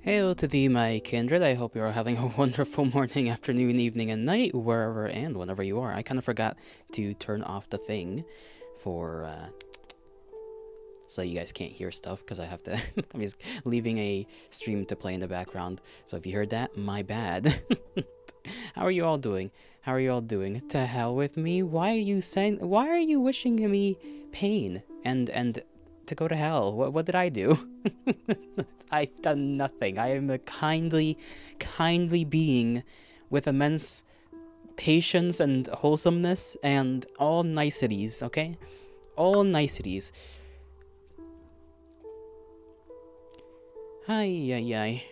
Hail to thee, my kindred. I hope you're having a wonderful morning, afternoon, evening, and night, wherever and whenever you are. I kind of forgot to turn off the thing for, so you guys can't hear stuff, because I have to, I'm just leaving a stream to play in the background. So if you heard that, my bad. How are you all doing? How are you all doing? To hell with me? Why are you wishing me pain and to go to hell? What did I do? I've done nothing. I am a kindly being with immense patience and wholesomeness and all niceties, okay? All niceties. Ay, ay, ay.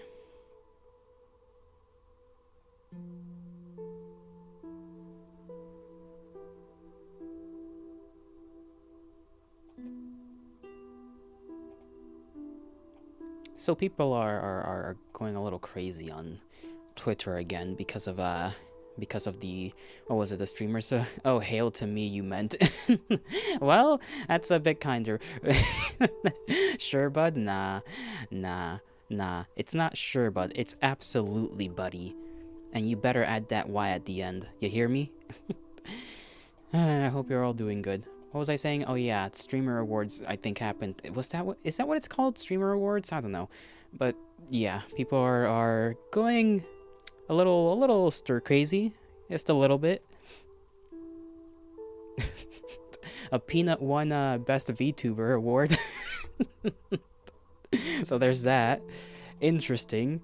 So people are going a little crazy on Twitter again because of the, what was it, the streamers? Oh, hail to me, you meant. Well, that's a bit kinder. Sure, bud? Nah. It's not sure, bud. It's absolutely, buddy. And you better add that Y at the end. You hear me? I hope you're all doing good. What was I saying? Oh yeah, Streamer Awards I think happened. Is that what it's called? Streamer Awards? I don't know. But yeah, people are going a little stir crazy. Just a little bit. A Peanut won Best VTuber award. So there's that. Interesting.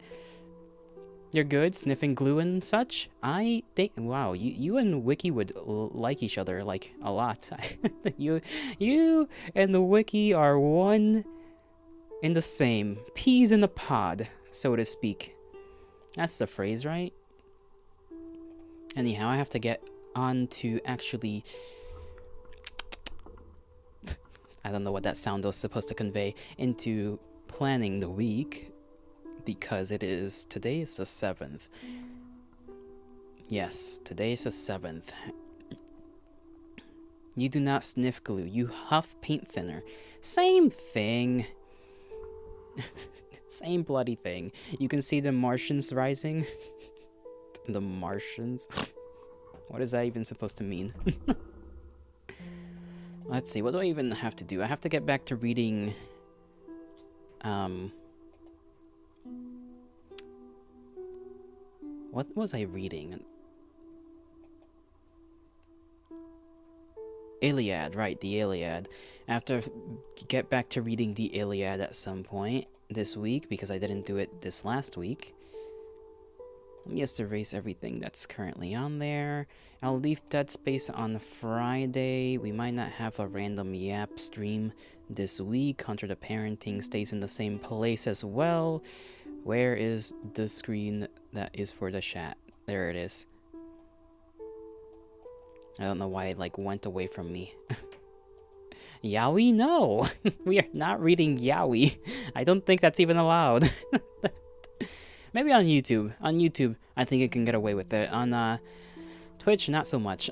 You're good, sniffing glue and such? I think, wow, you and Wiki would like each other, like, a lot. you and Wiki are one in the same. Peas in a pod, so to speak. That's the phrase, right? Anyhow, I have to get on to actually... I don't know what that sound was supposed to convey. Into planning the week. Because today is the 7th. Yes, today is the 7th. You do not sniff glue, you huff paint thinner. Same thing. Same bloody thing. You can see the Martians rising. The Martians? What is that even supposed to mean? Let's see, what do I even have to do? I have to get back to reading... What was I reading? Iliad, right, the Iliad. I have to get back to reading the Iliad at some point this week, because I didn't do it this last week. Let me just erase everything that's currently on there. I'll leave Dead Space on Friday. We might not have a random Yap stream this week. Hunter the Parenting stays in the same place as well. Where is the screen that is for the chat? There it is. I don't know why it like went away from me. Yaoi? No! We are not reading Yaoi. I don't think that's even allowed. Maybe on YouTube. On YouTube, I think it can get away with it. On Twitch, not so much.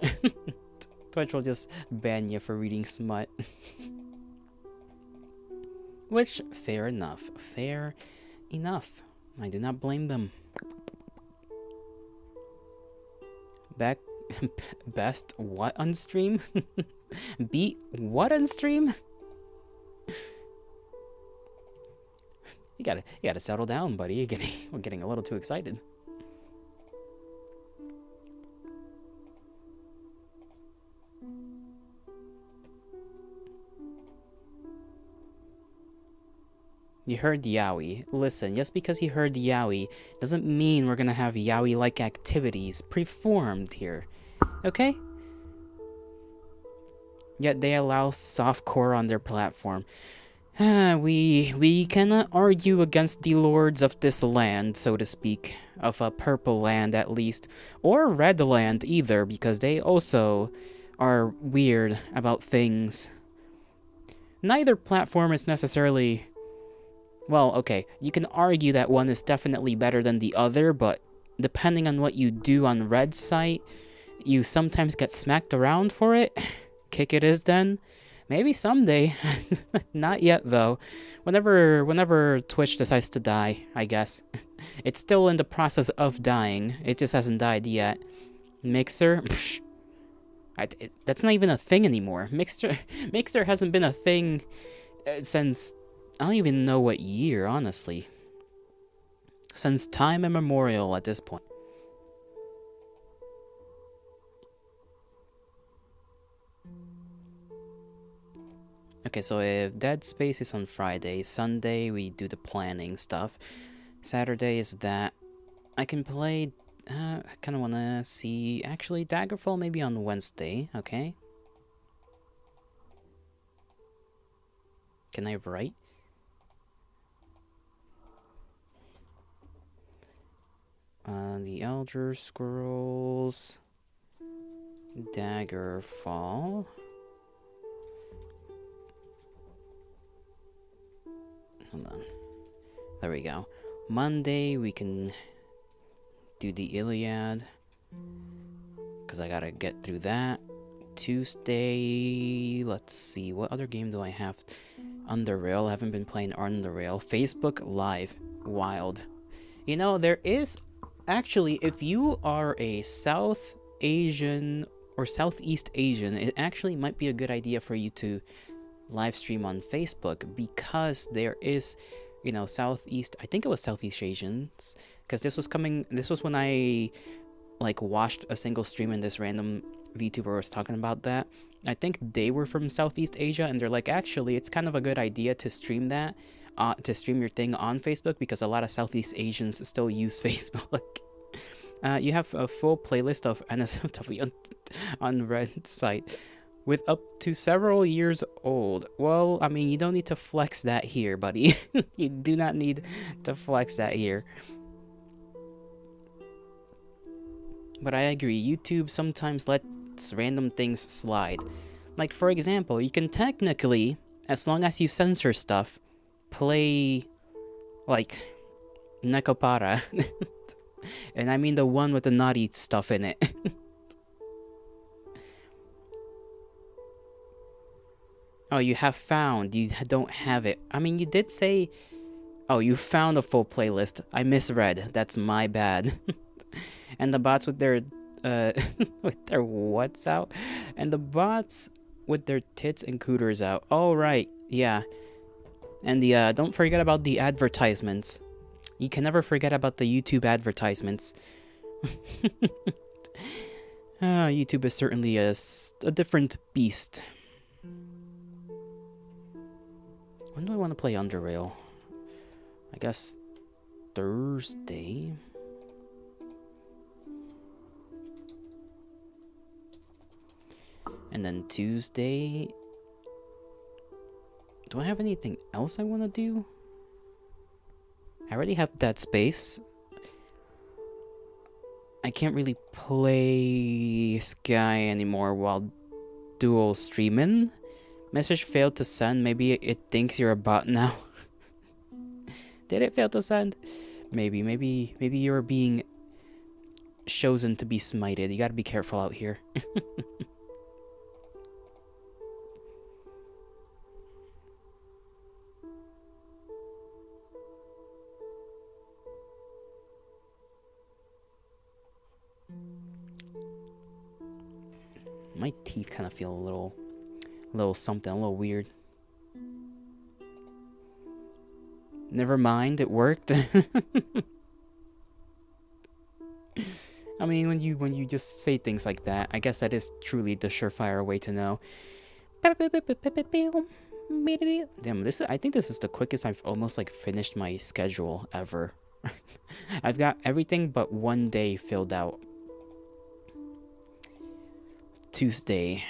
Twitch will just ban you for reading smut. Which, fair enough. Fair enough. I do not blame them. Best what on stream? Beat what on stream? You gotta settle down, buddy. We're getting a little too excited. You heard yaoi. Listen, just because you heard yaoi doesn't mean we're gonna have yaoi-like activities performed here. Okay? Yet they allow softcore on their platform. We cannot argue against the lords of this land, so to speak. Of a purple land, at least. Or red land, either, because they also are weird about things. Neither platform is necessarily... Well, okay, you can argue that one is definitely better than the other, but depending on what you do on Red's site, you sometimes get smacked around for it. Kick it is then. Maybe someday. Not yet though. Whenever Twitch decides to die, I guess. It's still in the process of dying. It just hasn't died yet. Mixer? Psh, that's not even a thing anymore. Mixer hasn't been a thing since I don't even know what year, honestly. Since time immemorial at this point. Okay, so if Dead Space is on Friday, Sunday we do the planning stuff. Saturday is that I can play. I kind of want to see actually Daggerfall maybe on Wednesday. Okay. Can I write? The Elder Scrolls Daggerfall. Hold on. There we go. Monday we can do the Iliad, because I gotta get through that. Tuesday, let's see, what other game do I have? Underrail, I haven't been playing Underrail. Facebook Live, wild. You know, there is, actually, if you are a South Asian or Southeast Asian, it actually might be a good idea for you to live stream on Facebook, because there is, you know, Southeast, I think it was Southeast Asians, because this was when I like watched a single stream and this random VTuber was talking about that. I think they were from Southeast Asia, and they're like, actually, it's kind of a good idea to stream that, to stream your thing on Facebook, because a lot of Southeast Asians still use Facebook. You have a full playlist of NSFW on Red site with up to several years old. Well, I mean, you don't need to flex that here, buddy. You do not need to flex that here. But I agree, YouTube sometimes lets random things slide. Like, for example, you can technically, as long as you censor stuff, play, like, Nekopara. And I mean the one with the naughty stuff in it. Oh, you have found. You don't have it. I mean, you did say... Oh, you found a full playlist. I misread. That's my bad. And the bots with their... with their what's out? And the bots with their tits and cooters out. Oh, right. Yeah. And the, don't forget about the advertisements. You can never forget about the YouTube advertisements. YouTube is certainly a different beast. When do I want to play Underrail? I guess Thursday. And then Tuesday. Do I have anything else I want to do? I already have Dead Space. I can't really play Sky anymore while dual streaming. Message failed to send. Maybe it thinks you're a bot now. Did it fail to send? Maybe you're being chosen to be smited. You gotta be careful out here. My teeth kind of feel a little something, a little weird. Never mind, it worked. I mean, when you just say things like that, I guess that is truly the surefire way to know. Damn, I think this is the quickest I've almost like finished my schedule ever. I've got everything but one day filled out. Tuesday.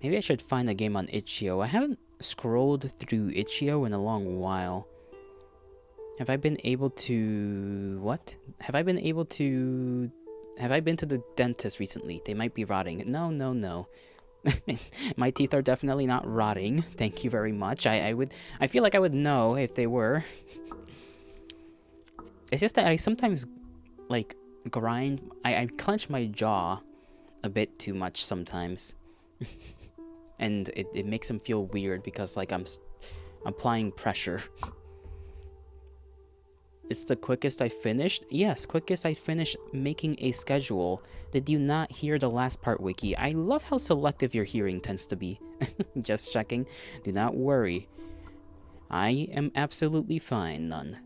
Maybe I should find a game on Itch.io. I haven't scrolled through Itch.io in a long while. Have I been able to... What? Have I been to the dentist recently? They might be rotting. No. My teeth are definitely not rotting. Thank you very much. I feel like I would know if they were. It's just that I sometimes, like, grind... I clench my jaw a bit too much sometimes. And it makes him feel weird because, like, I'm applying pressure. It's the quickest I finished? Yes, quickest I finished making a schedule. Did you not hear the last part, Wiki? I love how selective your hearing tends to be. Just checking. Do not worry. I am absolutely fine, none.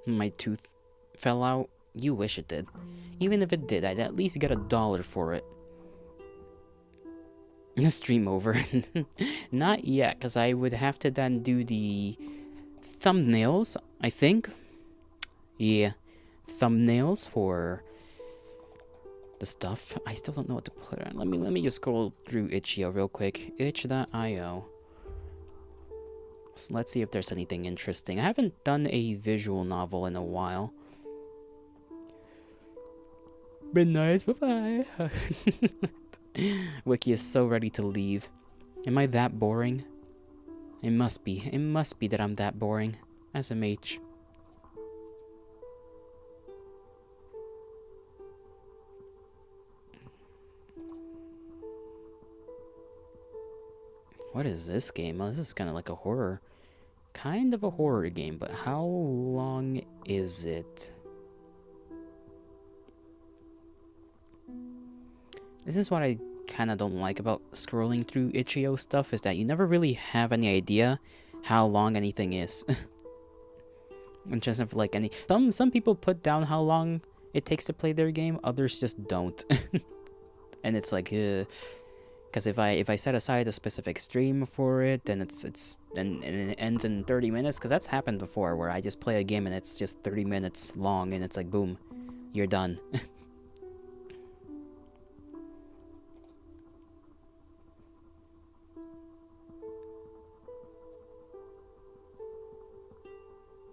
My tooth fell out? You wish it did. Even if it did, I'd at least get $1 for it. Stream over. Not yet, because I would have to then do the thumbnails, I think. Yeah, thumbnails for the stuff. I still don't know what to put on. Let me just scroll through Itch.io real quick. Itch.io. So let's see if there's anything interesting. I haven't done a visual novel in a while. Been nice, bye-bye. Wiki is so ready to leave. Am I that boring? It must be. It must be that I'm that boring. SMH. What is this game? Oh, this is kind of like a horror. Kind of a horror game, but how long is it? This is what I kind of don't like about scrolling through Itch.io stuff, is that you never really have any idea how long anything is. In terms of like any... Some people put down how long it takes to play their game, others just don't. And it's like, because if I set aside a specific stream for it, then and it ends in 30 minutes, because that's happened before, where I just play a game and it's just 30 minutes long, and it's like, boom, you're done.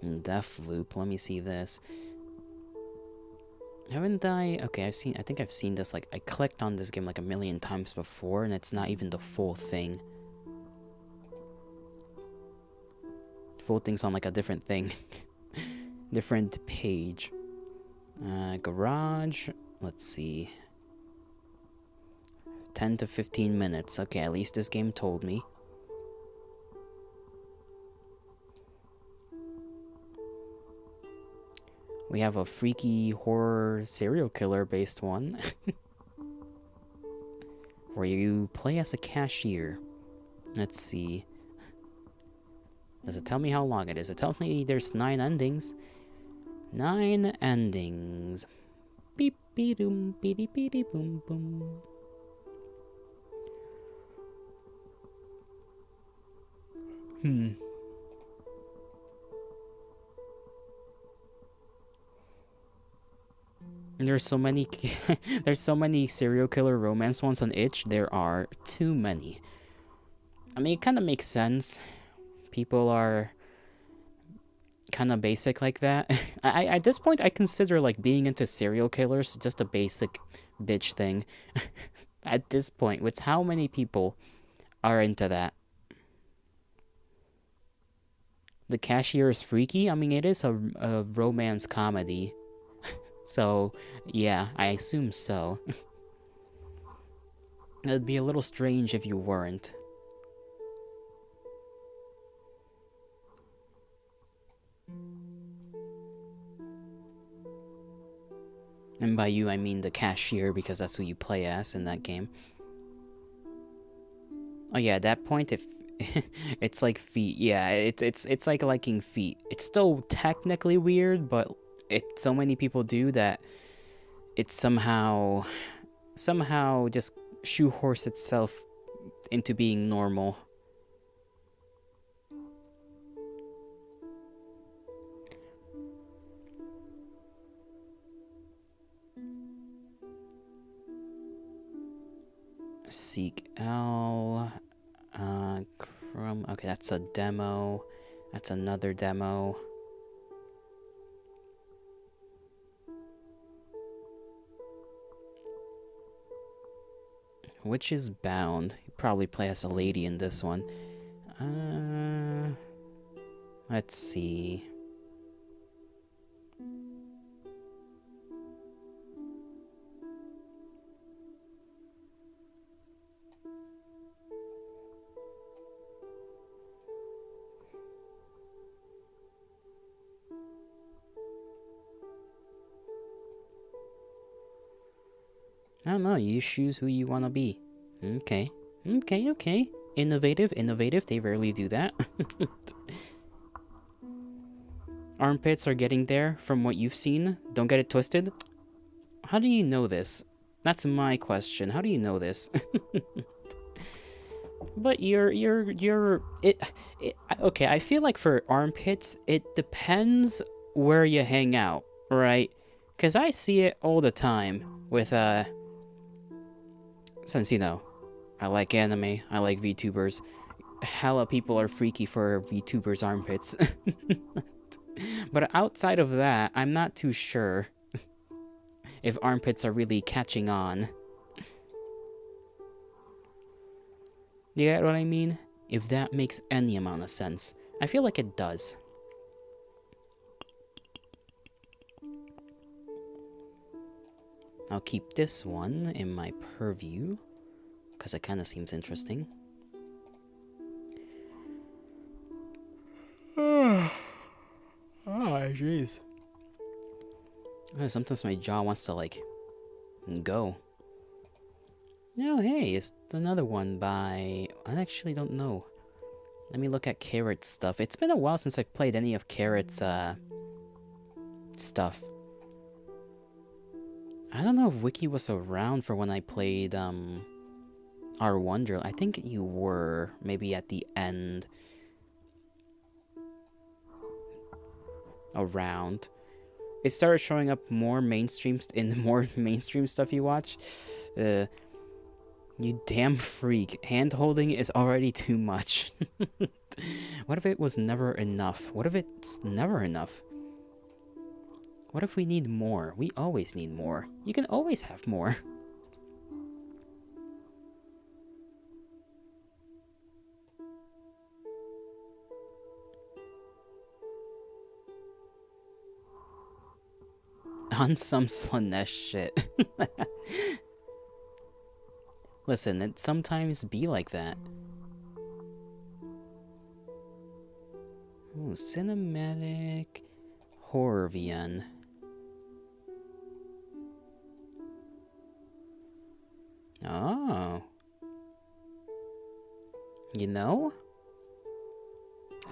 Deathloop, let me see this. Haven't I? Okay, I think I've seen this, like, I clicked on this game like a million times before, and it's not even the full thing. Full thing's on like a different thing. Different page. Garage, let's see. 10 to 15 minutes. Okay, at least this game told me. We have a freaky horror serial killer based one. Where you play as a cashier. Let's see. Does it tell me how long it is? It tells me there's 9 endings. 9 endings. Beep beep doom beep beep boom boom. There's so many there's so many serial killer romance ones on Itch. There are too many. I mean, it kind of makes sense. People are kind of basic like that. I at this point I consider like being into serial killers just a basic bitch thing. At this point, with how many people are into that. The Cashier is freaky. I mean, it is a romance comedy. So, yeah, I assume so. It'd be a little strange if you weren't. And by you, I mean the cashier, because that's who you play as in that game. Oh yeah, at that point, if it's like feet, yeah, it's like liking feet. It's still technically weird, but so many people do that it somehow just shoehorns itself into being normal. Seek L, Chrome. Okay, that's a demo. That's another demo. Which is bound. You probably play as a lady in this one. Let's see. I don't know, you choose who you want to be. Okay. Okay. Innovative. They rarely do that. Armpits are getting there from what you've seen. Don't get it twisted. How do you know this? That's my question. How do you know this? But okay, I feel like for armpits, it depends where you hang out, right? Because I see it all the time with, since, you know, I like anime, I like VTubers. Hella people are freaky for VTubers' armpits. But outside of that, I'm not too sure if armpits are really catching on. You get what I mean? If that makes any amount of sense. I feel like it does. I'll keep this one in my purview, because it kind of seems interesting. Oh, jeez. Sometimes my jaw wants to, like, go. No, hey, it's another one by... I actually don't know. Let me look at Carrot's stuff. It's been a while since I've played any of Carrot's, stuff. I don't know if Wiki was around for when I played, Our Wonder. I think you were, maybe at the end. Around. It started showing up more mainstream in the more mainstream stuff you watch. You damn freak. Hand holding is already too much. What if it was never enough? What if it's never enough? What if we need more? We always need more. You can always have more. On some Slanesh shit. Listen, it sometimes be like that. Ooh, cinematic horror VN. Oh. You know?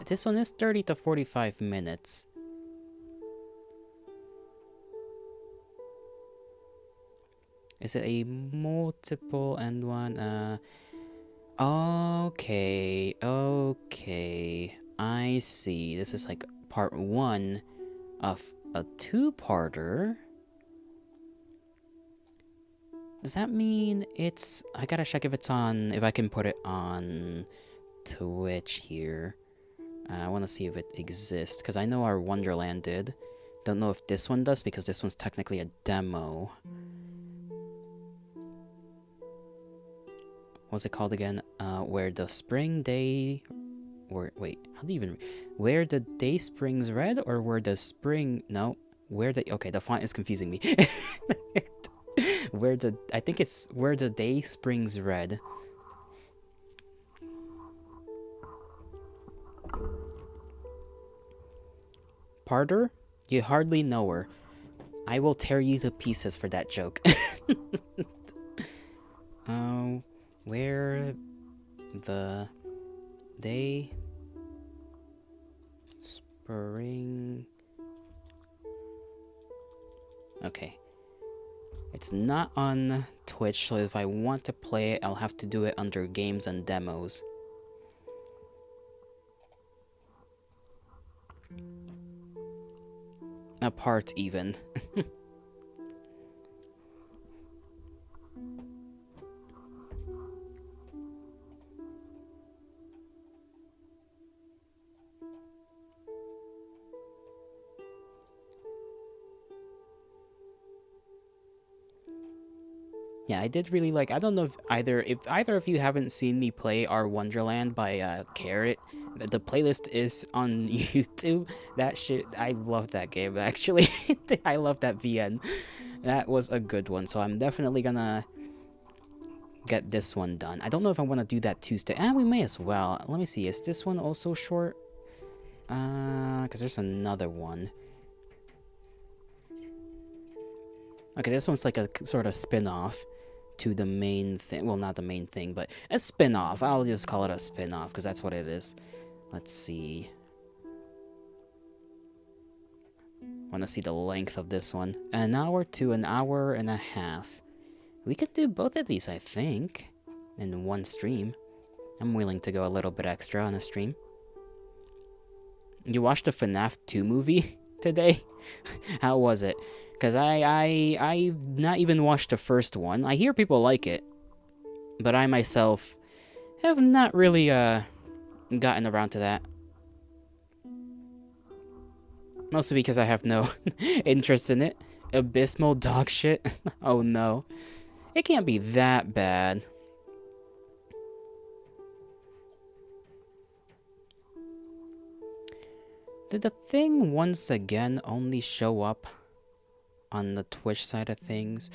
This one is 30 to 45 minutes. Is it a multiple and one? Okay. I see. This is like part one of a two-parter. Does that mean it's... I gotta check if it's on... if I can put it on Twitch here. I want to see if it exists, because I know our Wonderland did. Don't know if this one does, because this one's technically a demo. What's it called again? Where the spring day... wait, how do you even... Where the day springs red, or where the spring... No. Where the... Okay, the font is confusing me. Where the... I think it's where the day springs red. Parter? You hardly know her. I will tear you to pieces for that joke. Where the day spring... Okay. It's not on Twitch, so if I want to play it, I'll have to do it under games and demos. Apart, even. Yeah, I did really like. I don't know if either of you haven't seen me play Our Wonderland by Carrot. The playlist is on YouTube. That shit, I love that game actually. I love that VN. That was a good one. So I'm definitely gonna get this one done. I don't know if I want to do that Tuesday. We may as well. Let me see. Is this one also short? Because there's another one. Okay, this one's like a sort of spin-off to the main thing. Well, not the main thing, but a spin-off. I'll just call it a spin-off because that's what it is. Let's see. Want to see the length of this one. An hour to an hour and a half. We could do both of these, I think, in one stream. I'm willing to go a little bit extra on a stream. You watched the FNAF 2 movie today? How was it? Because I've not even watched the first one. I hear people like it. But I myself have not really gotten around to that. Mostly because I have no interest in it. Abysmal dog shit. Oh no. It can't be that bad. Did the thing once again only show up on the Twitch side of things?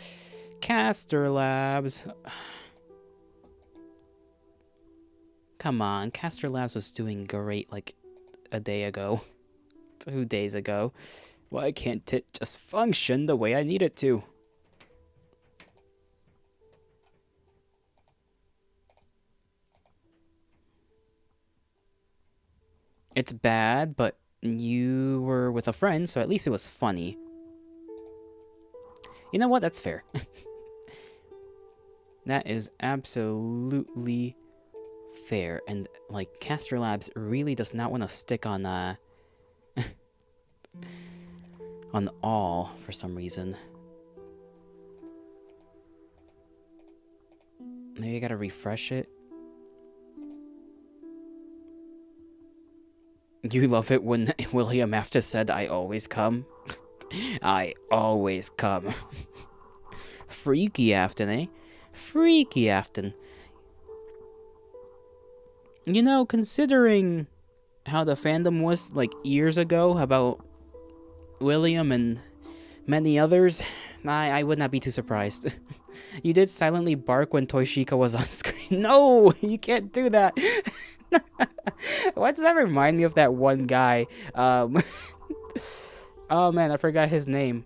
Caster Labs. Come on, Caster Labs was doing great like a day ago. 2 days ago. Why can't it just function the way I need it to? It's bad, but you were with a friend, so at least it was funny. You know what? That's fair. That is absolutely fair. And, like, Caster Labs really does not want to stick on, on all for some reason. Maybe I gotta refresh it. You love it when William Afton said, I always come? I always come. Freaky Afton, eh? Freaky Afton. You know, considering how the fandom was, like, years ago about William and many others, I would not be too surprised. You did silently bark when Toshika was on screen. No! You can't do that! Why does that remind me of that one guy? Oh man, I forgot his name.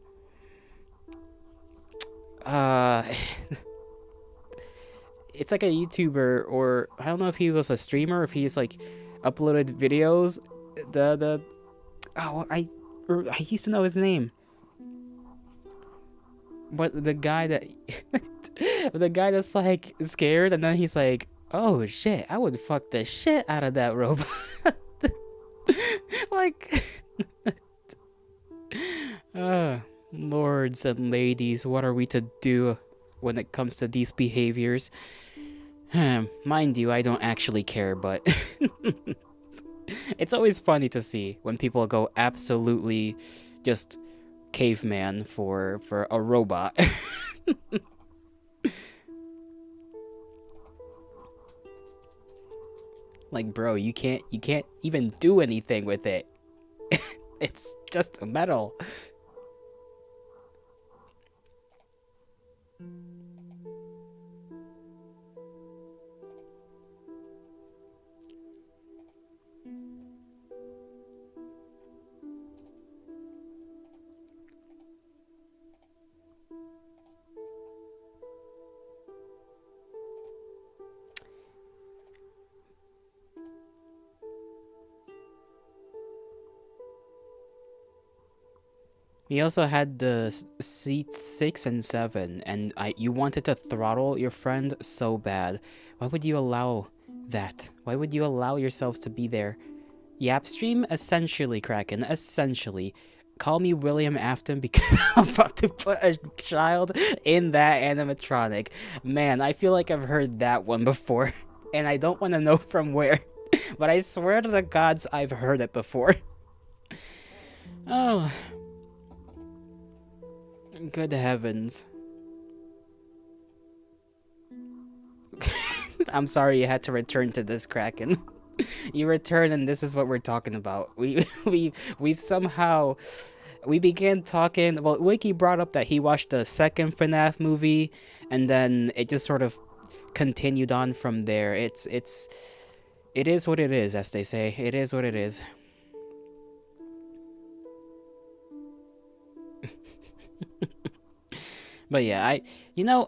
It's like a YouTuber, or I don't know if he was a streamer, if he's like uploaded videos. I used to know his name. But the guy that the guy that's like scared and then he's like, oh shit, I would fuck the shit out of that robot. Like, lords and ladies, what are we to do when it comes to these behaviors? Mind you, I don't actually care, but it's always funny to see when people go absolutely just caveman for a robot. Like, bro, you can't even do anything with it. It's just metal. We also had the seats 6 and 7, and you wanted to throttle your friend so bad. Why would you allow that? Why would you allow yourselves to be there? Yap stream? Essentially, Kraken. Essentially. Call me William Afton because I'm about to put a child in that animatronic. Man, I feel like I've heard that one before, and I don't want to know from where. But I swear to the gods I've heard it before. Oh. Good heavens. I'm sorry you had to return to this, Kraken. You return, and this is what we're talking about. We've somehow we began talking. Well, Wiki brought up that he watched the second FNAF movie, and then it just sort of continued on from there. It is what it is, as they say. It is what it is. But yeah,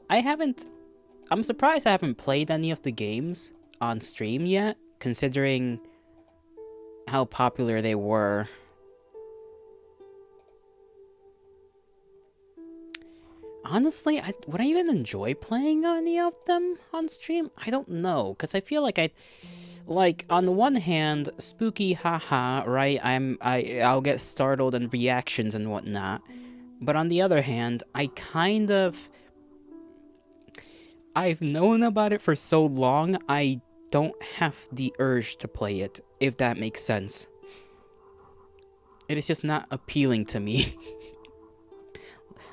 I haven't. I'm surprised I haven't played any of the games on stream yet, considering how popular they were. Honestly, would I even enjoy playing any of them on stream? I don't know, because I feel like like, on the one hand, spooky haha, right? I'll get startled and reactions and whatnot. But on the other hand, I've known about it for so long, I don't have the urge to play it, if that makes sense. It is just not appealing to me.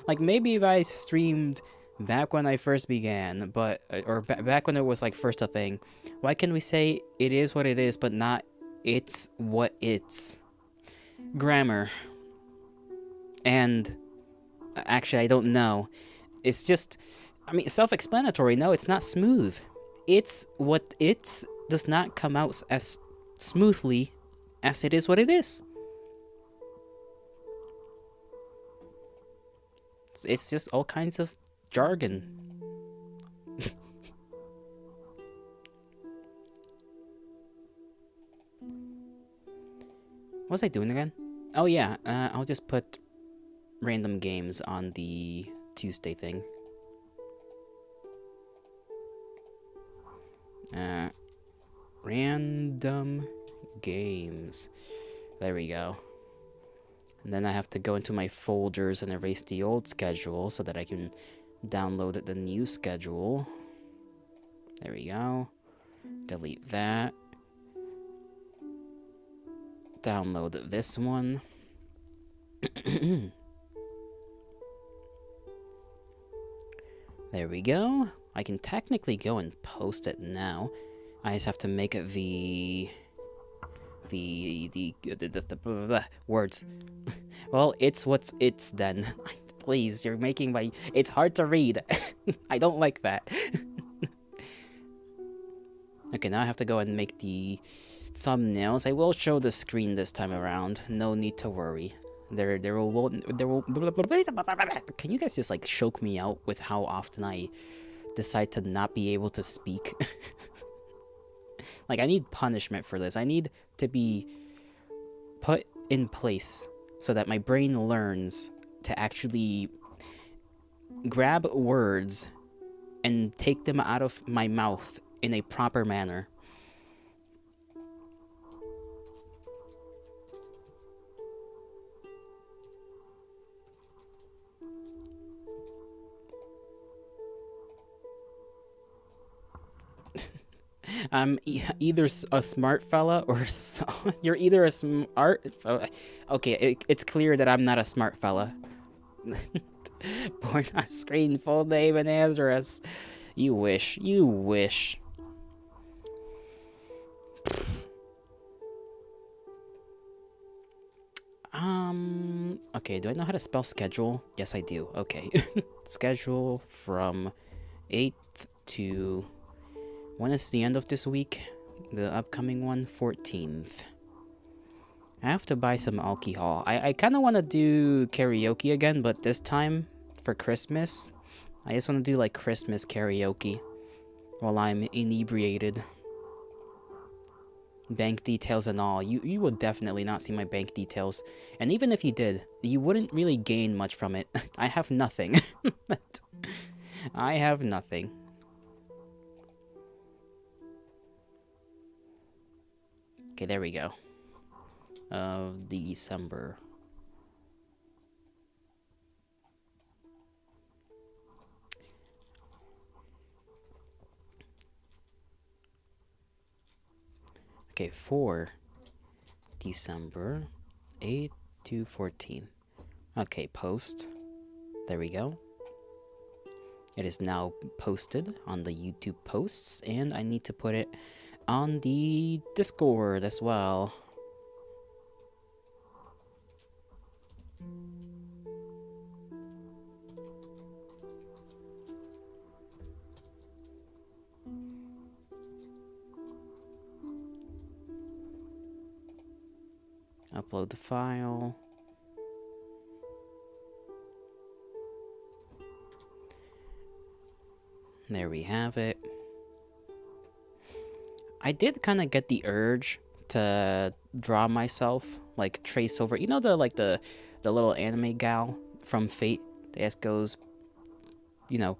Like, maybe if I streamed back when I first began, or back when it was, like, first a thing, why can we say it is what it is, but not it's what it's? Grammar. And, actually, I don't know. It's just, I mean, self-explanatory. No, it's not smooth. It's what it's does not come out as smoothly as it is what it is. It's just all kinds of jargon. What was I doing again? Oh yeah, I'll just put random games on the Tuesday thing. Random games. There we go. And then I have to go into my folders and erase the old schedule so that I can download the new schedule. There we go. Delete that. Download this one. There we go. I can technically go and post it now. I just have to make it the words. Well, it's what's it's then. Please, you're making my... It's hard to read. I don't like that. Okay, now I have to go and make the thumbnails. I will show the screen this time around. No need to worry. There will... Can you guys just, like, choke me out with how often I decide to not be able to speak? Like, I need punishment for this. I need to be put in place so that my brain learns to actually grab words and take them out of my mouth in a proper manner. I'm either a smart fella or you're either a smart... Okay, it's clear that I'm not a smart fella. Born on screen, full name and address. You wish. You wish. Okay, do I know how to spell schedule? Yes, I do. Okay. Schedule from 8th to... When is the end of this week? The upcoming one, 14th. I have to buy some alcohol. I kind of want to do karaoke again, but this time for Christmas. I just want to do like Christmas karaoke while I'm inebriated. Bank details and all. You would definitely not see my bank details. And even if you did, you wouldn't really gain much from it. I have nothing. I have nothing. Okay, there we go. Of December. Okay, for December 8 to 14. Okay, post. There we go. It is now posted on the YouTube posts, and I need to put it on the Discord as well. Upload the file. There we have it. I did kind of get the urge to draw myself, like trace over, you know, the little anime gal from Fate that goes, you know,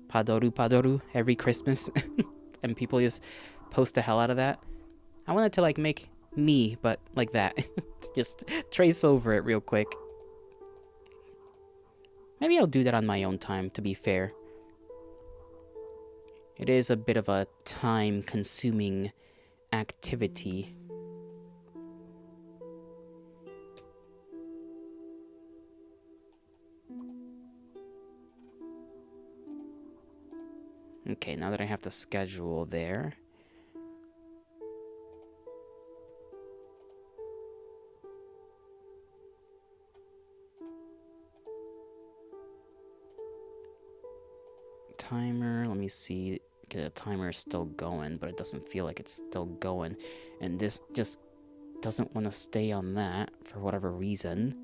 Padoru Padoru every Christmas, and people just post the hell out of that. I wanted to like make me, but like that. Just trace over it real quick. Maybe I'll do that on my own time, to be fair. It is a bit of a time-consuming activity. Okay, now that I have the schedule there. Timer, let me see. Okay, the timer is still going, but it doesn't feel like it's still going. And this just doesn't want to stay on that for whatever reason.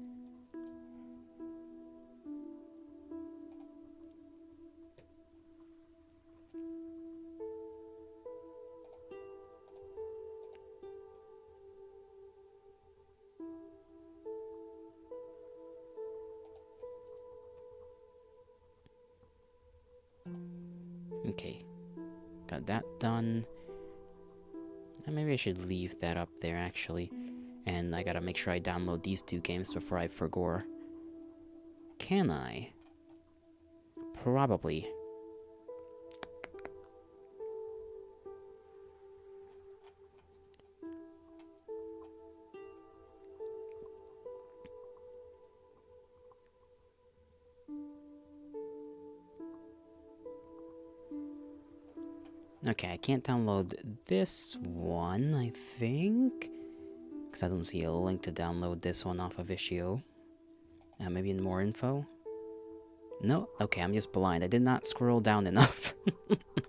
Okay, got that done. And maybe I should leave that up there, actually. And I gotta make sure I download these two games before I forgot. Can I? Probably. Okay, I can't download this one, I think. Because I don't see a link to download this one off of Ishio. Maybe in more info? No? Okay, I'm just blind. I did not scroll down enough.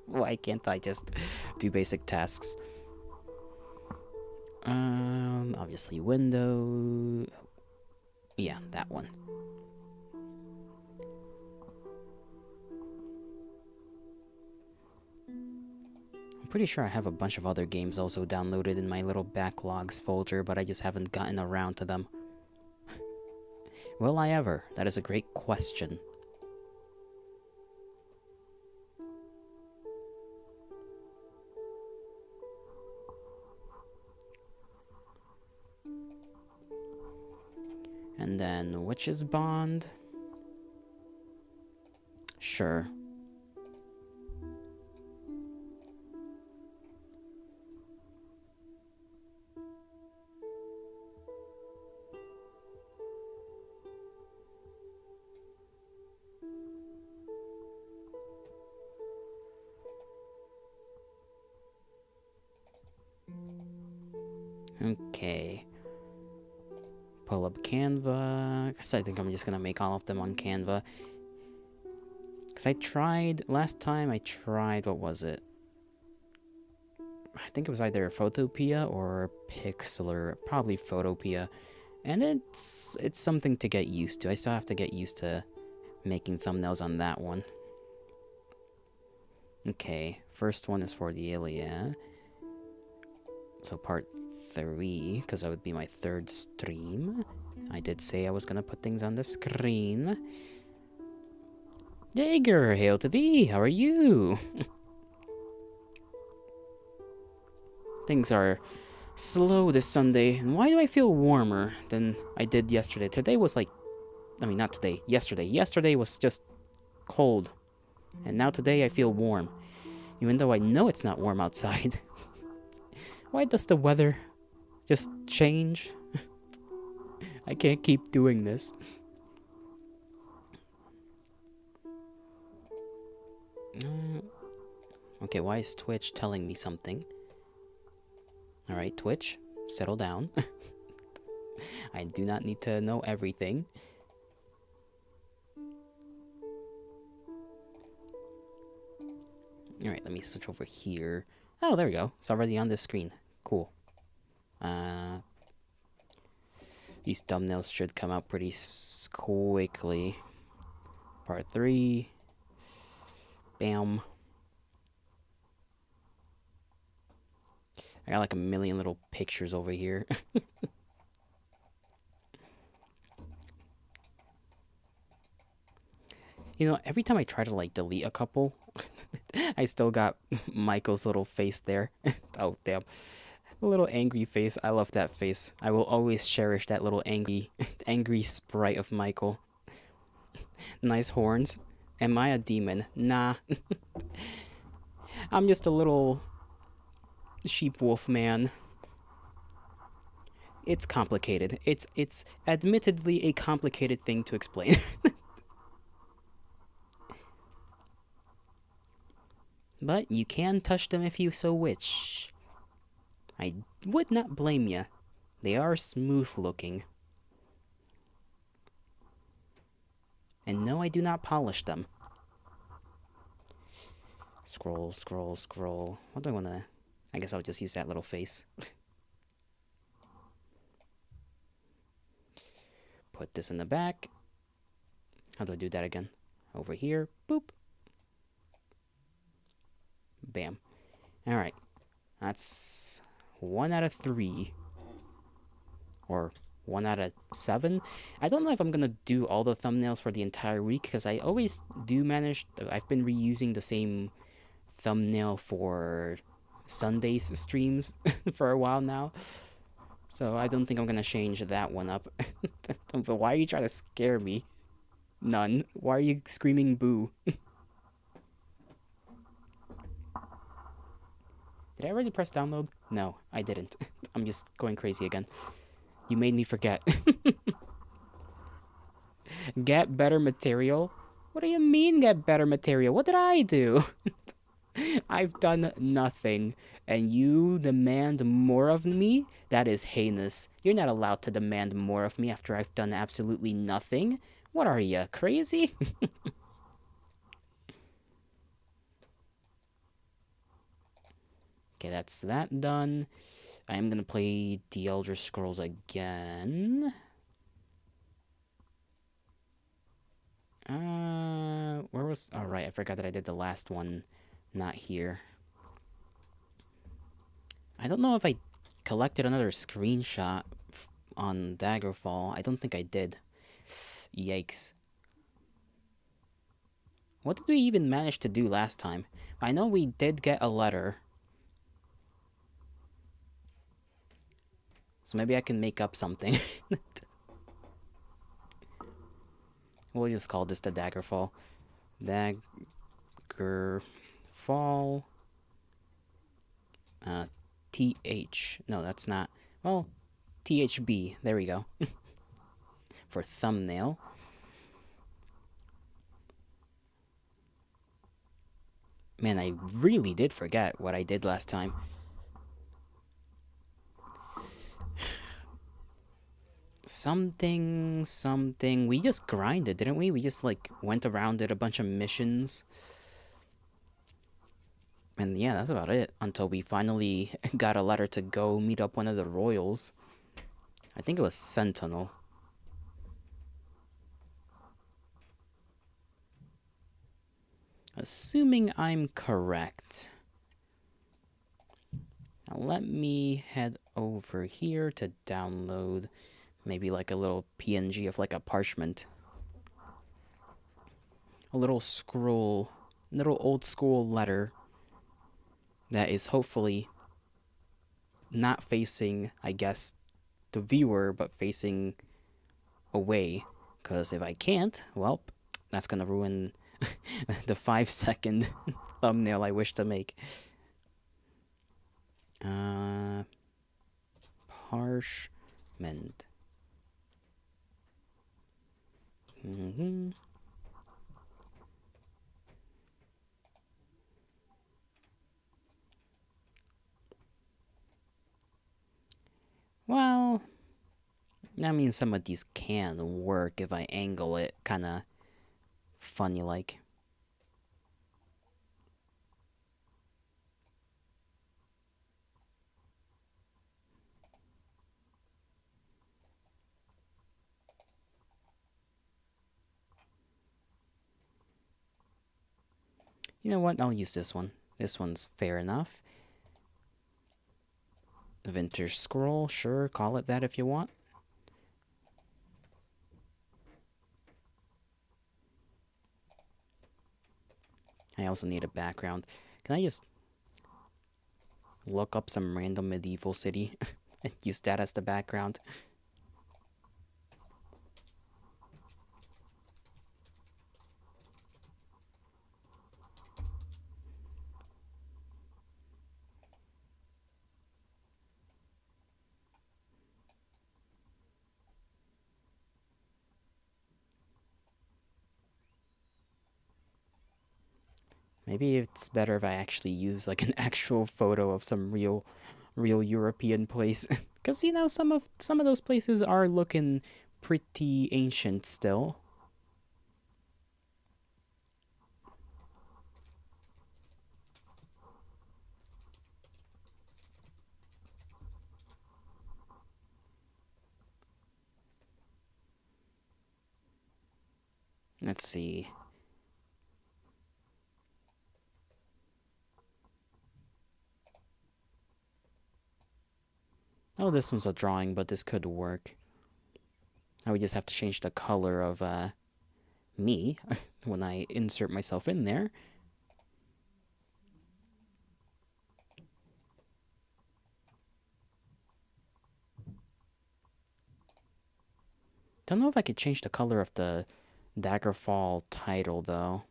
Why can't I just do basic tasks? Obviously window... Yeah, that one. I'm pretty sure I have a bunch of other games also downloaded in my little backlogs folder, but I just haven't gotten around to them. Will I ever? That is a great question. And then Witch's Bond. Sure. Okay. Pull up Canva. I guess I think I'm just gonna make all of them on Canva. Because I tried, last time I tried, what was it? I think it was either Photopea or Pixlr, probably Photopea. And it's something to get used to. I still have to get used to making thumbnails on that one. Okay, first one is for the Iliad. So part 3, because that would be my third stream. I did say I was gonna put things on the screen. Jaeger, hail to thee, how are you? Things are slow this Sunday, and why do I feel warmer than I did yesterday? Today was like, I mean not today, yesterday. Yesterday was just cold, and now today I feel warm. Even though I know it's not warm outside. Why does the weather just change? I can't keep doing this. Okay, why is Twitch telling me something? Alright, Twitch, settle down. I do not need to know everything. Alright, let me switch over here. Oh, there we go. It's already on the screen. Cool. These thumbnails should come out pretty quickly. Part 3. Bam. I got like a million little pictures over here. You know, every time I try to like delete a couple, I still got Michael's little face there. Oh, damn. A little angry face. I love that face. I will always cherish that little angry sprite of Michael. Nice horns. Am I a demon? Nah. I'm just a little sheep wolf man. It's complicated. It's admittedly a complicated thing to explain. But you can touch them if you so wish. I would not blame you. They are smooth looking. And no, I do not polish them. Scroll, scroll, scroll. What do I want to... I guess I'll just use that little face. Put this in the back. How do I do that again? Over here. Boop. Bam. Alright. That's 1 out of 3. Or 1 out of 7. I don't know if I'm gonna do all the thumbnails for the entire week, because I always do manage... I've been reusing the same thumbnail for Sunday's streams for a while now. So I don't think I'm gonna change that one up. But why are you trying to scare me? None. Why are you screaming boo? Did I already press download? No, I didn't. I'm just going crazy again. You made me forget. Get better material? What do you mean get better material? What did I do? I've done nothing, and you demand more of me? That is heinous. You're not allowed to demand more of me after I've done absolutely nothing. What are you, crazy? Okay, that's that done. I am gonna play The Elder Scrolls again. Where was... Oh, right, I forgot that I did the last one. Not here. I don't know if I collected another screenshot on Daggerfall. I don't think I did. Yikes. What did we even manage to do last time? I know we did get a letter. So maybe I can make up something. We'll just call this the Daggerfall. Daggerfall. TH. No, that's not. Well, THB. There we go. For thumbnail. Man, I really did forget what I did last time. Something. We just grinded, didn't we? We just, like, went around, did a bunch of missions. And yeah, that's about it. Until we finally got a letter to go meet up one of the royals. I think it was Sentinel. Assuming I'm correct. Now let me head over here to download maybe like a little PNG of like a parchment. A little scroll, little old school letter that is hopefully not facing, I guess, the viewer, but facing away. Because if I can't, well, that's gonna ruin the 5-second thumbnail I wish to make. Parchment. I mean, some of these can work if I angle it kind of funny like. You know what? I'll use this one. This one's fair enough. Vintage scroll, sure, call it that if you want. I also need a background. Can I just look up some random medieval city and use that as the background? Maybe it's better if I actually use like an actual photo of some real European place. Cuz you know some of those places are looking pretty ancient still. Let's see. Oh, this one's a drawing, but this could work. I would just have to change the color of me when I insert myself in there. Don't know if I could change the color of the Daggerfall title though.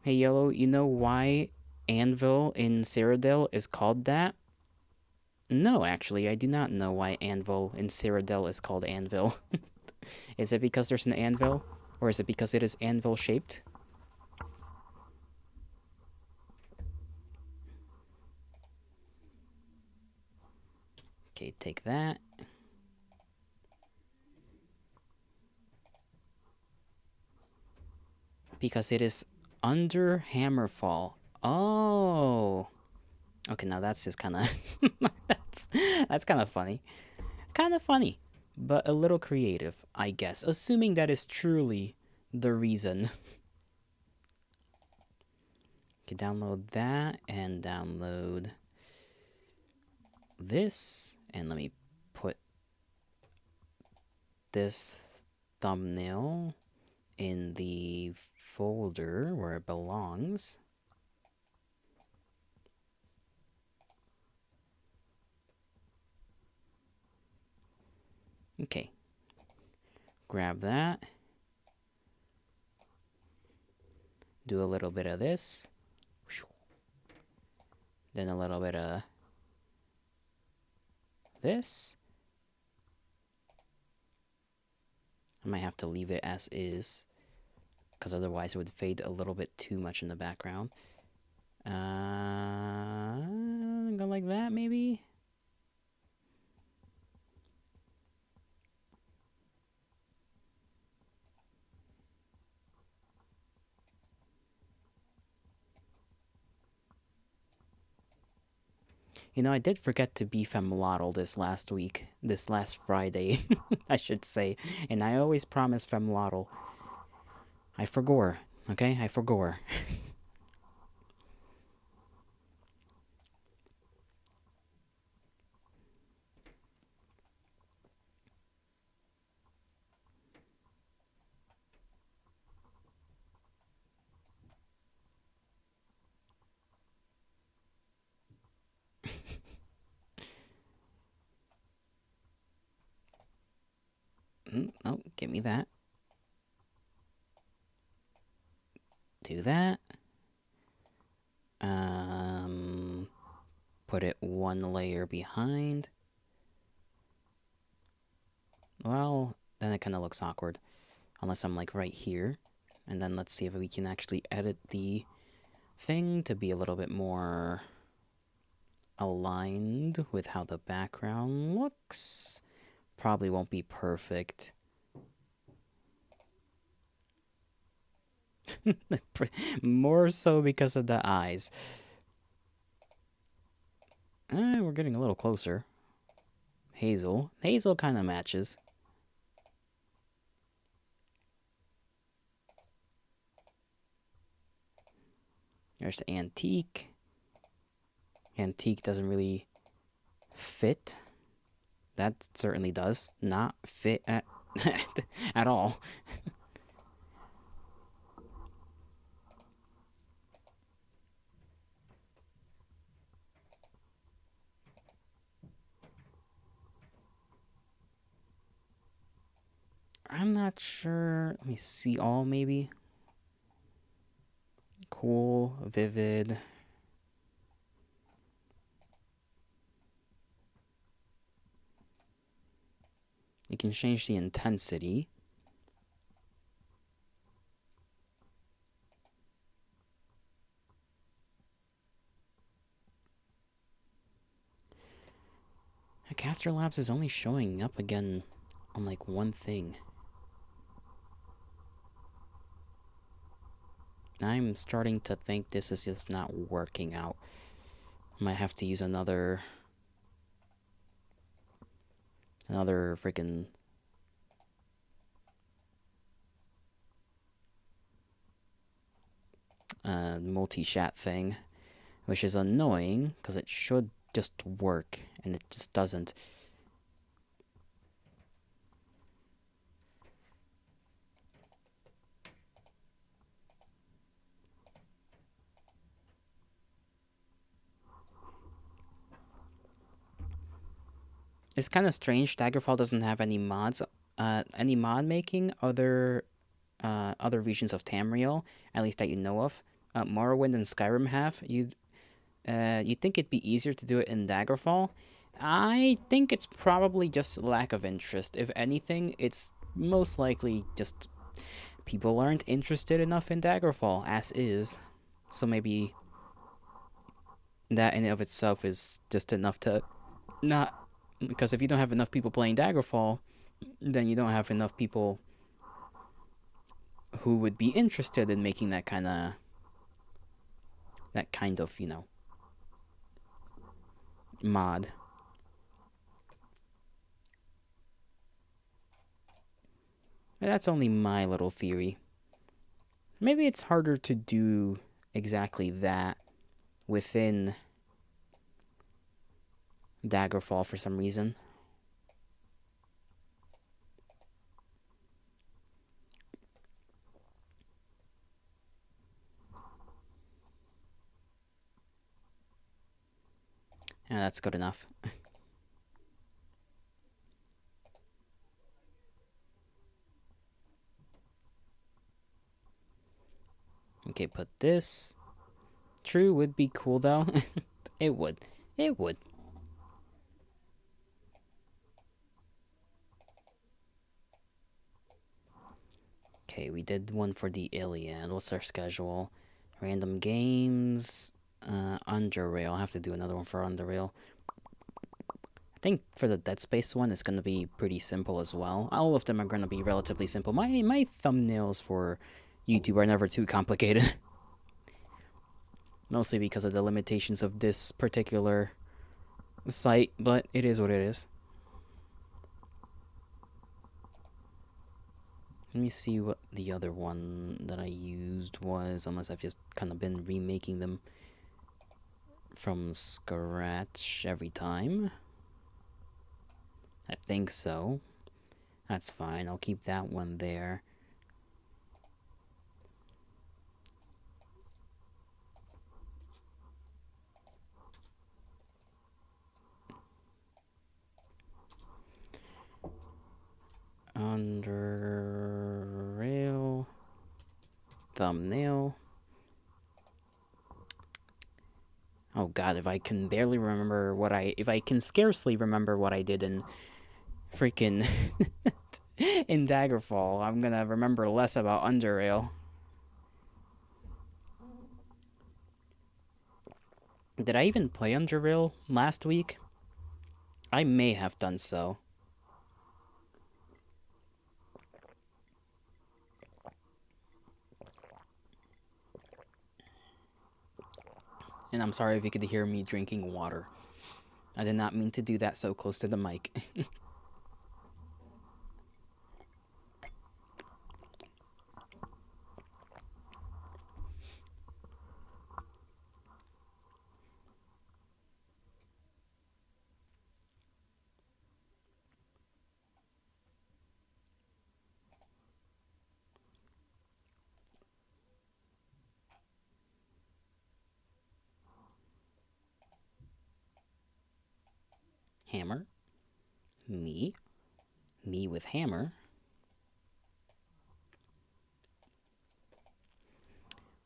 Hey Yellow, you know why Anvil in Cyrodiil is called that? No, actually, I do not know why Anvil in Cyrodiil is called Anvil. Is it because there's an anvil? Or is it because it is anvil shaped? Okay, take that. Because it is under Hammerfall. Oh. Okay, now that's just kind of that's kind of funny. Kind of funny, but a little creative, I guess. Assuming that is truly the reason. Okay, download that and download this, and let me put this thumbnail in the folder where it belongs. Okay, grab that, do a little bit of this, then a little bit of this. I might have to leave it as is, because otherwise it would fade a little bit too much in the background. Go like that, maybe? You know, I did forget to be femlotl this last week. This last Friday, I should say. And I always promise femlotl. I forgore, okay? I forgore. Oh, give me that. Do that. Put it one layer behind. Well, then it kind of looks awkward. Unless I'm like right here. And then let's see if we can actually edit the thing to be a little bit more aligned with how the background looks. Probably won't be perfect. More so because of the eyes. We're getting a little closer. Hazel. Hazel kind of matches. There's antique. Antique doesn't really fit. That certainly does not fit at, at all. I'm not sure. Let me see all maybe. Cool, vivid. You can change the intensity. Caster Labs is only showing up again on like one thing. I'm starting to think this is just not working out. Might have to use another freaking multi-chat thing, which is annoying because it should just work and it just doesn't. It's kind of strange. Daggerfall doesn't have any mods, any mod making other regions of Tamriel, at least that you know of. Morrowind and Skyrim have. You think it'd be easier to do it in Daggerfall? I think it's probably just lack of interest. If anything, it's most likely just people aren't interested enough in Daggerfall as is. So maybe that in and of itself is just enough to not. Because if you don't have enough people playing Daggerfall, then you don't have enough people who would be interested in making that kind of, you know, mod. But that's only my little theory. Maybe it's harder to do exactly that within Daggerfall for some reason. Yeah, that's good enough. Okay, put this. True would be cool though. It would. It would. Okay, we did one for the Iliad. What's our schedule? Random games. Underrail. I'll have to do another one for Underrail. I think for the Dead Space one, it's going to be pretty simple as well. All of them are going to be relatively simple. My thumbnails for YouTube are never too complicated. Mostly because of the limitations of this particular site, but it is what it is. Let me see what the other one that I used was, unless I've just kind of been remaking them from scratch every time. I think so. That's fine, I'll keep that one there. Under rail thumbnail. Oh god, if I can barely remember what if I can scarcely remember what I did in freaking in Daggerfall, I'm gonna remember less about Underrail. Did I even play Underrail last week? I may have done so. And I'm sorry if you could hear me drinking water. I did not mean to do that so close to the mic. Hammer. Me. Me with hammer.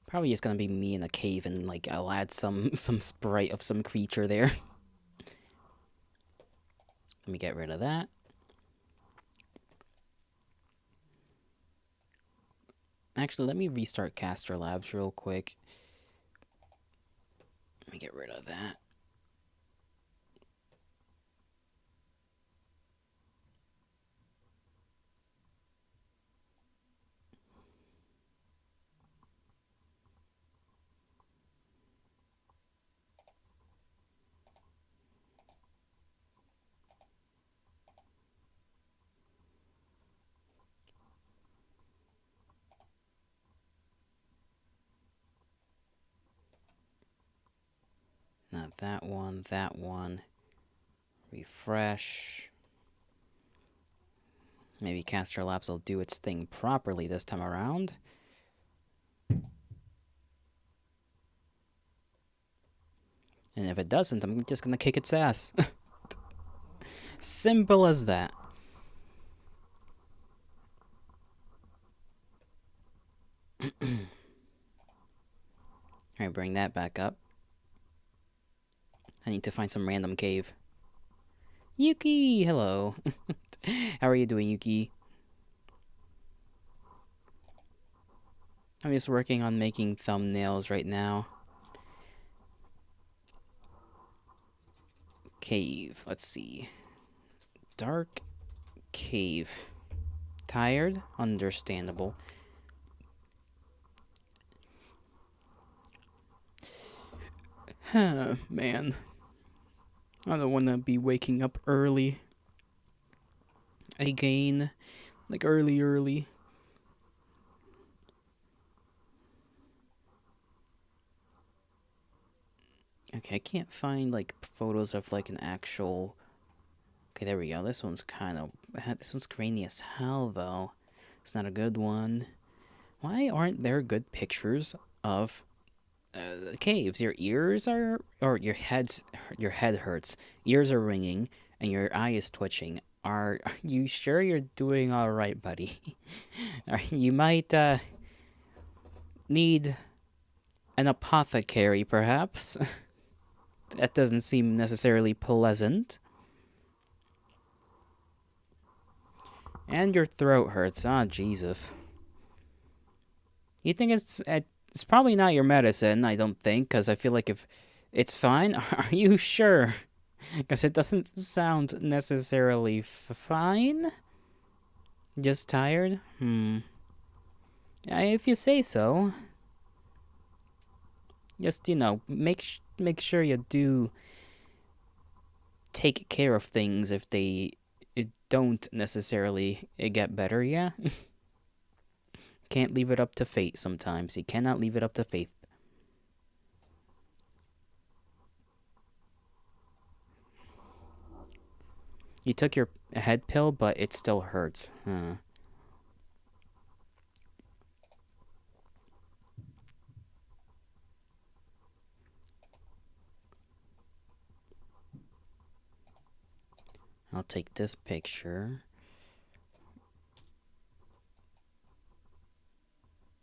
Probably just gonna be me in a cave and like I'll add some sprite of some creature there. Let me get rid of that. Actually, let me restart Caster Labs real quick. Let me get rid of that. Not that one, that one. Refresh. Maybe Caster Labs will do its thing properly this time around. And if it doesn't, I'm just gonna kick its ass. Simple as that. Alright, bring that back up. I need to find some random cave. Yuki! Hello. How are you doing, Yuki? I'm just working on making thumbnails right now. Cave. Let's see. Dark cave. Tired? Understandable. Man. I don't want to be waking up early. Again. Like early. Okay, I can't find like photos of like an actual... Okay, there we go. This one's grainy as hell though. It's not a good one. Why aren't there good pictures of caves? Your ears are... Or your head hurts. Ears are ringing and your eye is twitching. Are you sure you're doing alright, buddy? You might need an apothecary, perhaps. That doesn't seem necessarily pleasant. And your throat hurts. Ah, Jesus. You think it's probably not your medicine, I don't think, because I feel like if it's fine, are you sure? Because it doesn't sound necessarily fine. Just tired? If you say so. Just, make sure you do take care of things if they don't necessarily get better, yeah? Can't leave it up to fate sometimes. You cannot leave it up to fate. You took your head pill, but it still hurts. Huh. I'll take this picture.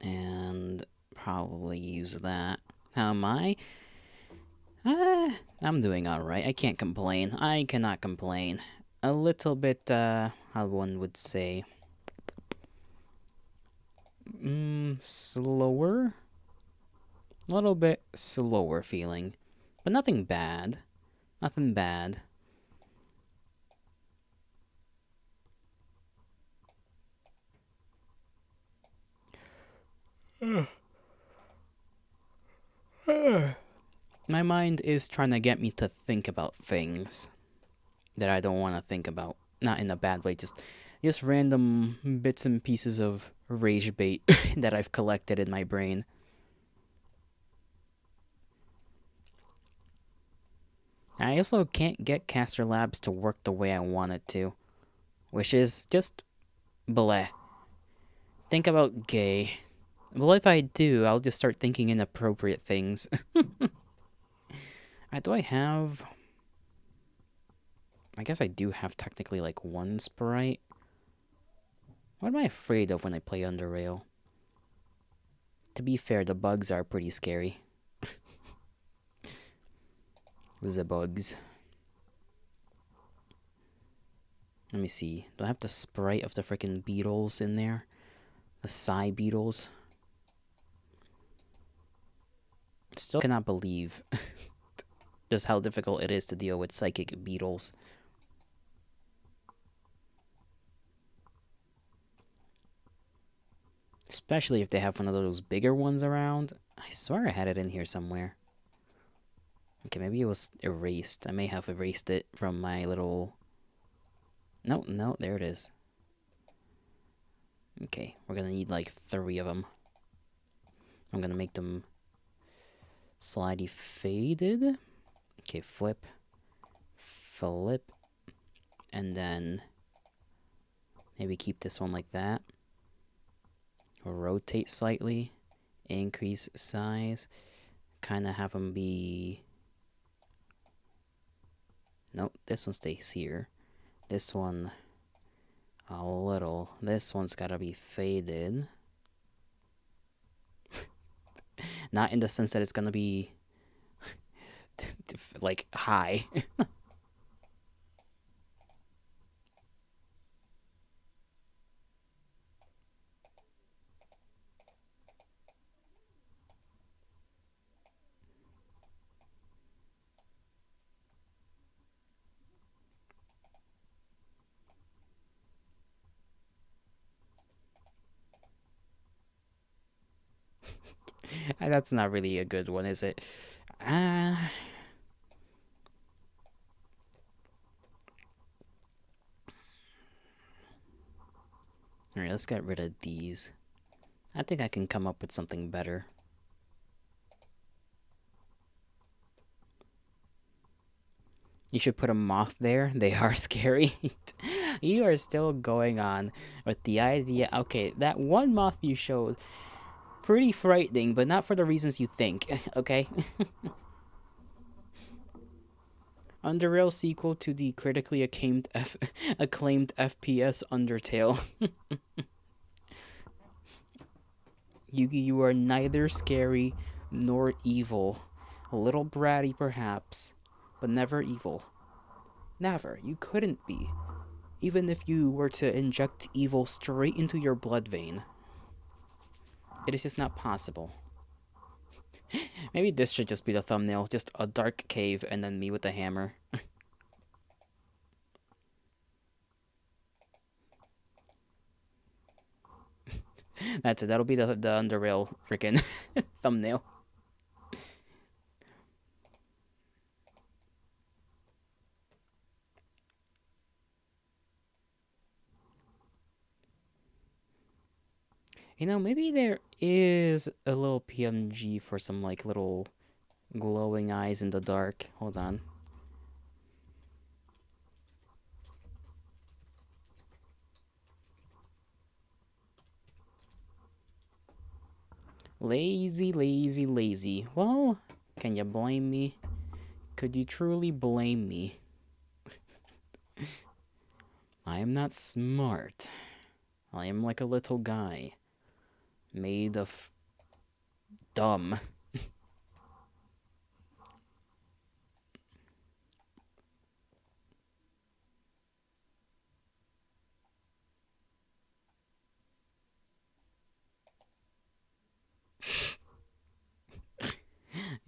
And probably use that. How am I? I'm doing alright. I can't complain. I cannot complain. A little bit, how one would say... slower? A little bit slower feeling. But nothing bad. Nothing bad. My mind is trying to get me to think about things that I don't want to think about. Not in a bad way, just random bits and pieces of rage bait that I've collected in my brain. I also can't get Caster Labs to work the way I want it to, which is just bleh. Think about gay. Well, if I do, I'll just start thinking inappropriate things. Do I have... I guess I do have technically like one sprite. What am I afraid of when I play Underrail? To be fair, the bugs are pretty scary. The bugs. Let me see. Do I have the sprite of the freaking beetles in there? The Psy beetles? Still cannot believe just how difficult it is to deal with psychic beetles. Especially if they have one of those bigger ones around. I swear I had it in here somewhere. Okay, maybe it was erased. I may have erased it from my little... No, no, there it is. Okay, we're gonna need like 3 of them. I'm gonna make them slidey faded. Okay, flip, flip, and then maybe keep this one like that. Rotate slightly, increase size, kind of have them be... Nope, this one stays here. This one a little. This one's gotta be faded. Not in the sense that it's gonna be like high. That's not really a good one, is it? Alright, let's get rid of these. I think I can come up with something better. You should put a moth there. They are scary. You are still going on with the idea. Okay, that one moth you showed, pretty frightening, but not for the reasons you think, okay? Underrail sequel to the critically acclaimed FPS Undertale. You are neither scary nor evil. A little bratty, perhaps, but never evil. Never. You couldn't be. Even if you were to inject evil straight into your blood vein. It is just not possible. Maybe this should just be the thumbnail. Just a dark cave and then me with a hammer. That's it. That'll be the Underrail freaking thumbnail. You know, maybe there is a little PMG for some, like, little glowing eyes in the dark. Hold on. Lazy, lazy, lazy. Well, can you blame me? Could you truly blame me? I am not smart. I am like a little guy. Made of dumb.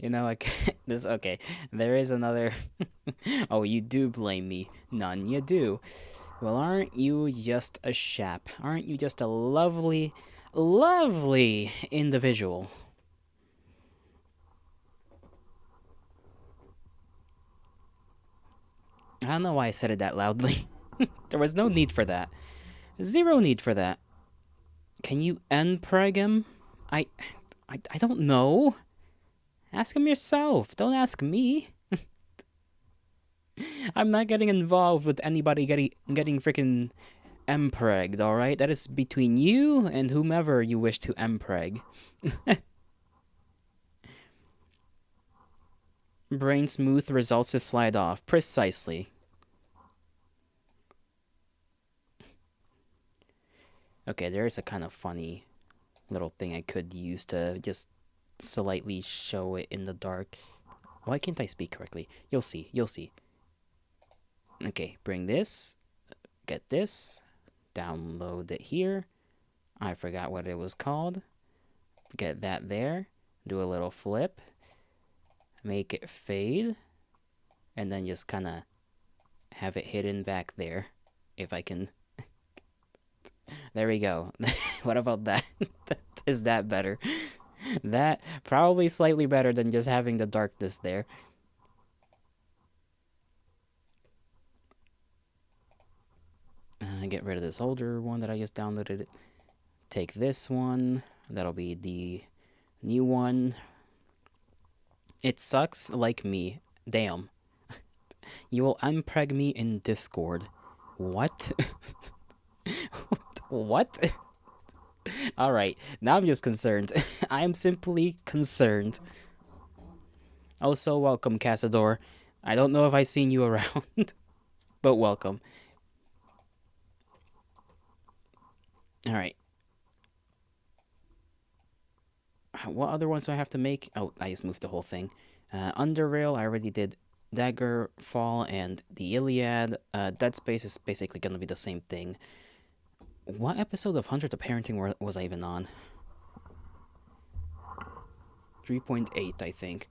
Like this. Okay, there is another. Oh, you do blame me. None, you do. Well, aren't you just a chap? Aren't you just a lovely, lovely individual? I don't know why I said it that loudly. There was no need for that. Zero need for that. Can you unpreg him? I, I don't know. Ask him yourself. Don't ask me. I'm not getting involved with anybody getting freaking empregged, alright? That is between you and whomever you wish to empreg. Brain smooth results to slide off. Precisely. Okay, there's a kind of funny little thing I could use to just slightly show it in the dark. Why can't I speak correctly? You'll see. You'll see. Okay, bring this. Get this. Download it here. I forgot what it was called. Get that there. Do a little flip. Make it fade. And then just kind of have it hidden back there. If I can. There we go. What about that? Is that better? That probably slightly better than just having the darkness there. Get rid of this older one that I just downloaded. Take this one. That'll be the new one. It sucks like me. Damn. You will unpreg me in Discord. What? What? Alright, now I'm just concerned. I am simply concerned. Also, welcome, Casador. I don't know if I've seen you around, but welcome. Alright. What other ones do I have to make? Oh, I just moved the whole thing. Underrail, I already did Daggerfall and the Iliad. Dead Space is basically going to be the same thing. What episode of Hunter the Parenting was I even on? 3.8, I think.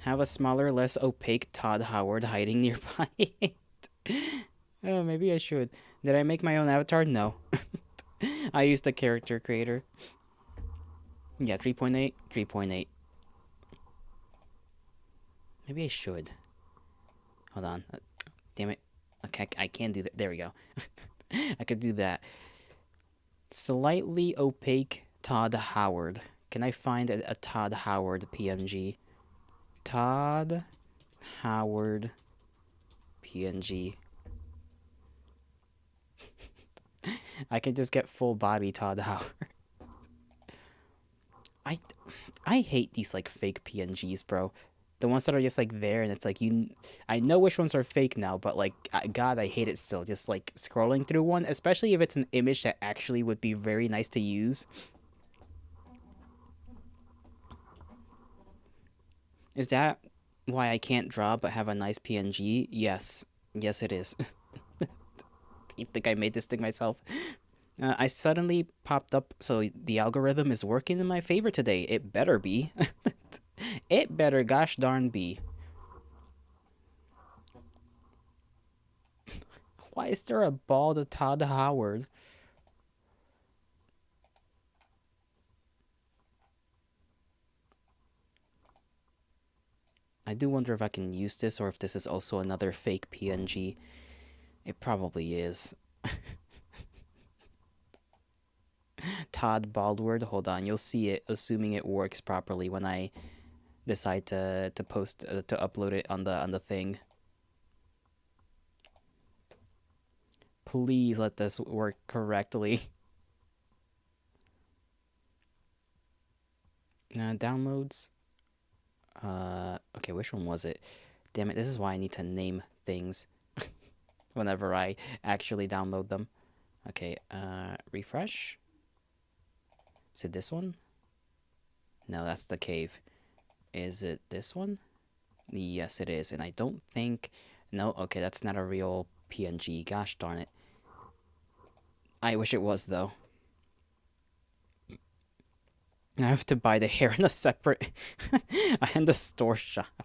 Have a smaller, less opaque Todd Howard hiding nearby. Oh, maybe I should. Did I make my own avatar? No. I used a character creator. Yeah, 3.8, 3.8. Maybe I should. Hold on. Damn it. Okay, I can do that. There we go. I could do that. Slightly opaque Todd Howard. Can I find a Todd Howard PNG? Todd Howard PNG. I can just get full body Todd Howard. I hate these like fake PNGs, bro. The ones that are just like there and it's like I know which ones are fake now, but like God, I hate it still. Just like scrolling through one, especially if it's an image that actually would be very nice to use. Is that why I can't draw but have a nice PNG? Yes. Yes, it is. You think I made this thing myself? I suddenly popped up, so the algorithm is working in my favor today. It better be. It better gosh darn be. Why is there a bald Todd Howard? I do wonder if I can use this or if this is also another fake PNG. It probably is. Todd Baldward. Hold on, you'll see it, assuming it works properly when I decide to post to upload it on the thing. Please let this work correctly. Downloads. Okay, which one was it? Damn it, this is why I need to name things whenever I actually download them. Okay, refresh. Is it this one? No, that's the cave. Is it this one? Yes, it is. And I don't think... No, okay, that's not a real PNG. Gosh darn it. I wish it was, though. I have to buy the hair in a separate and the store shop.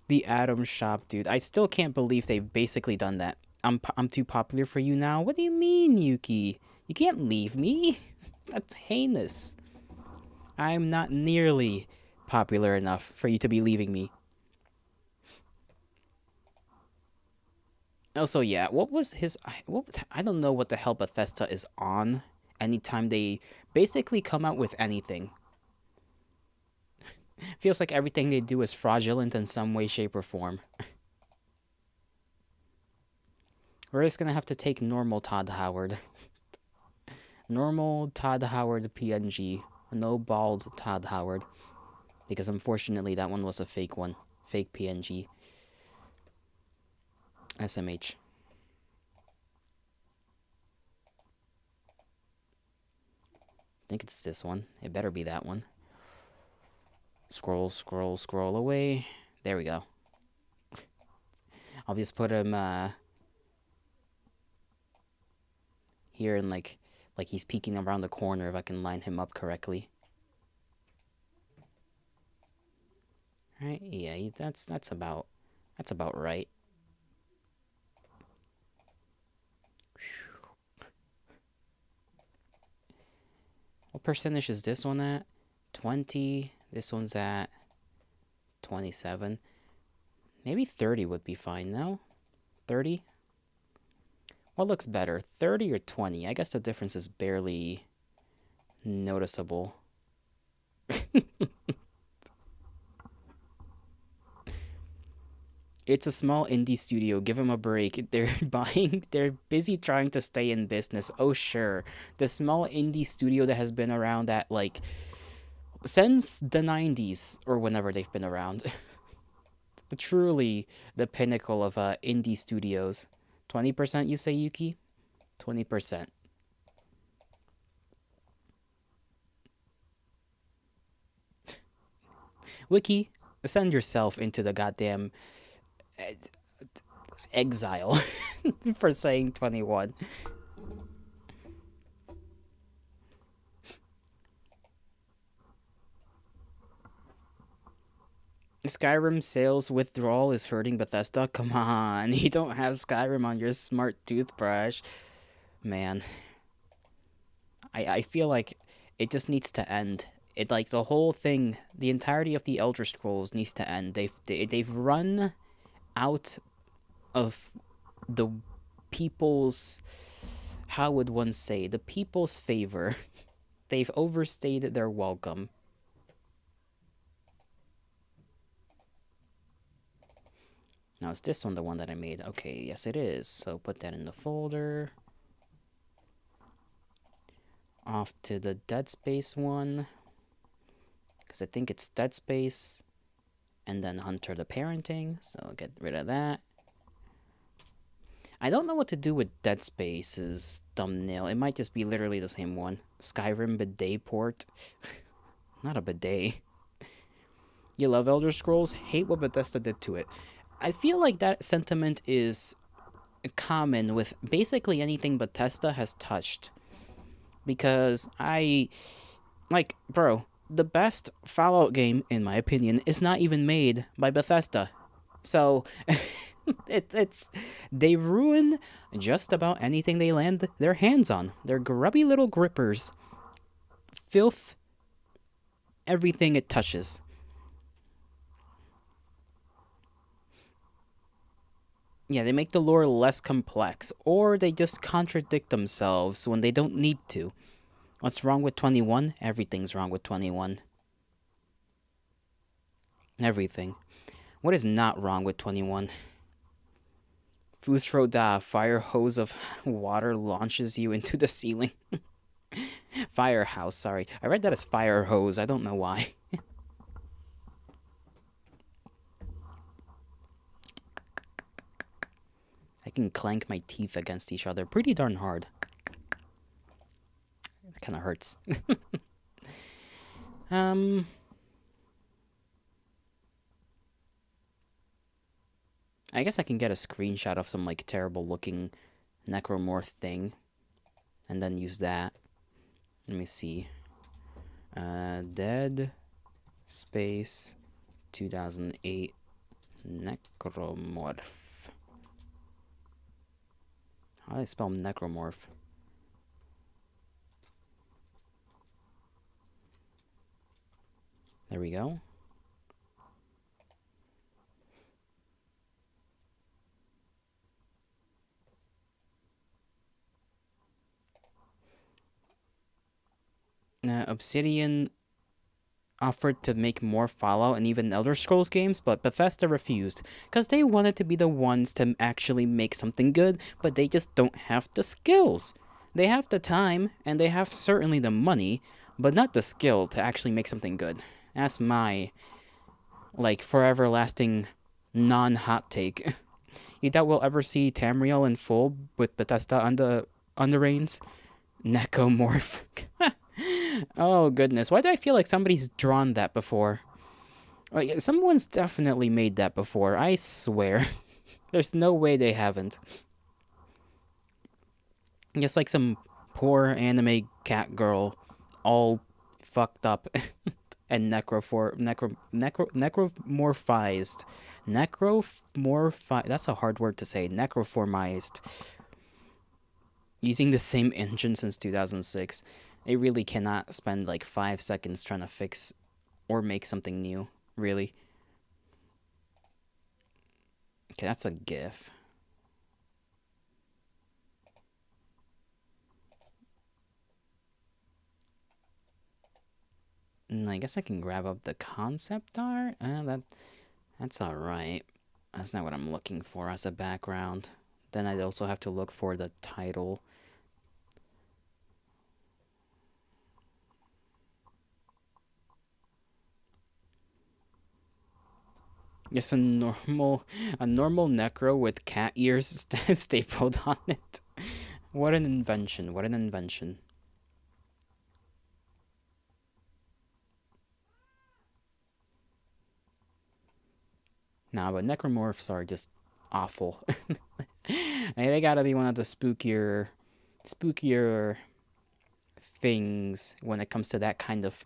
The Atom shop, dude. I still can't believe they've basically done that. I'm too popular for you now. What do you mean, Yuki? You can't leave me. That's heinous. I'm not nearly popular enough for you to be leaving me. Also, yeah, what was his? I don't know what the hell Bethesda is on. Anytime they basically come out with anything, feels like everything they do is fraudulent in some way, shape, or form. We're just gonna have to take normal Todd Howard, normal Todd Howard PNG, no bald Todd Howard, because unfortunately that one was a fake one, fake PNG. SMH. I think it's this one. It better be that one. Scroll, scroll, scroll away. There we go. I'll just put him here and like he's peeking around the corner if I can line him up correctly. Right? Yeah, that's about right. What percentage is this one at? 20. This one's at 27. Maybe 30 would be fine, no? 30? What looks better, 30 or 20? I guess the difference is barely noticeable. It's a small indie studio. Give them a break. They're busy trying to stay in business. Oh, sure. The small indie studio that has been around that, like, since the 90s or whenever they've been around. Truly the pinnacle of indie studios. 20% you say, Yuki? 20%. Wiki, send yourself into the goddamn exile for saying 21. Skyrim sales withdrawal is hurting Bethesda? Come on, you don't have Skyrim on your smart toothbrush. Man. I feel like it just needs to end. It like the whole thing, the entirety of the Elder Scrolls needs to end. They've run out of the people's, how would one say, the people's favor. They've overstayed their welcome. Now, is this one the one that I made? Okay, yes it is. So put that in the folder. Off to the Dead Space one. Because I think it's Dead Space. And then Hunter the Parenting. So I'll get rid of that. I don't know what to do with Dead Space's thumbnail. It might just be literally the same one. Skyrim bidet port. Not a bidet. You love Elder Scrolls? Hate what Bethesda did to it. I feel like that sentiment is common with basically anything Bethesda has touched. Because bro, the best Fallout game, in my opinion, is not even made by Bethesda. So, they ruin just about anything they land their hands on. They're grubby little grippers. Filth everything it touches. Yeah, they make the lore less complex, or they just contradict themselves when they don't need to. What's wrong with 21? Everything's wrong with 21. Everything. What is not wrong with 21? Fusro fire hose of water launches you into the ceiling. Firehouse, sorry. I read that as fire hose, I don't know why. I can clank my teeth against each other pretty darn hard. It kind of hurts. I guess I can get a screenshot of some like terrible looking necromorph thing and then use that. Let me see. Dead Space 2008 Necromorph. How do I spell necromorph? There we go. Obsidian offered to make more Fallout and even Elder Scrolls games, but Bethesda refused because they wanted to be the ones to actually make something good, but they just don't have the skills. They have the time and they have certainly the money, but not the skill to actually make something good. That's my forever lasting non-hot take. You doubt we'll ever see Tamriel in full with Bethesda on the reins? Necomorph. Oh goodness, why do I feel like somebody's drawn that before? Someone's definitely made that before, I swear. There's no way they haven't. Just like some poor anime cat girl, all fucked up and necromorphized. That's a hard word to say. Necroformized. Using the same engine since 2006. They really cannot spend like 5 seconds trying to fix or make something new, really. Okay, that's a GIF. And I guess I can grab up the concept art. That's alright. That's not what I'm looking for as a background. Then I'd also have to look for the title. Yes, a normal necro with cat ears stapled on it. What an invention, what an invention. Nah, but necromorphs are just awful. They gotta be one of the spookier things when it comes to that kind of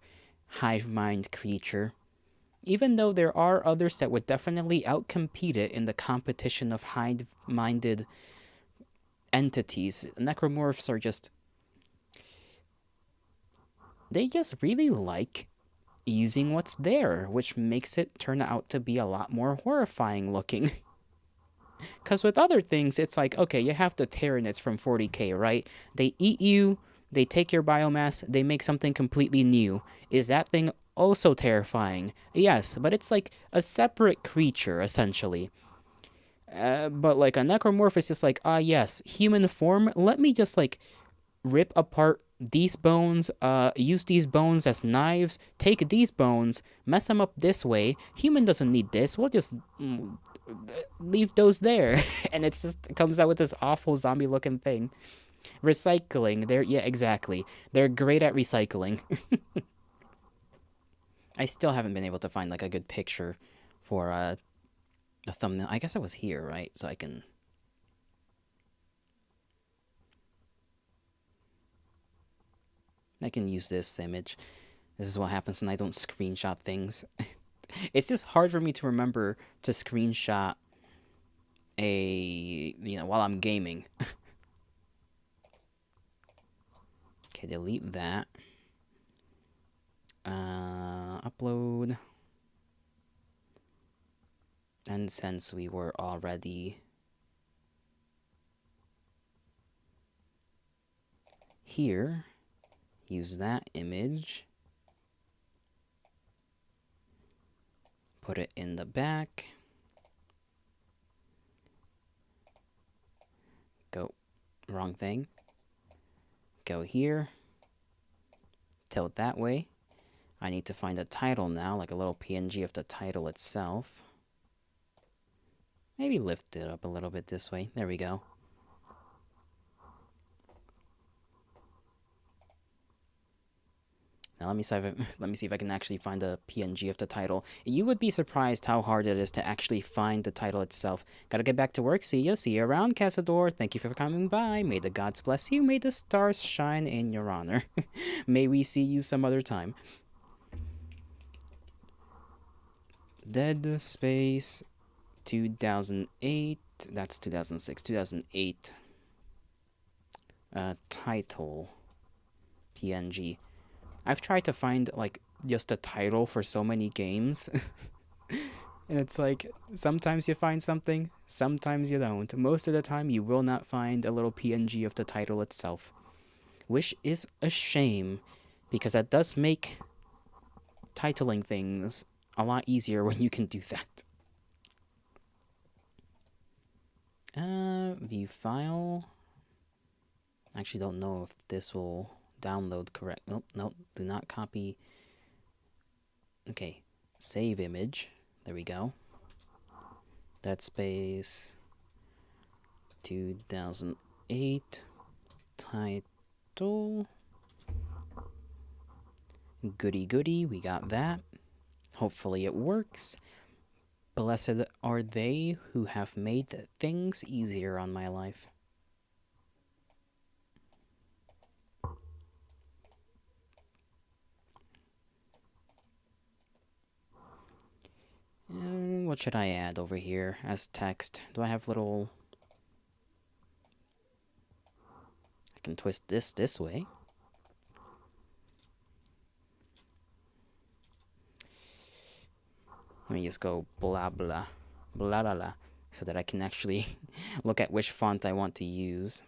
hive mind creature. Even though there are others that would definitely outcompete it in the competition of hive-minded entities, necromorphs are just... They just really like using what's there, which makes it turn out to be a lot more horrifying looking. Because with other things, it's like, okay, you have the Tyranids from 40k, right? They eat you, they take your biomass, they make something completely new. Is that thing also terrifying? Yes, but it's like a separate creature, essentially. But like a necromorph is just like, yes, human form, let me just like rip apart these bones, use these bones as knives, take these bones, mess them up this way. Human doesn't need this. We'll just leave those there. And it comes out with this awful zombie looking thing. Recycling. Yeah, exactly. They're great at recycling. I still haven't been able to find like a good picture for a thumbnail. I guess I was here, right? So I can... use this image. This is what happens when I don't screenshot things. It's just hard for me to remember to screenshot while I'm gaming. Okay, delete that. Upload. And since we were already here, use that image. Put it in the back. Go. Wrong thing. Go here. Tilt that way. I need to find a title now, like a little PNG of the title itself. Maybe lift it up a little bit this way. There we go. Now let me see if I can actually find a PNG of the title. You would be surprised how hard it is to actually find the title itself. Gotta get back to work. See ya. See you around, Cazador. Thank you for coming by. May the gods bless you. May the stars shine in your honor. May we see you some other time. Dead Space 2008. That's 2006. 2008. Title. PNG. I've tried to find like just a title for so many games. And it's like sometimes you find something, sometimes you don't. Most of the time you will not find a little PNG of the title itself. Which is a shame, because that does make titling things a lot easier when you can do that. View file. I actually don't know if this will download correct. Nope, nope, do not copy. Okay, save image. There we go. Dead Space 2008 title. Goody goody, we got that. Hopefully it works. Blessed are they who have made things easier on my life. And what should I add over here as text? Do I have little... I can twist this way. Let me just go blah blah, blah blah blah, so that I can actually look at which font I want to use.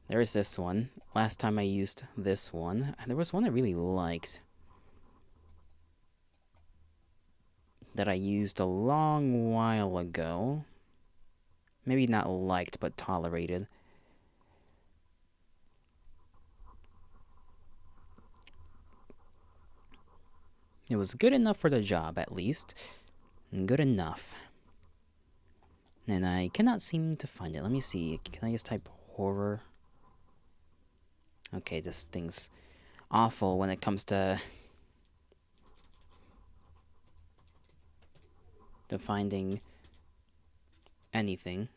There is this one. Last time I used this one, there was one I really liked that I used a long while ago. Maybe not liked, but tolerated. It was good enough for the job, at least. Good enough. And I cannot seem to find it. Let me see. Can I just type horror? Okay, this thing's awful when it comes to finding anything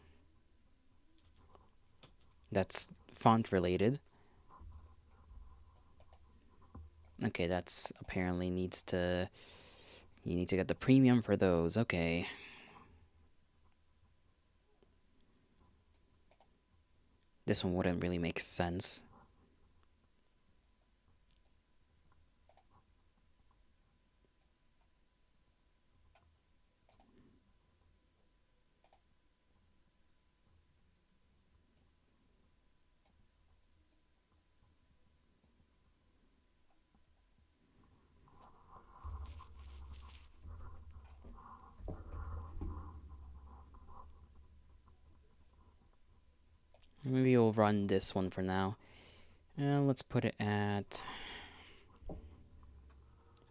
that's font related. Okay, that's apparently needs to... You need to get the premium for those. Okay. This one wouldn't really make sense. Maybe we'll run this one for now. Let's put it at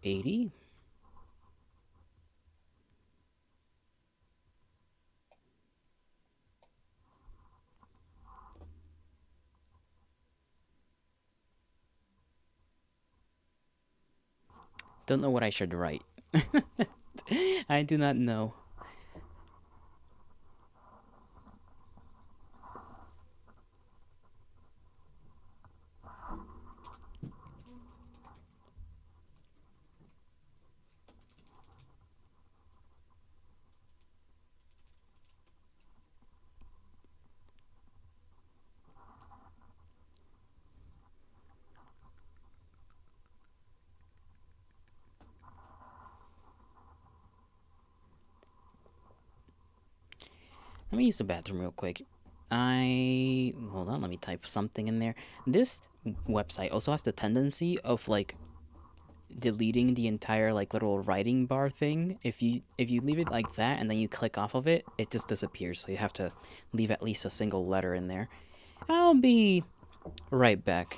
80. Don't know what I should write. I do not know. Let me use the bathroom real quick. Hold on, let me type something in there. This website also has the tendency of like deleting the entire like little writing bar thing. If you leave it like that and then you click off of it, it just disappears. So you have to leave at least a single letter in there. I'll be right back.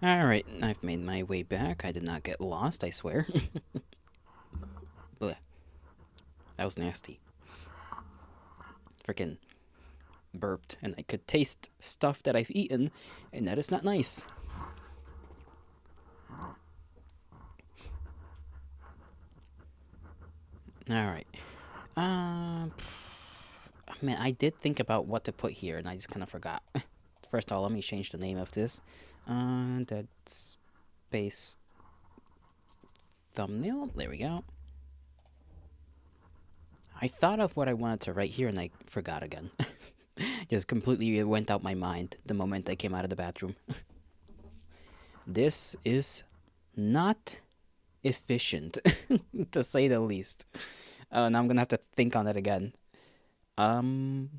Alright, I've made my way back. I did not get lost, I swear. Blech, that was nasty. Freaking burped, and I could taste stuff that I've eaten, and that is not nice. Alright. Um, man, I did think about what to put here, and I just kind of forgot. First of all, let me change the name of this. Dead Space Thumbnail. There we go. I thought of what I wanted to write here, and I forgot again. Just completely went out my mind the moment I came out of the bathroom. This is not efficient, to say the least. Now I'm gonna have to think on it again. Um,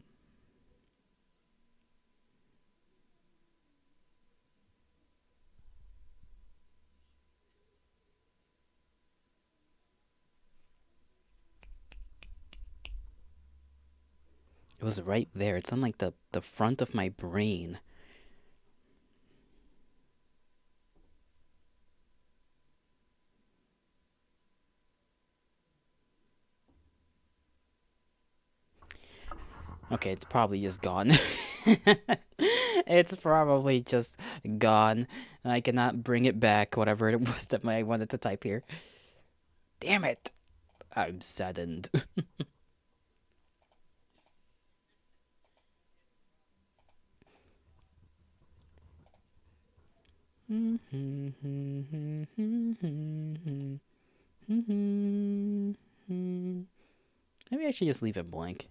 it was right there. It's on like the front of my brain. Okay, it's probably just gone. It's probably just gone. I cannot bring it back, whatever it was that I wanted to type here. Damn it! I'm saddened. Maybe I should just leave it blank.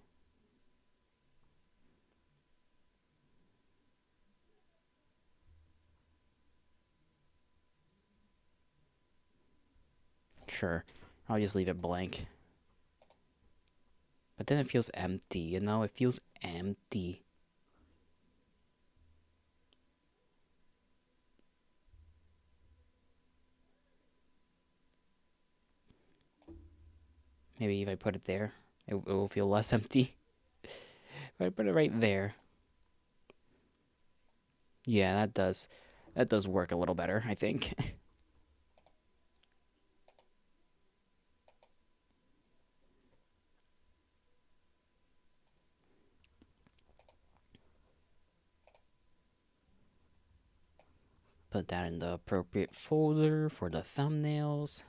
Sure, I'll just leave it blank. But then it feels empty, you know? It feels empty. Maybe if I put it there, it will feel less empty. If I put it right there. Yeah, that does work a little better, I think. Put that in the appropriate folder for the thumbnails.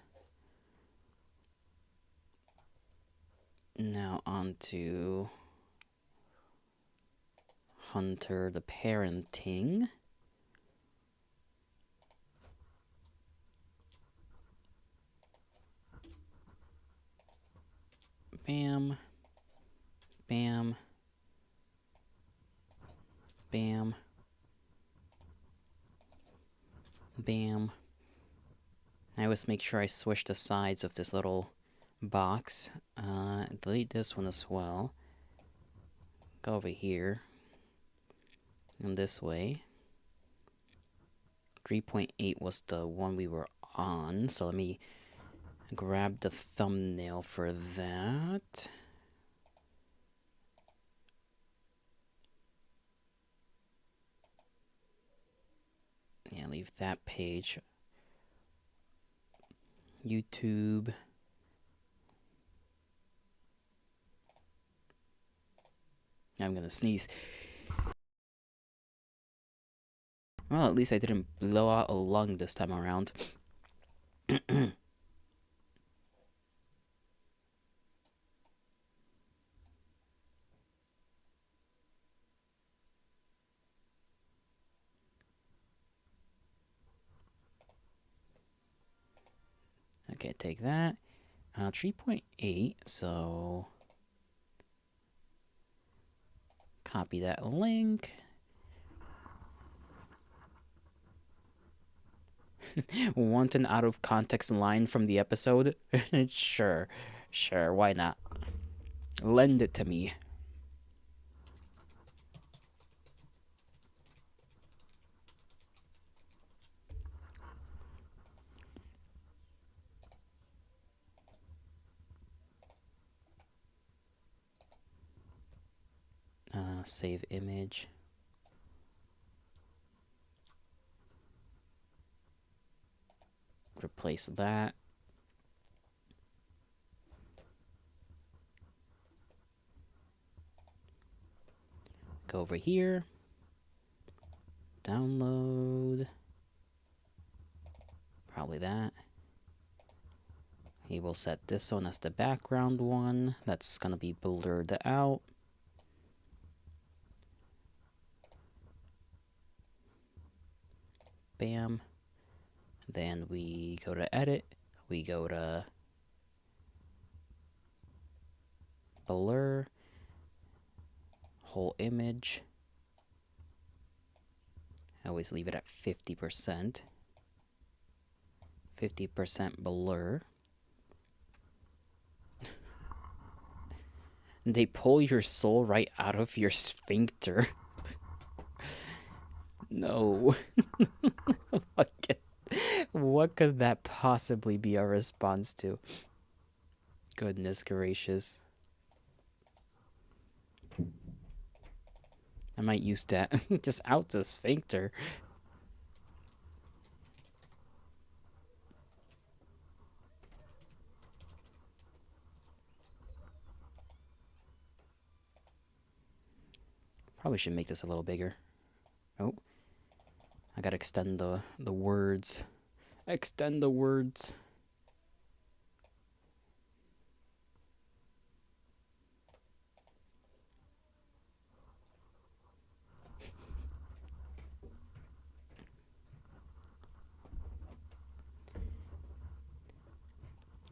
Now on to Hunter the parenting. Bam. Bam. Bam. Bam. I always make sure I switch the sides of this little box. Delete this one as well. Go over here. And this way. 3.8 was the one we were on, so let me grab the thumbnail for that. Yeah, leave that page. YouTube. I'm gonna sneeze. Well, at least I didn't blow out a lung this time around. Okay, take that. 3.8, so copy that link. Want an out of context line from the episode? Sure, sure, why not? Lend it to me. Save image. replace that. Go over here. Download. Probably that. He will set this one as the background one. That's gonna be blurred out. Bam. Then we go to edit. We go to blur. Whole image. I always leave it at 50%. 50% blur. They pull your soul right out of your sphincter. No. What could that possibly be a response to? Goodness gracious. I might use that. Just out the sphincter. Probably should make this a little bigger. Oh. I gotta extend the words. Extend the words.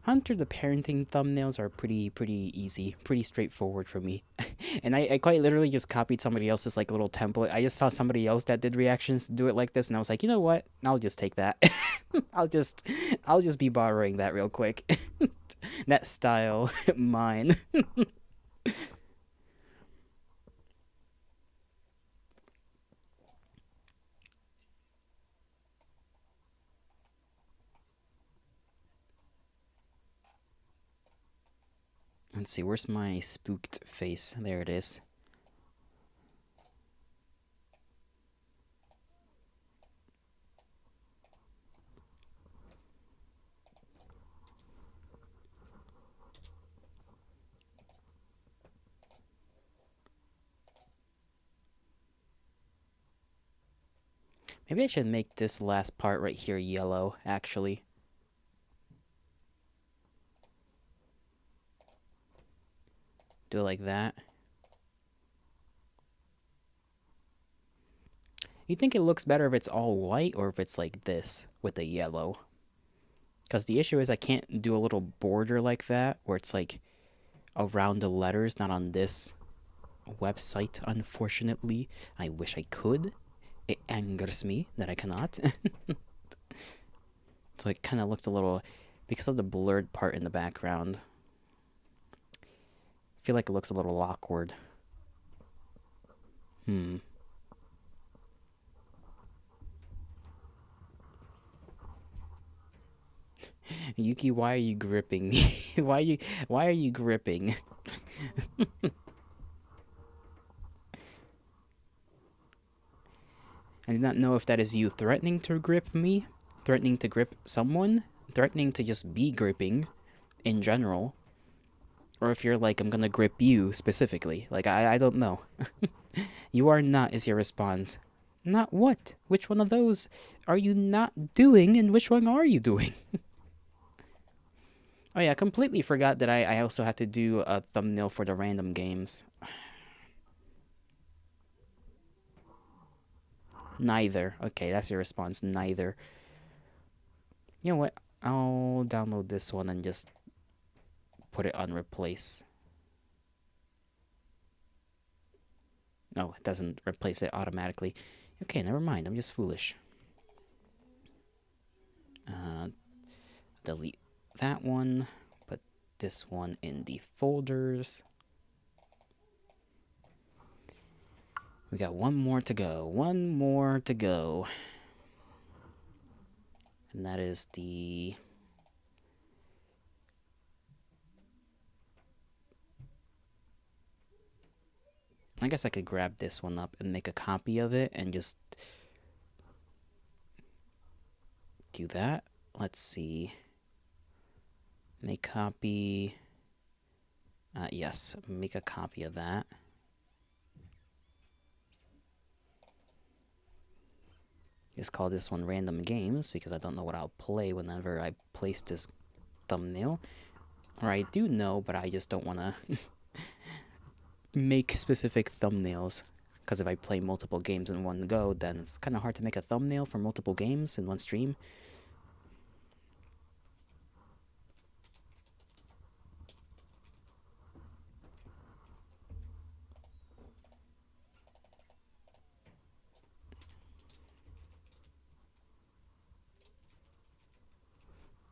Hunter, the parenting thumbnails are pretty easy, pretty straightforward for me. And I quite literally just copied somebody else's like little template. I just saw somebody else that did reactions do it like this, and I was like, you know what? I'll just take that. I'll just be borrowing that real quick. That style, mine. Let's see, where's my spooked face? There it is. Maybe I should make this last part right here yellow, actually. Do it like that. You think it looks better if it's all white or if it's like this with the yellow? Because the issue is I can't do a little border like that where it's like around the letters, not on this website, unfortunately. I wish I could. It angers me that I cannot. So it kind of looks a little, because of the blurred part in the background, I feel like it looks a little awkward. Yuki, why are you gripping me? why are you gripping? I do not know if that is you threatening to grip me, threatening to grip someone, threatening to just be gripping in general, or if you're like, I'm gonna grip you specifically. Like, I don't know. You are not is your response. Not what? Which one of those are you not doing, and which one are you doing? Oh yeah, I completely forgot that I also had to do a thumbnail for the random games. Neither. Okay, that's your response. Neither. You know what? I'll download this one and just put it on replace. No, it doesn't replace it automatically. Okay, never mind. I'm just foolish. Delete that one. Put this one in the folders. We got one more to go. One more to go. And that is the... I guess I could grab this one up and make a copy of it and just do that. let's see. Make copy. Yes, make a copy of that. Just call this one random games because I don't know what I'll play whenever I place this thumbnail. Or I do know, but I just don't want to make specific thumbnails. Because if I play multiple games in one go, then it's kind of hard to make a thumbnail for multiple games in one stream.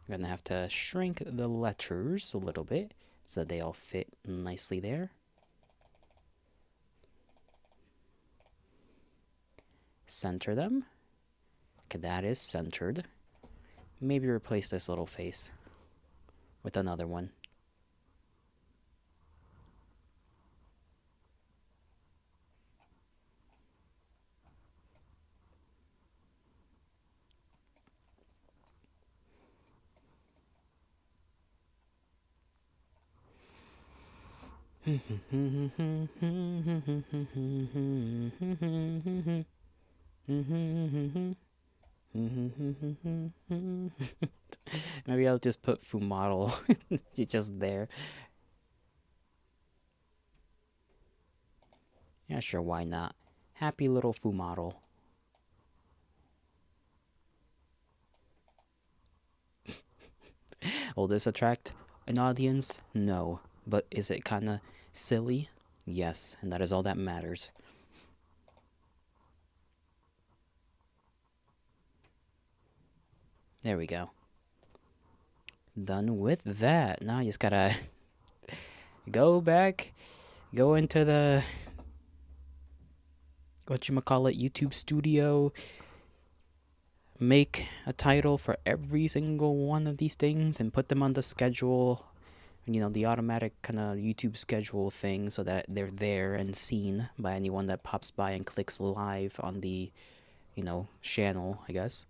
I'm gonna have to shrink the letters a little bit so they all fit nicely there. Center them. Okay, that is centered. Maybe replace this little face with another one. Maybe I'll just put Fumaro just there. Yeah, sure, why not? Happy little Fumaro. Will this attract an audience? No. But is it kind of silly? Yes, and that is all that matters. There we go. Done with that. Now I just gotta go back, go into the whatchamacallit YouTube studio, make a title for every single one of these things and put them on the schedule, you know, the automatic kind of YouTube schedule thing so that they're there and seen by anyone that pops by and clicks live on the, you know, channel, I guess.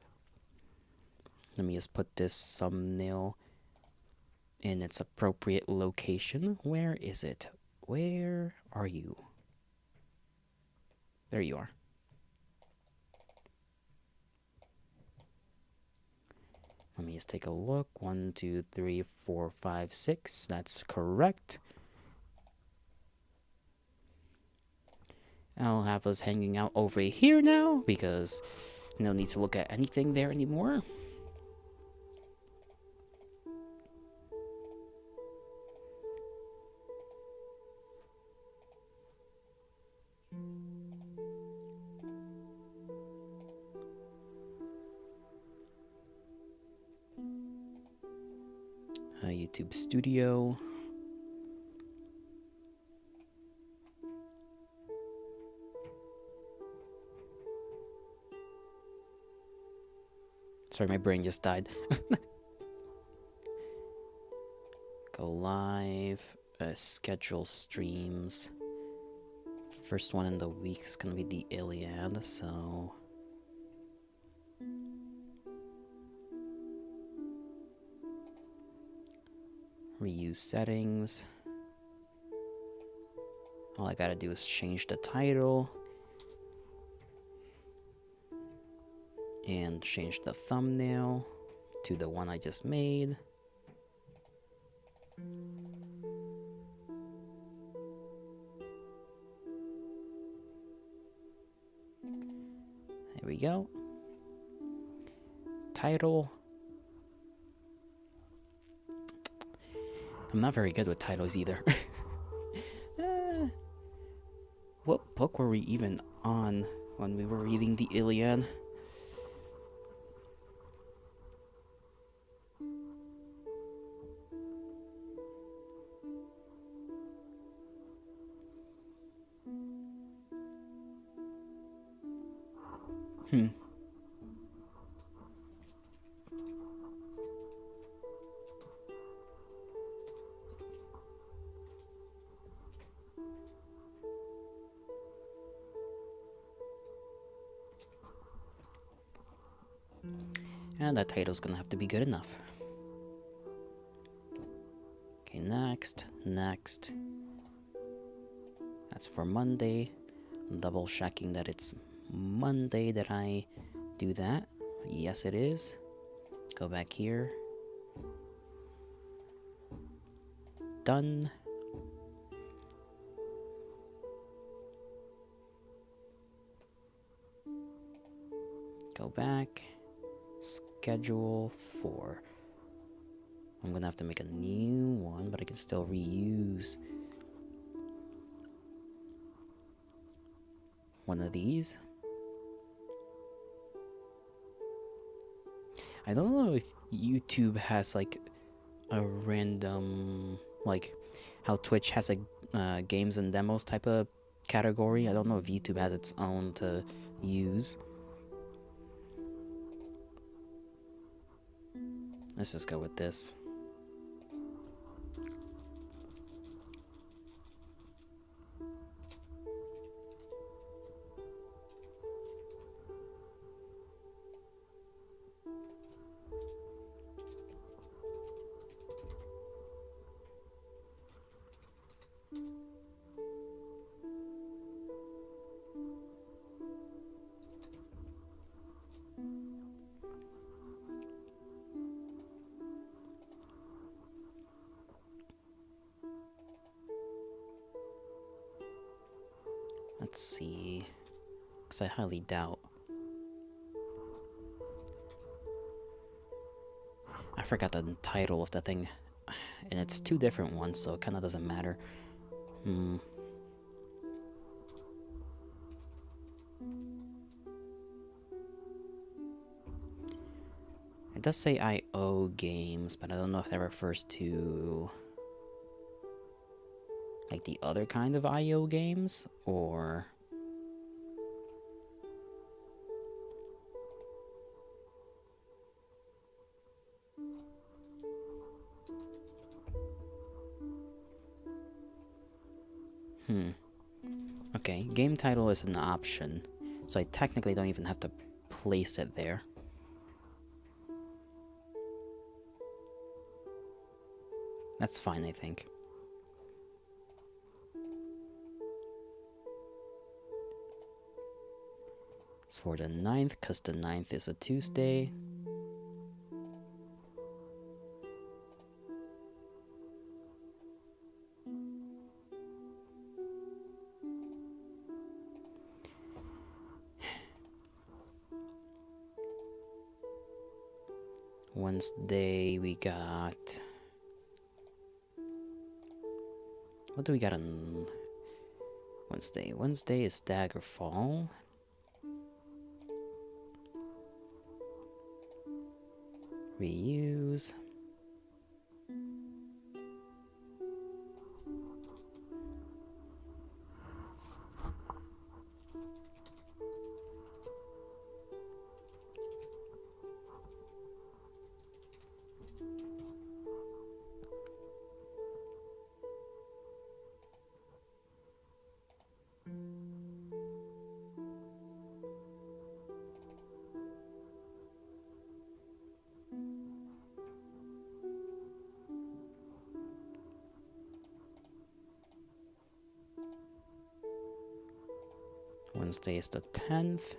Let me just put this thumbnail in its appropriate location. Where is it? Where are you? There you are. Let me just take a look. 1, 2, 3, 4, 5, 6. That's correct. I'll have us hanging out over here now because no need to look at anything there anymore. YouTube Studio. Sorry, my brain just died. Go live, schedule streams. First one in the week is gonna be the Iliad, so reuse settings. All I gotta do is change the title and change the thumbnail to the one I just made. There we go. Title. I'm not very good with titles either. What book were we even on when we were reading the Iliad? And that title's gonna have to be good enough. Okay, next. That's for Monday. I'm double checking that it's Monday that I do that. Yes, it is. Go back here. Done. Go back. Schedule for. I'm gonna have to make a new one, but I can still reuse one of these. I don't know if YouTube has like a random, like how Twitch has a games and demos type of category. I don't know if YouTube has its own to use. Let's just go with this. Let's see, because I highly doubt. I forgot the title of the thing, and it's two different ones, so it kind of doesn't matter. It does say IO games, but I don't know if that refers to like the other kind of IO games, or... Okay, game title is an option, so I technically don't even have to place it there. That's fine, I think. It's for the 9th, because the 9th is a Tuesday. Wednesday, we got... What do we got on Wednesday? Wednesday is Daggerfall. Reuse. Wednesday is the 10th.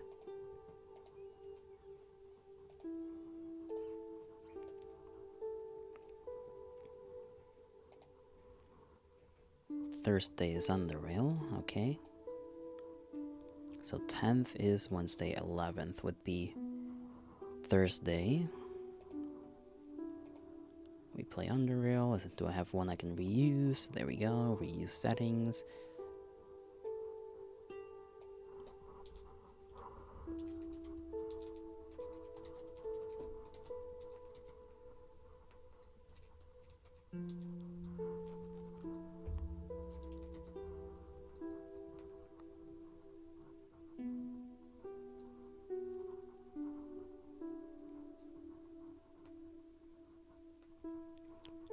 Thursday is on the rail, okay. So 10th is Wednesday, 11th would be Thursday. We play under rail. Do I have one I can reuse? There we go, reuse settings.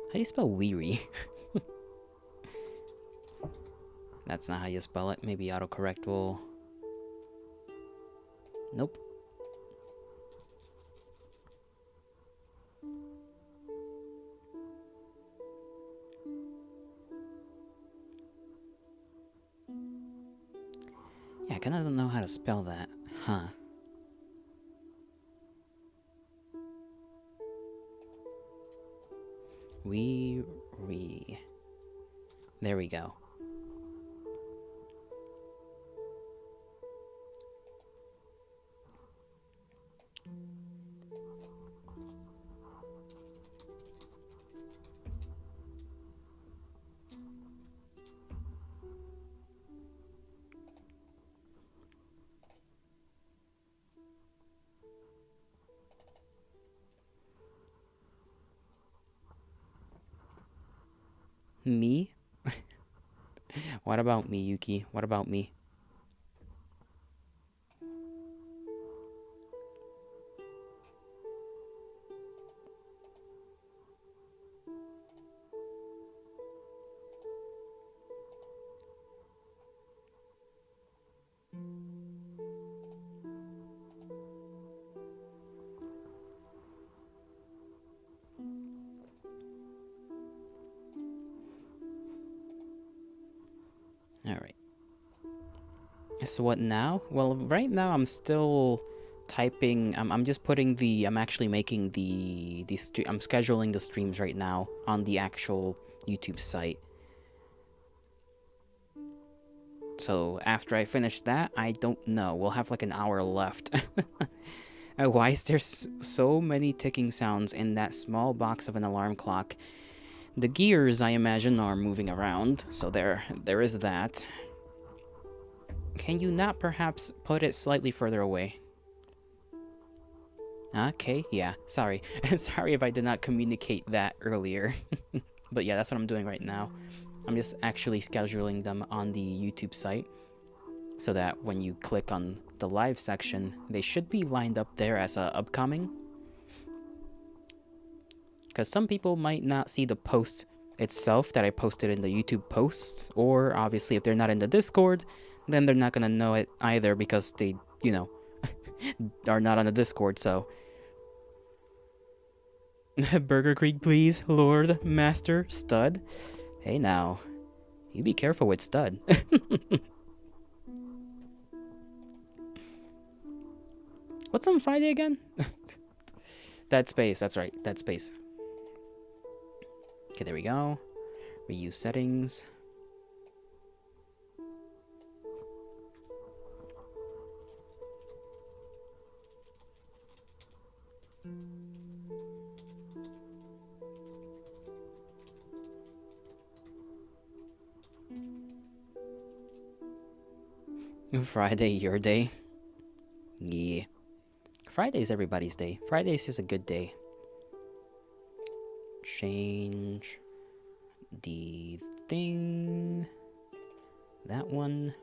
How do you spell weary? That's not how you spell it. Maybe autocorrect will... Nope. kind of don't know how to spell that. Huh. There we go. Me? What about me, Yuki? What about me? Alright. So what now? Well, right now I'm still typing. I'm just putting the. I'm actually making I'm scheduling the streams right now on the actual YouTube site. So after I finish that, I don't know. We'll have like an hour left. Why is there so many ticking sounds in that small box of an alarm clock? The gears, I imagine, are moving around. So there is that. Can you not perhaps put it slightly further away? Okay, yeah, sorry. Sorry if I did not communicate that earlier. But yeah, that's what I'm doing right now. I'm just actually scheduling them on the YouTube site so that when you click on the live section, they should be lined up there as upcoming. Because some people might not see the post itself that I posted in the YouTube posts, or obviously if they're not in the Discord, then they're not gonna know it either because they, you know, are not on the Discord, so. Burger Creek, please, Lord, Master, Stud. Hey now, you be careful with Stud. What's on Friday again? Dead Space, that's right, Dead Space. Okay, there we go. Reuse settings. Friday, your day? Yeah. Friday's everybody's day. Fridays is a good day. Change the thing. That one.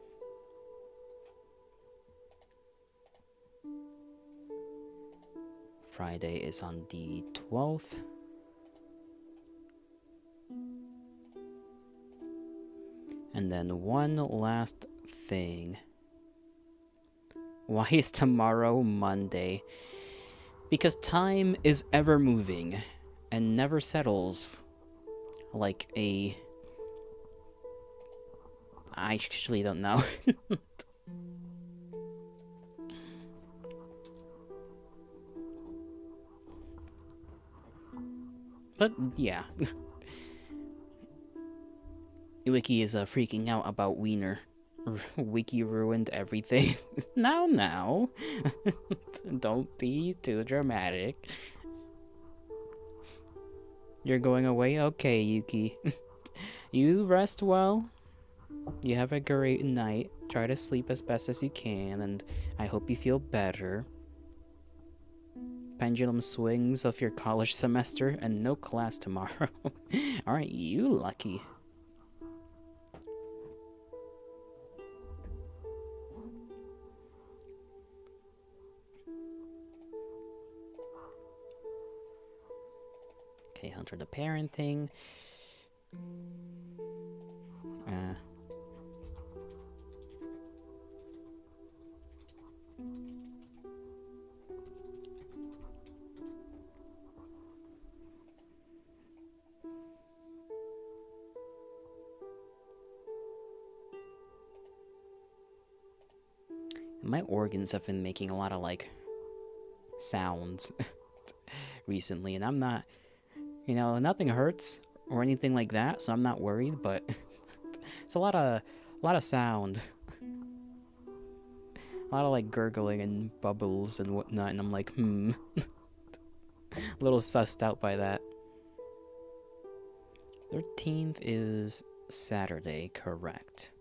Friday is on the 12th. And then one last thing. Why is tomorrow Monday? Because time is ever moving and never settles like a... I actually don't know. But yeah. Wiki is freaking out about Wiener. Wiki ruined everything. Now. Don't be too dramatic. You're going away? Okay, Yuki. You rest well. You have a great night. Try to sleep as best as you can, and I hope you feel better. Pendulum swings of your college semester and no class tomorrow. Aren't you lucky? Okay, Hunter the parenting. My organs have been making a lot of, like, sounds recently, and I'm not, you know, nothing hurts or anything like that, so I'm not worried, but it's a lot of sound. A lot of, like, gurgling and bubbles and whatnot, and I'm like, a little sussed out by that. 13th is Saturday, correct.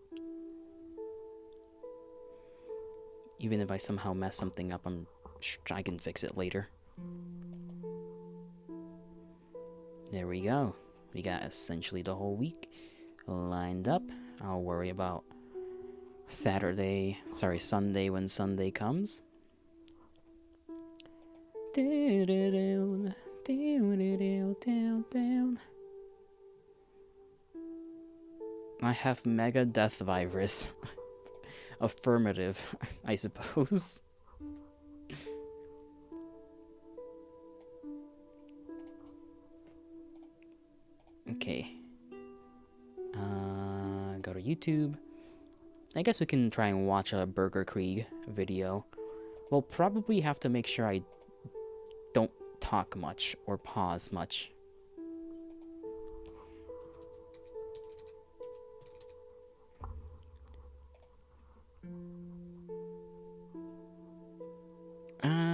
Even if I somehow mess something up, I can fix it later. There we go. We got essentially the whole week lined up. I'll worry about Sunday when Sunday comes. I have mega death virus. Affirmative, I suppose. Okay. Go to YouTube. I guess we can try and watch a Burger Krieg video. We'll probably have to make sure I don't talk much or pause much.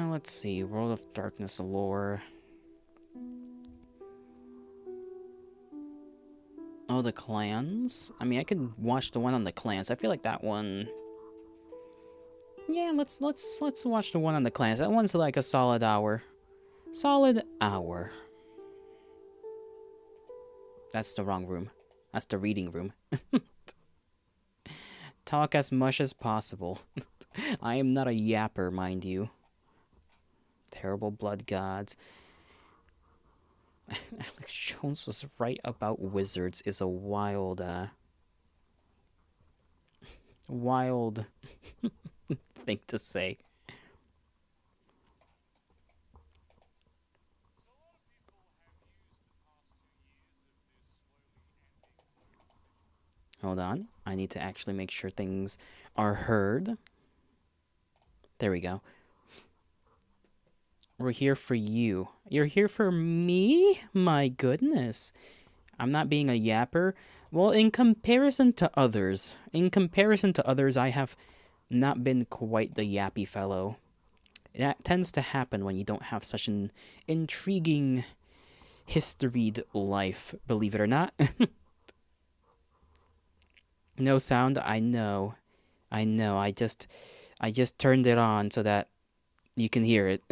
Let's see. World of Darkness lore. Oh, the clans? I mean, I could watch the one on the clans. I feel like that one... Yeah, let's watch the one on the clans. That one's like a solid hour. Solid hour. That's the wrong room. That's the reading room. Talk as much as possible. I am not a yapper, mind you. Terrible blood gods. Alex Jones was right about wizards is a wild, wild thing to say. Hold on. I need to actually make sure things are heard. There we go. We're here for you. You're here for me? My goodness. I'm not being a yapper. Well, in comparison to others, I have not been quite the yappy fellow. That tends to happen when you don't have such an intriguing historied life, believe it or not. No sound, I know. I just turned it on so that you can hear it.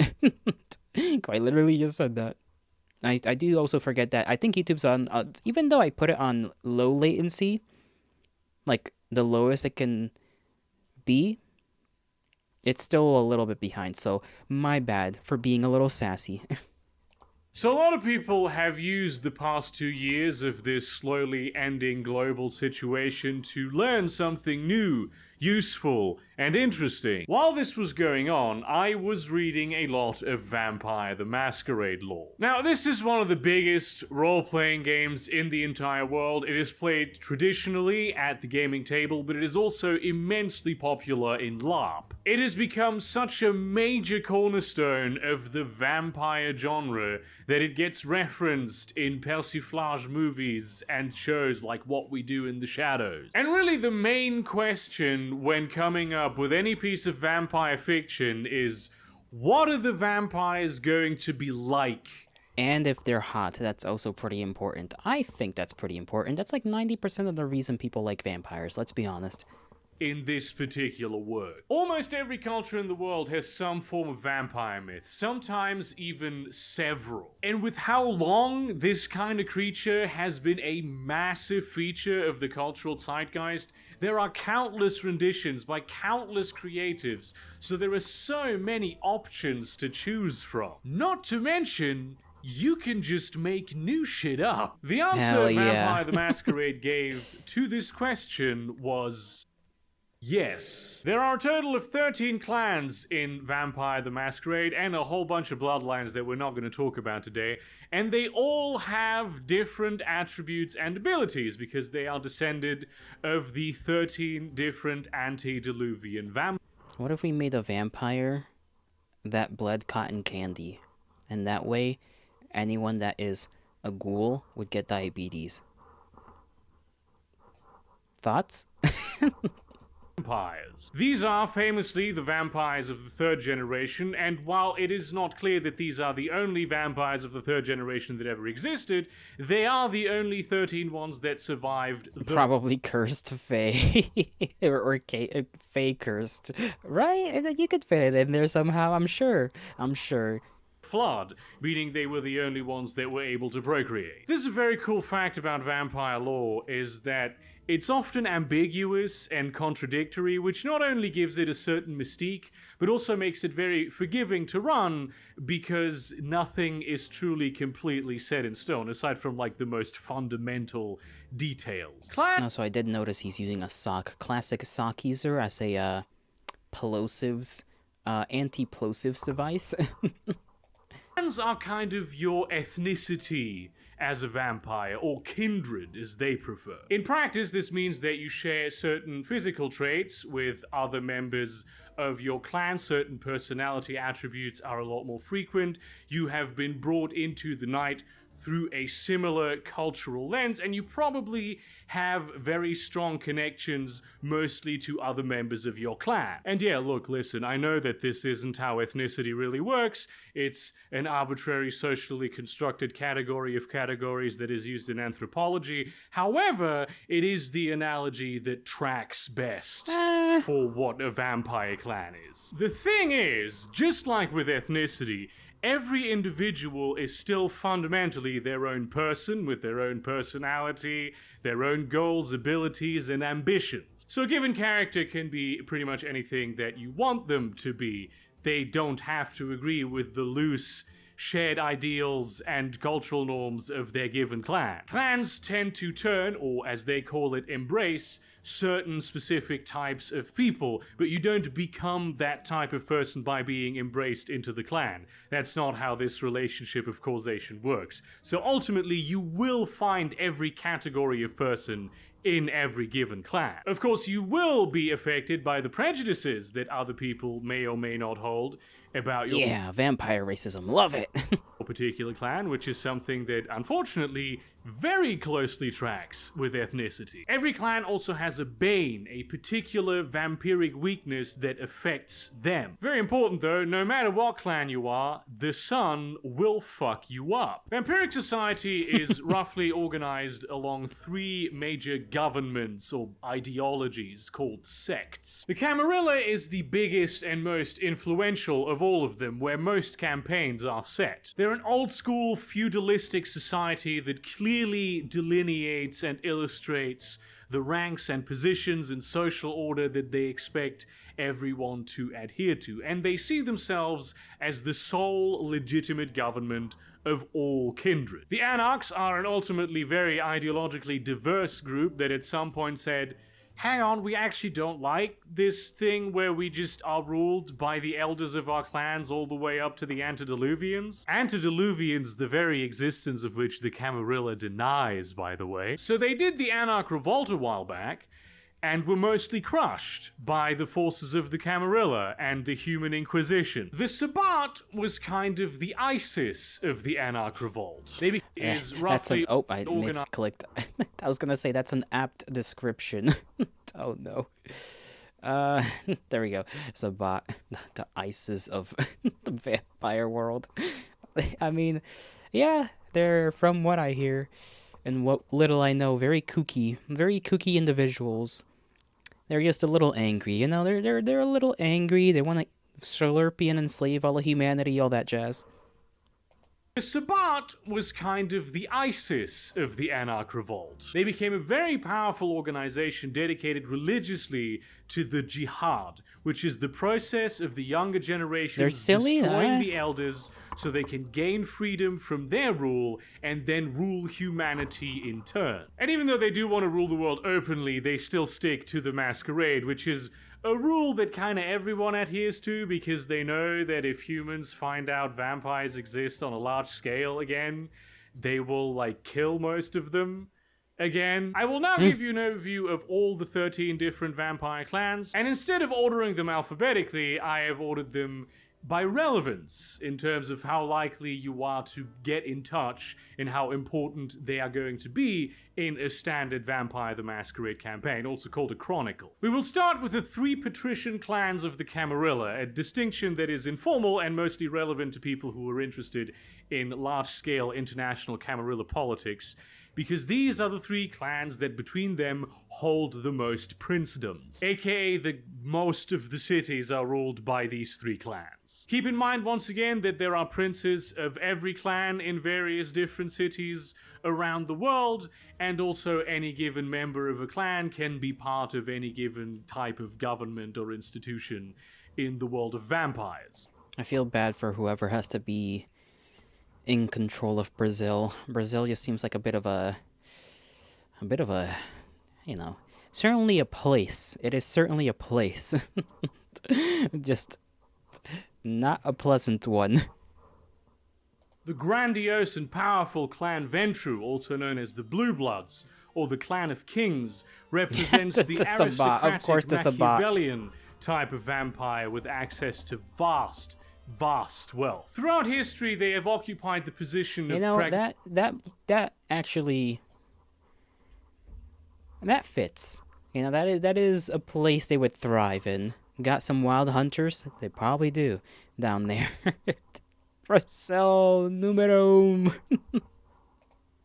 Quite literally just said that. I do also forget that I think YouTube's on, even though I put it on low latency, like the lowest it can be, it's still a little bit behind. So my bad for being a little sassy. So a lot of people have used the past 2 years of this slowly ending global situation to learn something new, useful, and interesting. While this was going on, I was reading a lot of Vampire the Masquerade lore. Now, this is one of the biggest role-playing games in the entire world. It is played traditionally at the gaming table, but it is also immensely popular in LARP. It has become such a major cornerstone of the vampire genre that it gets referenced in persiflage movies and shows like What We Do in the Shadows. And really the main question when coming up with any piece of vampire fiction is, what are the vampires going to be like? And if they're hot, that's also pretty important. I think that's pretty important. That's like 90% of the reason people like vampires, let's be honest. In this particular work. Almost every culture in the world has some form of vampire myth, sometimes even several. And with how long this kind of creature has been a massive feature of the cultural zeitgeist, there are countless renditions by countless creatives, so there are so many options to choose from. Not to mention, you can just make new shit up. The answer Vampire the Masquerade gave to this question was... yes. There are a total of 13 clans in Vampire the Masquerade and a whole bunch of bloodlines that we're not going to talk about today, and they all have different attributes and abilities because they are descended of the 13 different antediluvian vampires. What if we made a vampire that bled cotton candy? And that way, anyone that is a ghoul would get diabetes. Thoughts? Vampires. These are famously the vampires of the third generation, and while it is not clear that these are the only vampires of the third generation that ever existed, they are the only 13 ones that survived the Probably cursed Fae. or Fae cursed. Right? And then you could fit it in there somehow, I'm sure. flood, meaning they were the only ones that were able to procreate. This is a very cool fact about vampire lore, is that it's often ambiguous and contradictory, which not only gives it a certain mystique, but also makes it very forgiving to run, because nothing is truly completely set in stone, aside from like the most fundamental details. So I did notice he's using a sock. Classic sock user as a plosives, anti-plosives device. Clans are kind of your ethnicity as a vampire, or kindred as they prefer. In practice, this means that you share certain physical traits with other members of your clan. Certain personality attributes are a lot more frequent. You have been brought into the night through a similar cultural lens, and you probably have very strong connections mostly to other members of your clan. And yeah, look, listen, I know that this isn't how ethnicity really works. It's an arbitrary socially constructed category of categories that is used in anthropology. However, it is the analogy that tracks best for what a vampire clan is. The thing is, just like with ethnicity, every individual is still fundamentally their own person with their own personality, their own goals, abilities, and ambitions. So a given character can be pretty much anything that you want them to be. They don't have to agree with the loose, shared ideals and cultural norms of their given clan. Clans tend to turn, or as they call it, embrace, certain specific types of people, but you don't become that type of person by being embraced into the clan. That's not how this relationship of causation works. So ultimately, you will find every category of person in every given clan. Of course, you will be affected by the prejudices that other people may or may not hold about your vampire racism, love it. particular clan, which is something that unfortunately very closely tracks with ethnicity. Every clan also has a bane, a particular vampiric weakness that affects them. Very important though, no matter what clan you are, the sun will fuck you up. Vampiric society is roughly organized along three major governments or ideologies called sects. The Camarilla is the biggest and most influential of all of them, where most campaigns are set. They're an old school feudalistic society that clearly delineates and illustrates the ranks and positions and social order that they expect everyone to adhere to, and they see themselves as the sole legitimate government of all kindred. The Anarchs are an ultimately very ideologically diverse group that at some point said, hang on, we actually don't like this thing where we just are ruled by the elders of our clans all the way up to the antediluvians. Antediluvians, the very existence of which the Camarilla denies, by the way. So they did the Anarch Revolt a while back, and were mostly crushed by the forces of the Camarilla and the Human Inquisition. The Sabbat was kind of the ISIS of the Anarch Revolt. They is roughly I misclicked. I was gonna say that's an apt description. Oh no. There we go. Sabbat, the ISIS of the vampire world. I mean, yeah, they're, from what I hear and what little I know, very kooky individuals. They're just a little angry, you know. They're a little angry. They want to slurpee and enslave all of humanity, all that jazz. The Sabbat was kind of the ISIS of the Anarch Revolt. They became a very powerful organization dedicated religiously to the jihad, which is the process of the younger generation destroying the elders so they can gain freedom from their rule and then rule humanity in turn. And even though they do want to rule the world openly, they still stick to the masquerade, which is a rule that kind of everyone adheres to, because they know that if humans find out vampires exist on a large scale again, they will, like, kill most of them. Again, I will now give you an overview of all the 13 different vampire clans, and instead of ordering them alphabetically, I have ordered them by relevance in terms of how likely you are to get in touch and how important they are going to be in a standard Vampire the Masquerade campaign, also called a chronicle. We will start with the 3 patrician clans of the Camarilla, a distinction that is informal and mostly relevant to people who are interested in large-scale international Camarilla politics, because these are the 3 clans that between them hold the most princedoms, aka most of the cities are ruled by these 3 clans. Keep in mind once again that there are princes of every clan in various different cities around the world, and also any given member of a clan can be part of any given type of government or institution in the world of vampires. I feel bad for whoever has to be in control of Brazil. Brazil just seems like a bit of a, you know, certainly a place. It is certainly a place. Just not a pleasant one. The grandiose and powerful clan Ventru, also known as the Blue Bloods, or the Clan of Kings, represents the aristocratic Machiavellian type of vampire with access to vast wealth. Throughout history, they have occupied the position of... You know, that actually... that fits. You know, that is a place they would thrive in. Got some wild hunters? They probably do down there. Brazil numero...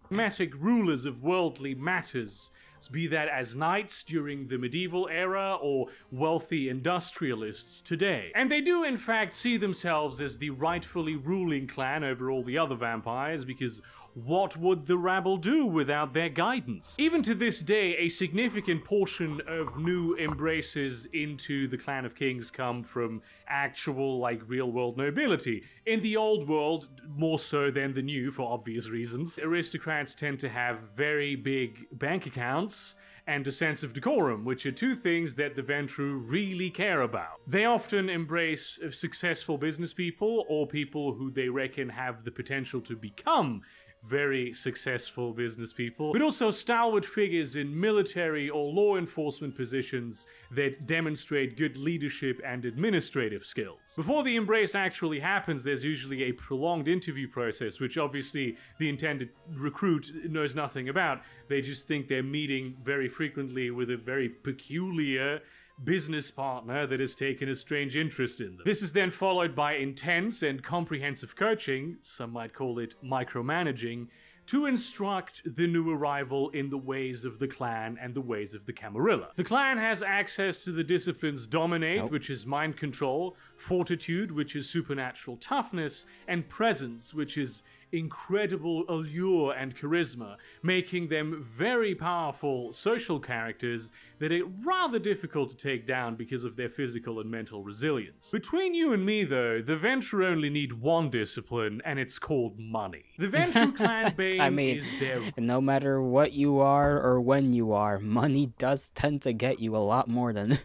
pragmatic rulers of worldly matters, be that as knights during the medieval era or wealthy industrialists today. And they do in fact see themselves as the rightfully ruling clan over all the other vampires, because what would the rabble do without their guidance? Even to this day, a significant portion of new embraces into the Clan of Kings come from actual, real-world nobility. In the old world, more so than the new, for obvious reasons, aristocrats tend to have very big bank accounts and a sense of decorum, which are 2 things that the Ventru really care about. They often embrace successful business people, or people who they reckon have the potential to become very successful business people, but also stalwart figures in military or law enforcement positions that demonstrate good leadership and administrative skills. Before the embrace actually happens, there's usually a prolonged interview process, which obviously the intended recruit knows nothing about. They just think they're meeting very frequently with a very peculiar business partner that has taken a strange interest in them. This is then followed by intense and comprehensive coaching, some might call it micromanaging, to instruct the new arrival in the ways of the clan and the ways of the Camarilla. The clan has access to the disciplines Dominate, which is mind control, Fortitude, which is supernatural toughness, and Presence, which is incredible allure and charisma, making them very powerful social characters that are rather difficult to take down because of their physical and mental resilience. Between you and me, though, the Ventru only need one discipline, and it's called money. The Ventru clan bane is their... no matter what you are or when you are, money does tend to get you a lot more than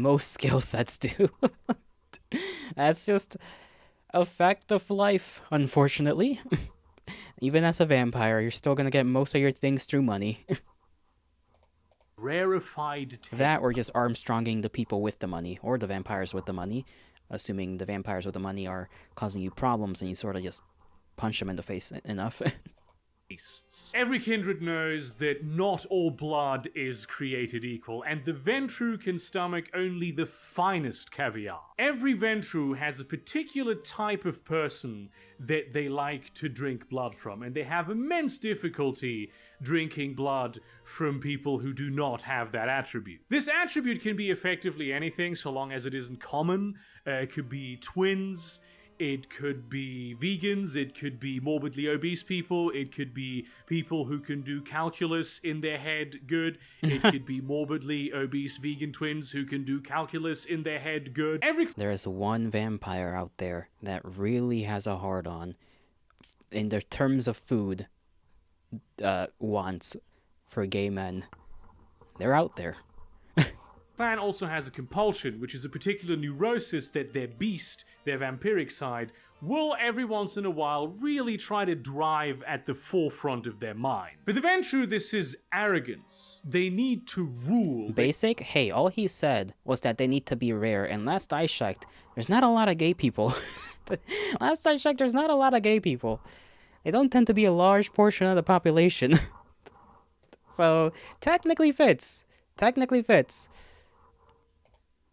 most skill sets do. That's just a fact of life, unfortunately. Even as a vampire, you're still gonna get most of your things through money. Rarefied that, or just Armstronging the people with the money, or the vampires with the money, assuming the vampires with the money are causing you problems and you sort of just punch them in the face enough. Every kindred knows that not all blood is created equal, and the Ventru can stomach only the finest caviar. Every Ventru has a particular type of person that they like to drink blood from, and they have immense difficulty drinking blood from people who do not have that attribute. This attribute can be effectively anything, so long as it isn't common. It could be twins, it could be vegans, it could be morbidly obese people, it could be people who can do calculus in their head good, it could be morbidly obese vegan twins who can do calculus in their head good. There is one vampire out there that really has a hard-on in the terms of food wants for gay men. They're out there. clan also has a compulsion, which is a particular neurosis that their beast, their vampiric side, will every once in a while really try to drive at the forefront of their mind. For the Ventrue, this is arrogance. They need to rule. Basic? Hey, all he said was that they need to be rare, and last I checked, there's not a lot of gay people. Last I checked, there's not a lot of gay people. They don't tend to be a large portion of the population. So, technically fits. Technically fits.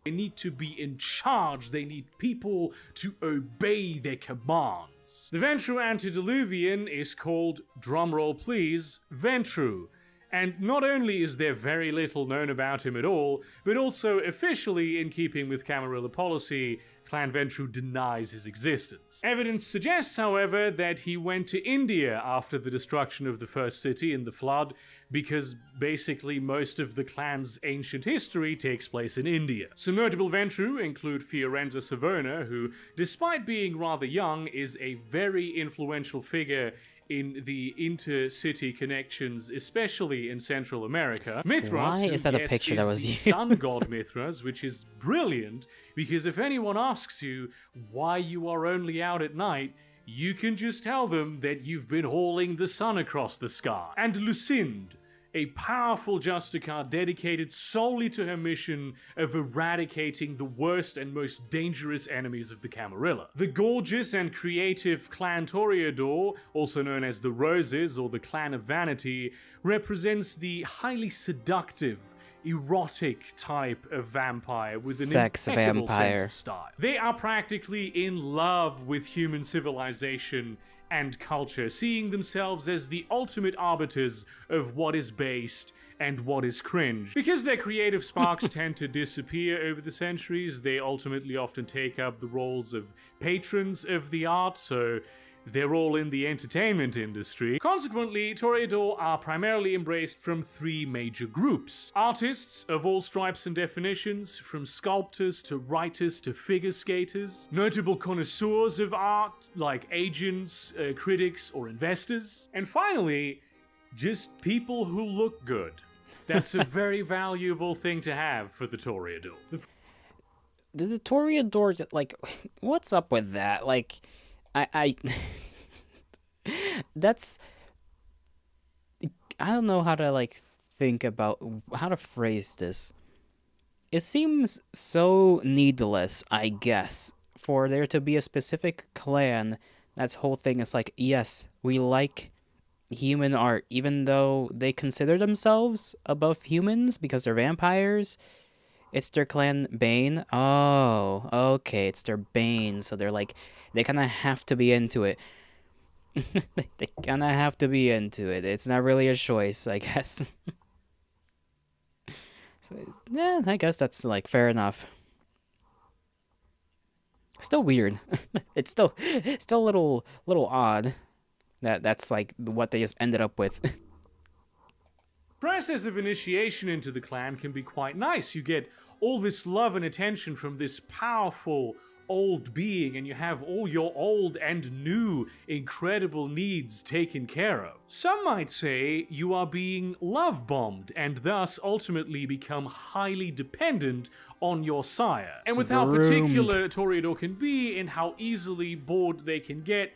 They need to be in charge. They need people to obey their commands. The Ventrue antediluvian is called, drumroll please, Ventrue. And not only is there very little known about him at all, but also officially, in keeping with Camarilla policy, Clan Ventrue denies his existence. Evidence suggests, however, that he went to India after the destruction of the first city in the flood, because basically most of the clan's ancient history takes place in India. Some notable Ventrue include Fiorenzo Savona, who, despite being rather young, is a very influential figure in the intercity connections, especially in Central America. Mithras, why is that a picture that was the used? sun god Mithras, which is brilliant, because if anyone asks you why you are only out at night, you can just tell them that you've been hauling the sun across the sky. And Lucinde, a powerful Justicar dedicated solely to her mission of eradicating the worst and most dangerous enemies of the Camarilla. The gorgeous and creative Clan Toreador, also known as the Roses or the Clan of Vanity, represents the highly seductive, erotic type of vampire with an Sex impeccable vampire. sense of style. They are practically in love with human civilization and culture, seeing themselves as the ultimate arbiters of what is based and what is cringe. Because their creative sparks tend to disappear over the centuries, they ultimately often take up the roles of patrons of the art, so they're all in the entertainment industry. Consequently, Toreador are primarily embraced from three major groups. Artists of all stripes and definitions, from sculptors to writers to figure skaters. Notable connoisseurs of art, like agents, critics, or investors. And finally, just people who look good. That's a very valuable thing to have for the Toreador. The Toreador, like, what's up with that? Like, I that's, I don't know how to, like, think about how to phrase this. It seems so needless, I guess, for there to be a specific clan that's whole thing is like, yes, we like human art, even though they consider themselves above humans because they're vampires. It's their clan Bane. Oh, okay, it's their Bane. So they're like, they kind of have to be into it. They kind of have to be into it. It's not really a choice, I guess. So, yeah, I guess that's, like, fair enough. Still weird. It's still a little odd that that's, like, what they just ended up with. Process of initiation into the clan can be quite nice. You get all this love and attention from this powerful old being, and you have all your old and new incredible needs taken care of. Some might say you are being love bombed and thus ultimately become highly dependent on your sire. And with how particular Toreador can be and how easily bored they can get,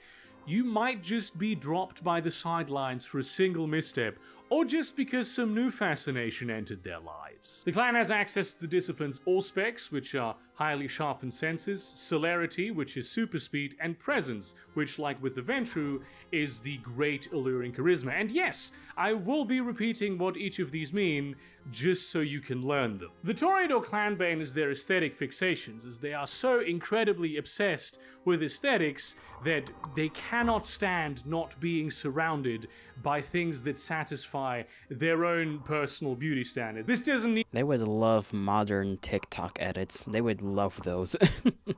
you might just be dropped by the sidelines for a single misstep, or just because some new fascination entered their lives. The clan has access to the disciplines Auspex, which are highly sharpened senses, Celerity, which is super speed, and Presence, which, like with the Ventrue, is the great alluring charisma. And yes, I will be repeating what each of these mean, just so you can learn them. The Toreador clanbane is their aesthetic fixations, as they are so incredibly obsessed with aesthetics that they cannot stand not being surrounded by things that satisfy their own personal beauty standards. This doesn't They would love modern TikTok edits. They would love those.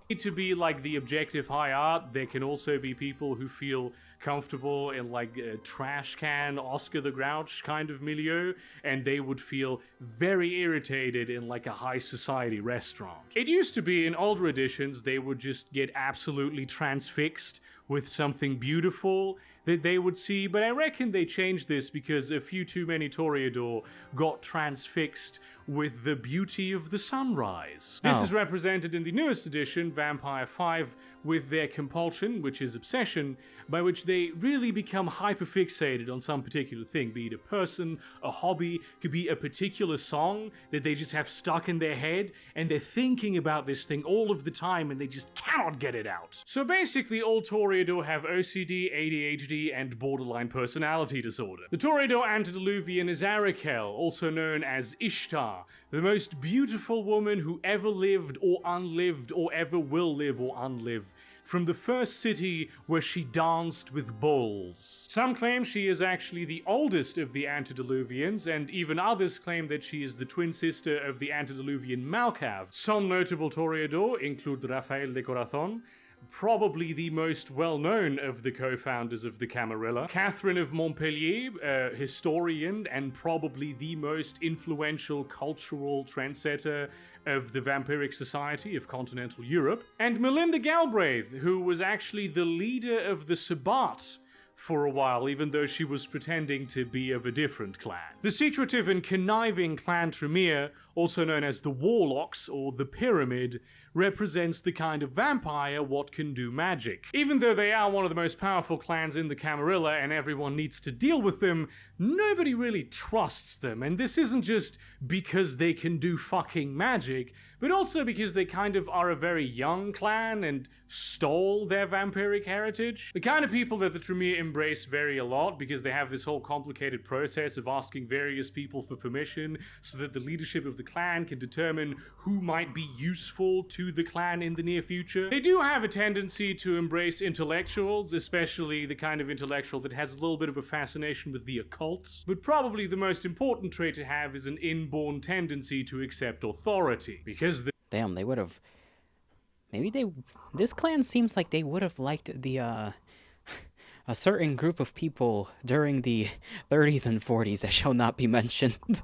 need to be like the objective high art. There can also be people who feel comfortable in like a trash can Oscar the Grouch kind of milieu, and they would feel very irritated in like a high society restaurant. It used to be in older editions they would just get absolutely transfixed with something beautiful that they would see, but I reckon they changed this because a few too many Toreador got transfixed with the beauty of the sunrise. This is represented in the newest edition, Vampire 5, with their compulsion, which is obsession, by which they really become hyperfixated on some particular thing, be it a person, a hobby, could be a particular song that they just have stuck in their head, and they're thinking about this thing all of the time and they just cannot get it out. So basically all Toreador have OCD, ADHD, and borderline personality disorder. The Toreador antediluvian is Arakel, also known as Ishtar, the most beautiful woman who ever lived or unlived or ever will live or unlive, from the first city where she danced with bulls. Some claim she is actually the oldest of the antediluvians, and even others claim that she is the twin sister of the antediluvian Malkav. Some notable Toreador include Rafael de Corazon, probably the most well-known of the co-founders of the Camarilla, Catherine of Montpellier, a historian and probably the most influential cultural trendsetter of the vampiric society of continental Europe, and Melinda Galbraith, who was actually the leader of the Sabbat for a while, even though she was pretending to be of a different clan. The secretive and conniving Clan Tremere, also known as the Warlocks or the Pyramid, represents the kind of vampire what can do magic. Even though they are one of the most powerful clans in the Camarilla and everyone needs to deal with them, nobody really trusts them, and this isn't just because they can do fucking magic, but also because they kind of are a very young clan and stole their vampiric heritage. The kind of people that the Tremere embrace vary a lot because they have this whole complicated process of asking various people for permission so that the leadership of the clan can determine who might be useful to the clan in the near future. They do have a tendency to embrace intellectuals, especially the kind of intellectual that has a little bit of a fascination with the occult, but probably the most important trait to have is an inborn tendency to accept authority, because Damn, they would have... Maybe they... This clan seems like they would have liked the, a certain group of people during the 30s and 40s that shall not be mentioned.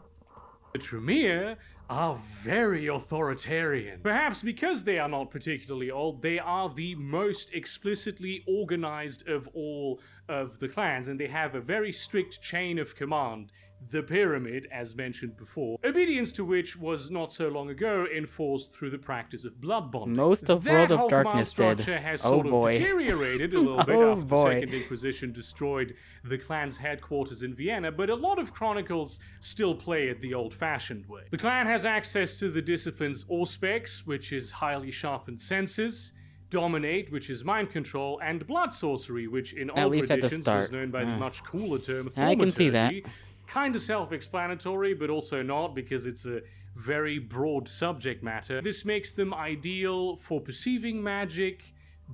The Tremere are very authoritarian. Perhaps because they are not particularly old, they are the most explicitly organized of all of the clans, and they have a very strict chain of command. The Pyramid, as mentioned before, obedience to which was not so long ago enforced through the practice of blood bonding. Most of World of Darkness did. Has Oh sort boy. of deteriorated a little bit Oh after boy. the Second Inquisition destroyed the clan's headquarters in Vienna, but a lot of chronicles still play it the old-fashioned way. The clan has access to the disciplines Auspex, which is highly sharpened senses, Dominate, which is mind control, and Blood Sorcery, which in At old least at the traditions start. was known by the much cooler term I can see that. Thaumaturgy. Kind of self-explanatory, but also not, because it's a very broad subject matter. This makes them ideal for perceiving magic,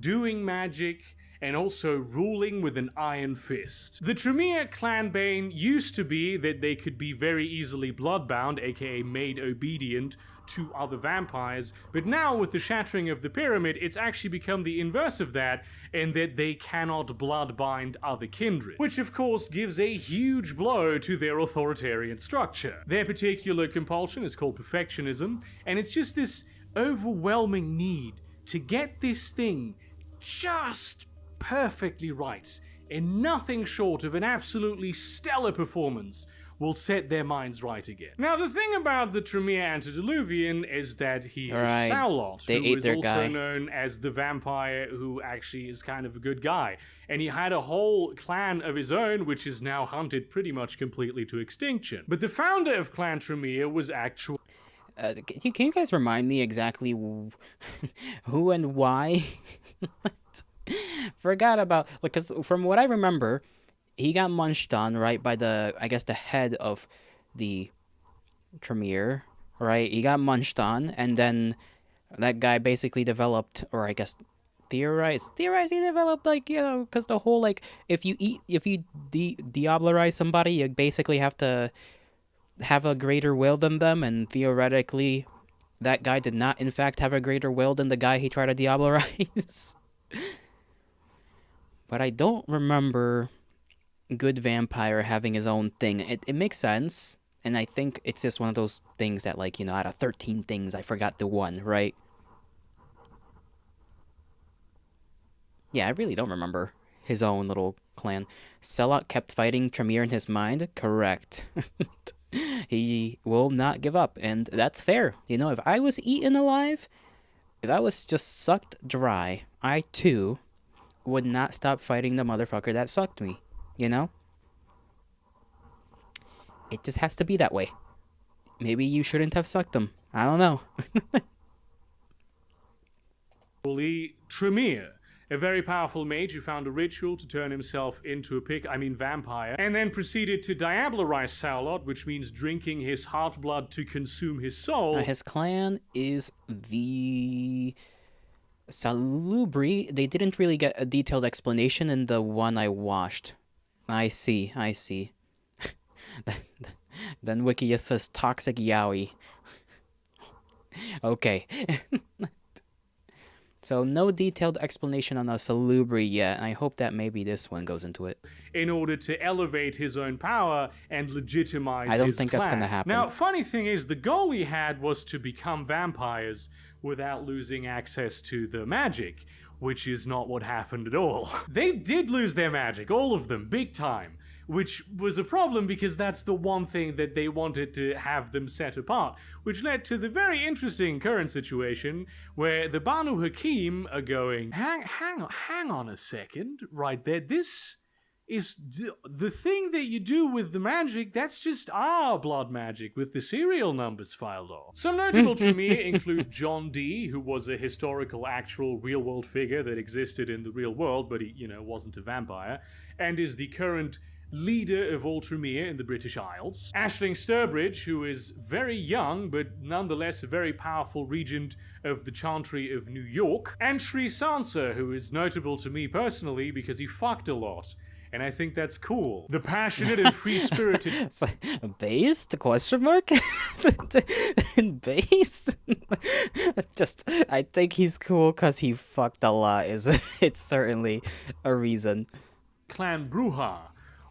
doing magic, and also ruling with an iron fist. The Tremere clanbane used to be that they could be very easily bloodbound, aka made obedient, to other vampires, but now with the shattering of the pyramid, it's actually become the inverse of that, in that they cannot bloodbind other kindred, which of course gives a huge blow to their authoritarian structure. Their particular compulsion is called perfectionism, and it's just this overwhelming need to get this thing just perfectly right, and nothing short of an absolutely stellar performance will set their minds right again. Now, the thing about the Tremere antediluvian is that he is Saulot, They who ate is their also guy. known as the vampire who actually is kind of a good guy. And he had a whole clan of his own, which is now hunted pretty much completely to extinction. But the founder of Clan Tremere was actually... Can you guys remind me exactly who and why? Forgot about... Because from what I remember, he got munched on, right, by the, I guess, the head of the Tremere, right? He got munched on, and then that guy basically developed, or I guess theorized he developed, like, you know, because the whole, like, if you diablerize somebody, you basically have to have a greater will than them, and theoretically, that guy did not, in fact, have a greater will than the guy he tried to diablerize. But I don't remember good vampire having his own thing. It makes sense, and I think it's just one of those things that, like, you know, out of 13 things, I forgot the one, right? Yeah, I really don't remember his own little clan. Sellout kept fighting Tremere in his mind. Correct. He will not give up, and that's fair. You know, if I was eaten alive, if I was just sucked dry, I too would not stop fighting the motherfucker that sucked me. You know? It just has to be that way. Maybe you shouldn't have sucked him. I don't know. Tremere, a very powerful mage who found a ritual to turn himself into a vampire, and then proceeded to diabolarize Saulot, which means drinking his heart blood to consume his soul. His clan is the Salubri. They didn't really get a detailed explanation in the one I watched. I see. Then Wiki just says toxic yaoi. Okay. So no detailed explanation on a Salubri yet, and I hope that maybe this one goes into it. In order to elevate his own power and legitimize his I don't think that's going to happen. Now, funny thing is, the goal he had was to become vampires without losing access to the magic, which is not what happened at all. They did lose their magic, all of them, big time. Which was a problem because that's the one thing that they wanted to have them set apart, which led to the very interesting current situation where the Banu Hakim are going, hang on a second, right there, this is the thing that you do with the magic, that's just our blood magic with the serial numbers filed off. Some notable to me include John Dee, who was a historical, actual, real-world figure that existed in the real world, but he, wasn't a vampire, and is the current leader of Ultramere in the British Isles. Aisling Sturbridge, who is very young, but nonetheless a very powerful regent of the Chantry of New York. And Sri Sansa, who is notable to me personally because he fucked a lot. And I think that's cool. The passionate and free-spirited... Based? Question mark? Based? I think he's cool because he fucked a lot. It's certainly a reason. Clan Bruja,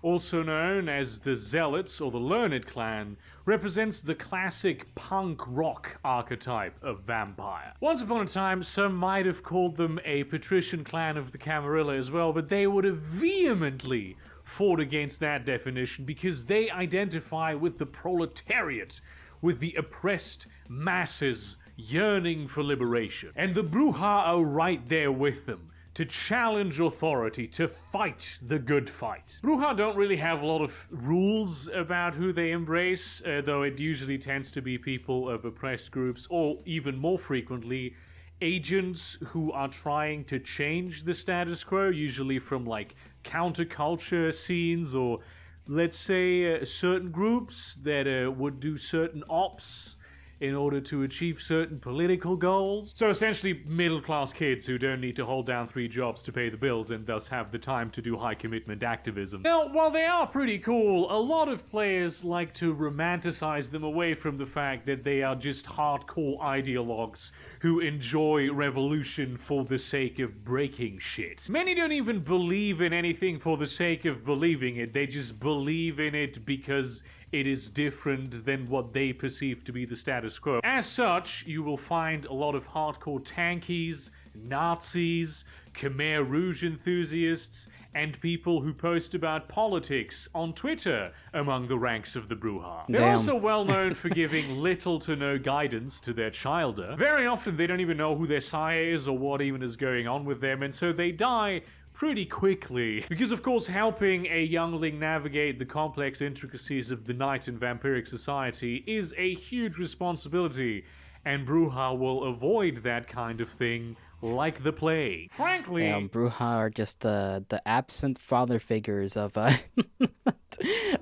also known as the Zealots or the Learned Clan, represents the classic punk rock archetype of vampire. Once upon a time, some might have called them a patrician clan of the Camarilla as well, but they would have vehemently fought against that definition because they identify with the proletariat, with the oppressed masses yearning for liberation. And the Bruja are right there with them, to challenge authority, to fight the good fight. Bruja don't really have a lot of rules about who they embrace, though it usually tends to be people of oppressed groups, or even more frequently, agents who are trying to change the status quo, usually from like counterculture scenes, or let's say certain groups that would do certain ops in order to achieve certain political goals. So essentially middle-class kids who don't need to hold down 3 jobs to pay the bills and thus have the time to do high-commitment activism. Now, while they are pretty cool, a lot of players like to romanticize them away from the fact that they are just hardcore ideologues who enjoy revolution for the sake of breaking shit. Many don't even believe in anything for the sake of believing it, they just believe in it because it is different than what they perceive to be the status quo. As such, you will find a lot of hardcore tankies, Nazis, Khmer Rouge enthusiasts, and people who post about politics on Twitter among the ranks of the Bruja. They're also well known for giving little to no guidance to their childer. Very often they don't even know who their sire is or what even is going on with them, and so they die pretty quickly. Because of course helping a youngling navigate the complex intricacies of the night in vampiric society is a huge responsibility, and Bruja will avoid that kind of thing like the plague. Frankly... Bruja are just the absent father figures of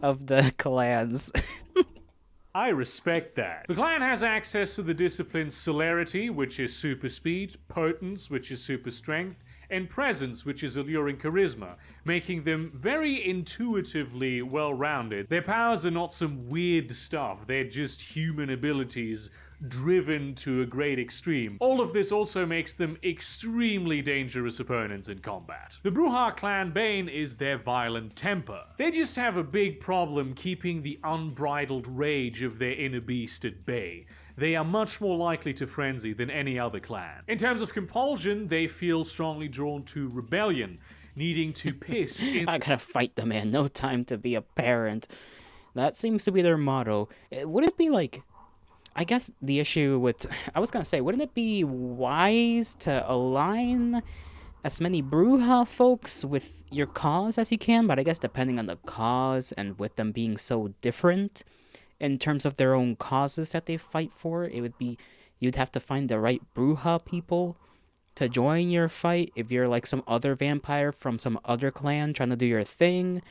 of the clans. I respect that. The clan has access to the disciplines Celerity, which is super speed, Potence, which is super strength, and Presence, which is alluring charisma, making them very intuitively well-rounded. Their powers are not some weird stuff, they're just human abilities driven to a great extreme. All of this also makes them extremely dangerous opponents in combat. The Bruja clan bane is their violent temper. They just have a big problem keeping the unbridled rage of their inner beast at bay. They are much more likely to frenzy than any other clan. In terms of compulsion, they feel strongly drawn to rebellion. needing to piss in I gotta fight the man, no time to be a parent. That seems to be their motto. Would it be like, I guess the issue with, I was gonna say, wouldn't it be wise to align as many Bruja folks with your cause as you can? But I guess depending on the cause and with them being so different in terms of their own causes that they fight for, it would be, you'd have to find the right Bruja people to join your fight if you're like some other vampire from some other clan trying to do your thing.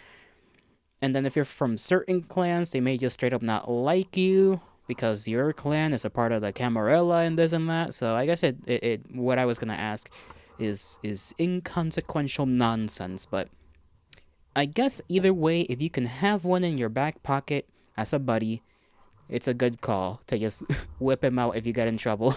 And then if you're from certain clans, they may just straight up not like you because your clan is a part of the Camarilla and this and that. So I guess it what I was gonna ask is inconsequential nonsense, but I guess either way, if you can have one in your back pocket as a buddy, it's a good call to just whip him out if you get in trouble.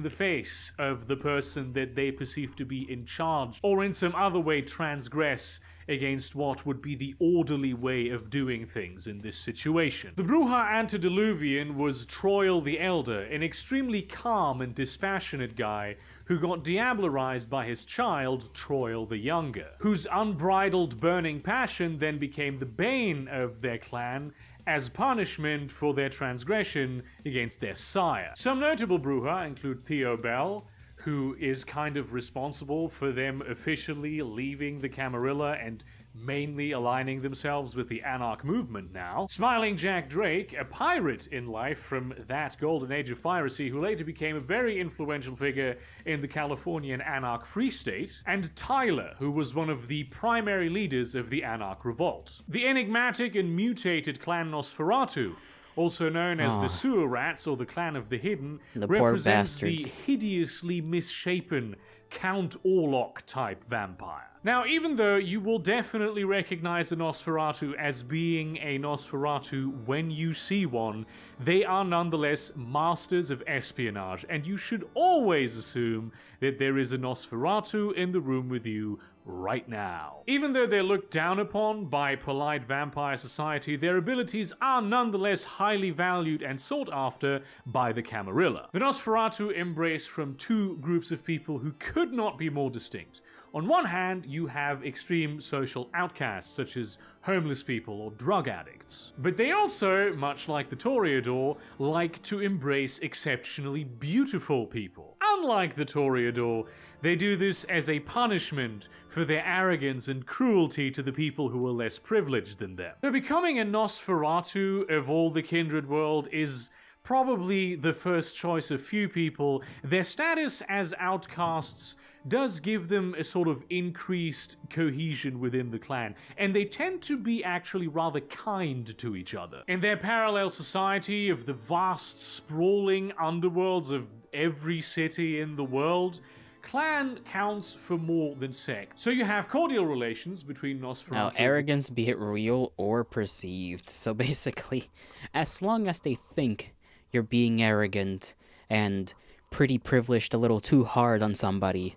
the face of the person that they perceive to be in charge, or in some other way transgress against what would be the orderly way of doing things in this situation. The Bruja antediluvian was Troil the Elder, an extremely calm and dispassionate guy who got diablerized by his child, Troil the Younger, whose unbridled burning passion then became the bane of their clan as punishment for their transgression against their sire. Some notable Bruja include Theo Bell, who is kind of responsible for them officially leaving the Camarilla and mainly aligning themselves with the Anarch movement now. Smiling Jack Drake, a pirate in life from that golden age of piracy who later became a very influential figure in the Californian Anarch Free State. And Tyler, who was one of the primary leaders of the Anarch Revolt. The enigmatic and mutated clan Nosferatu, also known as the Sewer Rats or the Clan of the Hidden, The poor represents the bastards. hideously misshapen Count Orlok type vampire. Now, even though you will definitely recognize a Nosferatu as being a Nosferatu when you see one, they are nonetheless masters of espionage, and you should always assume that there is a Nosferatu in the room with you right now. Even though they're looked down upon by polite vampire society, their abilities are nonetheless highly valued and sought after by the Camarilla. The Nosferatu embrace from two groups of people who could not be more distinct. On one hand, you have extreme social outcasts, such as homeless people or drug addicts. But they also, much like the Toreador, like to embrace exceptionally beautiful people. Unlike the Toreador, they do this as a punishment for their arrogance and cruelty to the people who are less privileged than them. So becoming a Nosferatu of all the kindred world is probably the first choice of few people. Their status as outcasts does give them a sort of increased cohesion within the clan, and they tend to be actually rather kind to each other. In their parallel society of the vast, sprawling underworlds of every city in the world, clan counts for more than sect. So you have cordial relations between Nosferatu. Now, arrogance, be it real or perceived. So basically, as long as they think you're being arrogant and pretty privileged a little too hard on somebody,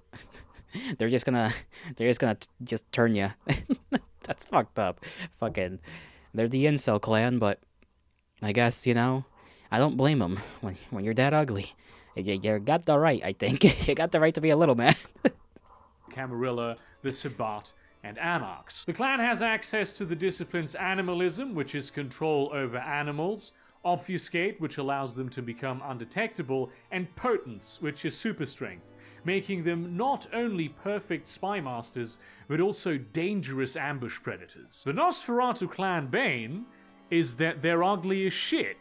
they're just gonna just turn you. That's fucked up. Fucking, they're the incel clan, but I guess, I don't blame them when you're that ugly. You got the right, I think. You got the right to be a little man. Camarilla, the Sabbat, and Anarchs. The clan has access to the disciplines Animalism, which is control over animals, Obfuscate, which allows them to become undetectable, and Potence, which is super strength, making them not only perfect spy masters, but also dangerous ambush predators. The Nosferatu clan bane is that they're ugly as shit.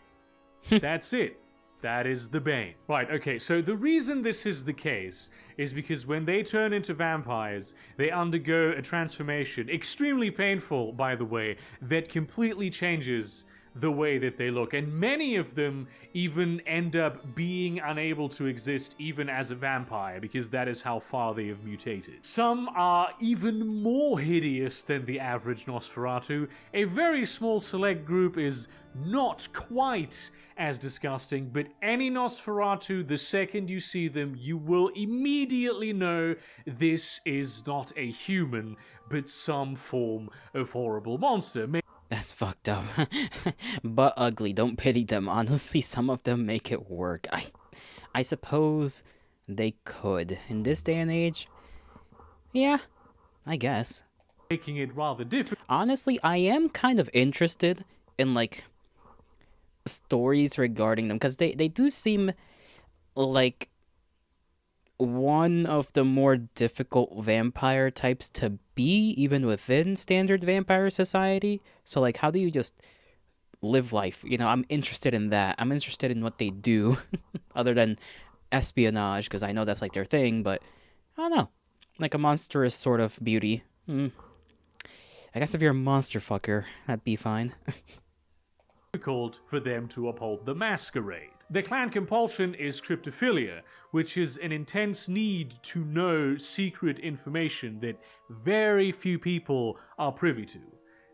That's it. That is the bane. Right, okay, so the reason this is the case is because when they turn into vampires, they undergo a transformation, extremely painful, by the way, that completely changes the way that they look. And many of them even end up being unable to exist even as a vampire, because that is how far they have mutated. Some are even more hideous than the average Nosferatu. A very small select group is not quite as disgusting, but any Nosferatu, the second you see them, you will immediately know this is not a human, but some form of horrible monster. That's fucked up. But ugly, don't pity them. Honestly, some of them make it work. I suppose they could. In this day and age, Yeah, I guess. making it rather difficult Honestly, I am kind of interested in like stories regarding them because they do seem like one of the more difficult vampire types to be even within standard vampire society. So like how do you just live life? I'm interested in that. I'm interested in what they do other than espionage because I know that's like their thing, but I don't know. Like a monstrous sort of beauty. I guess if you're a monster fucker, that'd be fine. for them to uphold the masquerade. The clan compulsion is cryptophilia, which is an intense need to know secret information that very few people are privy to.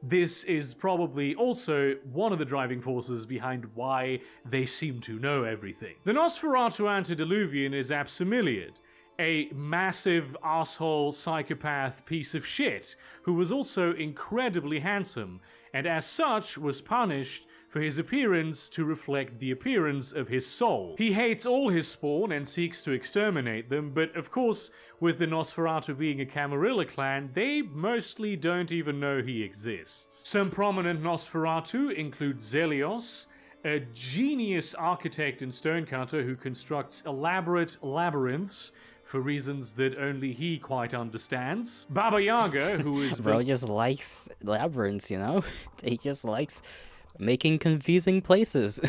This is probably also one of the driving forces behind why they seem to know everything. The Nosferatu antediluvian is Absimiliad, a massive asshole psychopath piece of shit who was also incredibly handsome, and as such was punished for his appearance to reflect the appearance of his soul. He hates all his spawn and seeks to exterminate them, but of course, with the Nosferatu being a Camarilla clan, they mostly don't even know he exists. Some prominent Nosferatu include Zelios, a genius architect and stonecutter who constructs elaborate labyrinths for reasons that only he quite understands. Baba Yaga, who is Bro just likes labyrinths, he just likes making confusing places.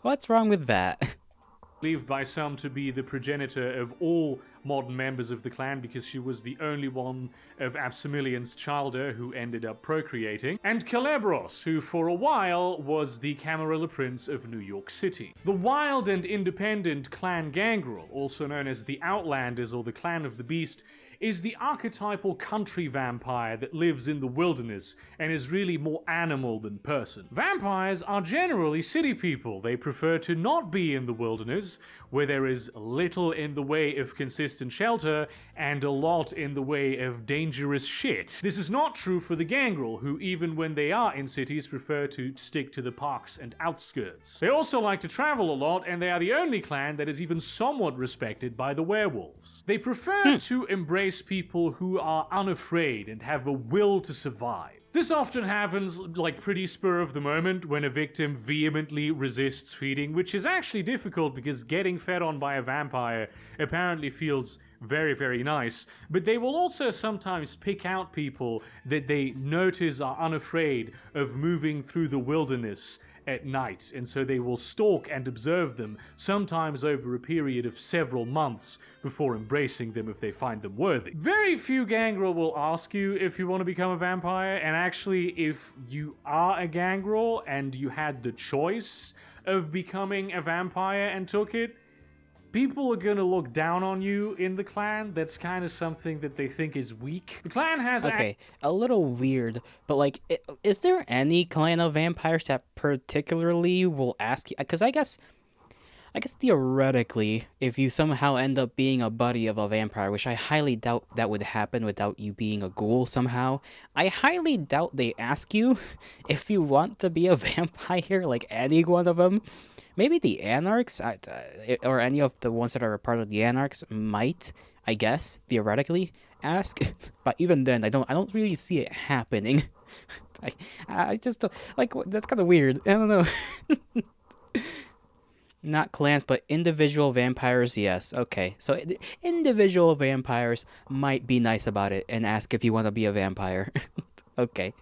What's wrong with that? believed by some to be the progenitor of all modern members of the clan because she was the only one of Absimilian's childer who ended up procreating, and Calebros, who for a while was the Camarilla Prince of New York City. The wild and independent clan Gangrel, also known as the Outlanders or the Clan of the Beast, is the archetypal country vampire that lives in the wilderness and is really more animal than person. Vampires are generally city people. They prefer to not be in the wilderness, where there is little in the way of consistent shelter and a lot in the way of dangerous shit. This is not true for the Gangrel, who even when they are in cities prefer to stick to the parks and outskirts. They also like to travel a lot, and they are the only clan that is even somewhat respected by the werewolves. They prefer to embrace people who are unafraid and have a will to survive. This often happens like pretty spur of the moment when a victim vehemently resists feeding, which is actually difficult because getting fed on by a vampire apparently feels very, very nice. But they will also sometimes pick out people that they notice are unafraid of moving through the wilderness at night, and so they will stalk and observe them, sometimes over a period of several months, before embracing them if they find them worthy. Very few Gangrel will ask you if you want to become a vampire, and actually if you are a Gangrel and you had the choice of becoming a vampire and took it, people are gonna look down on you in the clan. That's kind of something that they think is weak. The clan has a little weird, but like, is there any clan of vampires that particularly will ask you? Because I guess theoretically, if you somehow end up being a buddy of a vampire, which I highly doubt that would happen without you being a ghoul somehow, I highly doubt they ask you if you want to be a vampire, like any one of them. Maybe the Anarchs, or any of the ones that are a part of the Anarchs might, I guess, theoretically ask. But even then, I don't really see it happening. I just don't, like, that's kind of weird. I don't know. Not clans, but individual vampires, yes. Okay, so individual vampires might be nice about it and ask if you want to be a vampire. Okay.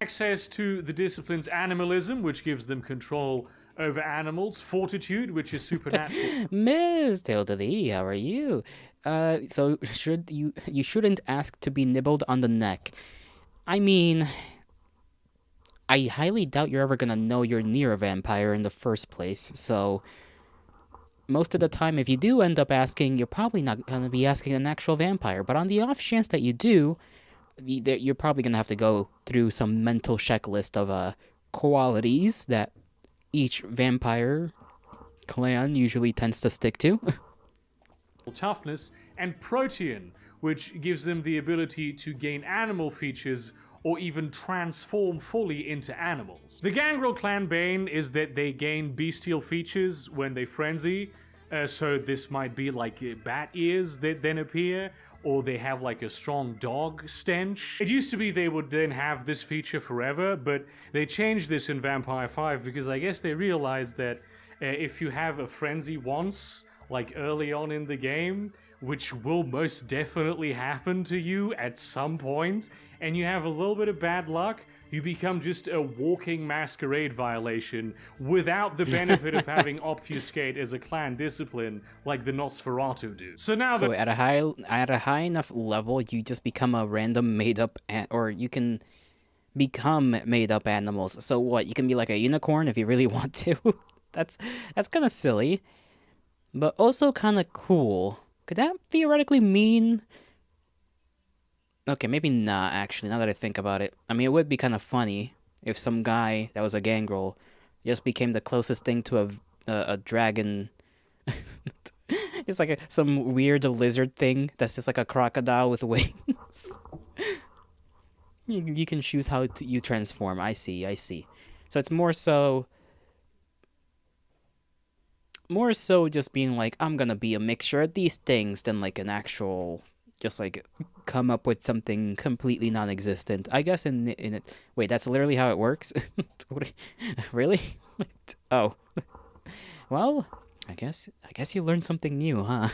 access to the disciplines animalism, which gives them control over animals, fortitude, which is supernatural. Miss Tilde, how are you? So you shouldn't ask to be nibbled on the neck. I mean, I highly doubt you're ever gonna know you're near a vampire in the first place, so most of the time, if you do end up asking, you're probably not gonna be asking an actual vampire, but on the off chance that you do, you're probably gonna have to go through some mental checklist of qualities that each vampire clan usually tends to stick to. Toughness, and protean, which gives them the ability to gain animal features or even transform fully into animals. The Gangrel clan bane is that they gain bestial features when they frenzy, So this might be like bat ears that then appear, or they have like a strong dog stench. It used to be they would then have this feature forever, but they changed this in Vampire 5 because I guess they realized that if you have a frenzy once, like early on in the game, which will most definitely happen to you at some point, and you have a little bit of bad luck, you become just a walking masquerade violation without the benefit of having obfuscate as a clan discipline like the Nosferatu do. So now So at a high enough level, you just become a random made up or you can become made up animals. So what? You can be like a unicorn if you really want to. that's kind of silly, but also kind of cool. Could that theoretically mean? Okay, maybe not actually. Now that I think about it, I mean, it would be kind of funny if some guy that was a gangrel just became the closest thing to a dragon. It's like some weird lizard thing that's just like a crocodile with wings. You can choose how you transform. I see. So it's more so just being like, I'm gonna be a mixture of these things than like an actual, just like come up with something completely non-existent. I guess in it. Wait, that's literally how it works. Really? Oh, well, I guess you learned something new, huh?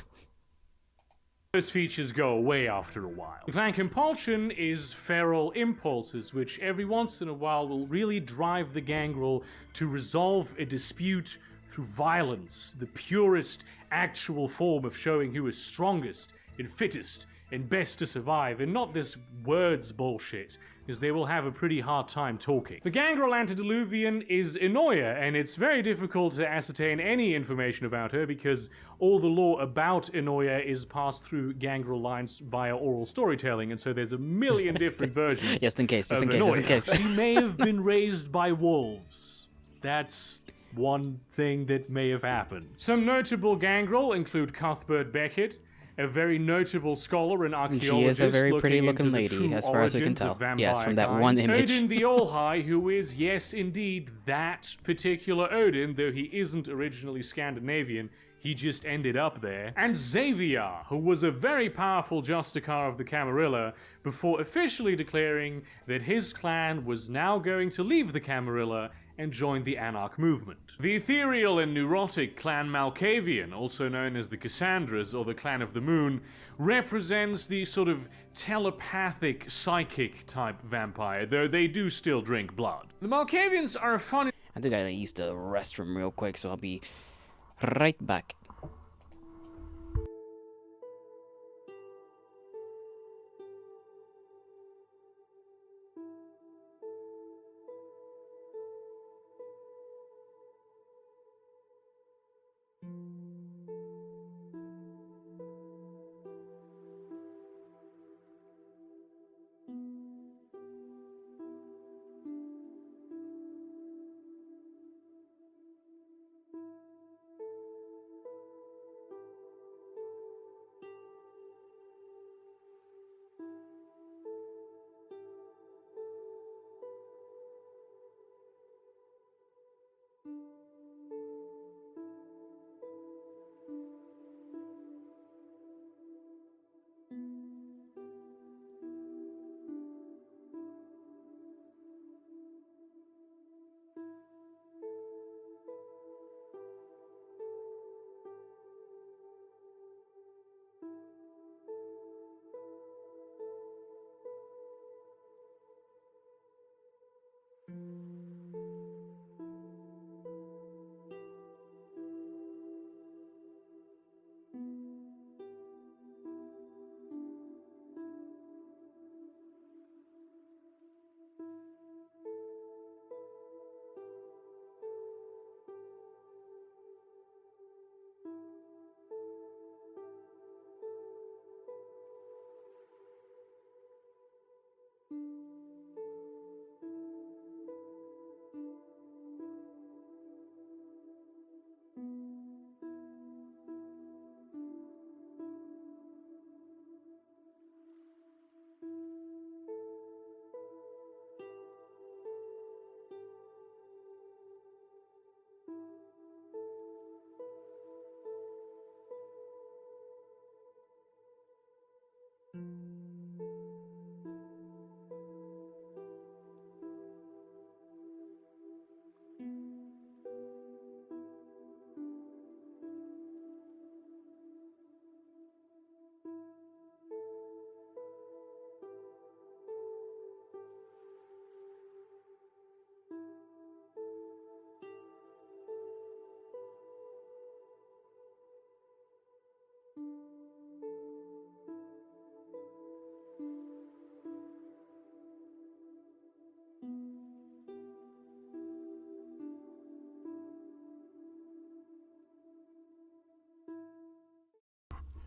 those features go away after a while. Clan compulsion is feral impulses, which every once in a while will really drive the gangrel to resolve a dispute through violence, the purest actual form of showing who is strongest and fittest and best to survive, and not this words bullshit, because they will have a pretty hard time talking. The gangrel antediluvian is Enoya, and it's very difficult to ascertain any information about her because all the lore about Enoya is passed through gangrel lines via oral storytelling, and so there's a million different versions. Just in case. She may have been raised by wolves. That's one thing that may have happened. Some notable gangrel include Cuthbert Beckett, a very notable scholar and archaeologist. She is a very pretty looking into the lady, true as far as we can origins of tell. Yes, from that vampire one kind. image. Odin the All-High, who is, yes, indeed, that particular Odin, though he isn't originally Scandinavian, he just ended up there. And Xavier, who was a very powerful Justicar of the Camarilla, before officially declaring that his clan was now going to leave the Camarilla and join the Anarch movement. The ethereal and neurotic clan Malkavian, also known as the Cassandras or the Clan of the Moon, represents the sort of telepathic, psychic type vampire, though they do still drink blood. The Malkavians are a funny... I think I gotta use the restroom real quick, so I'll be right back.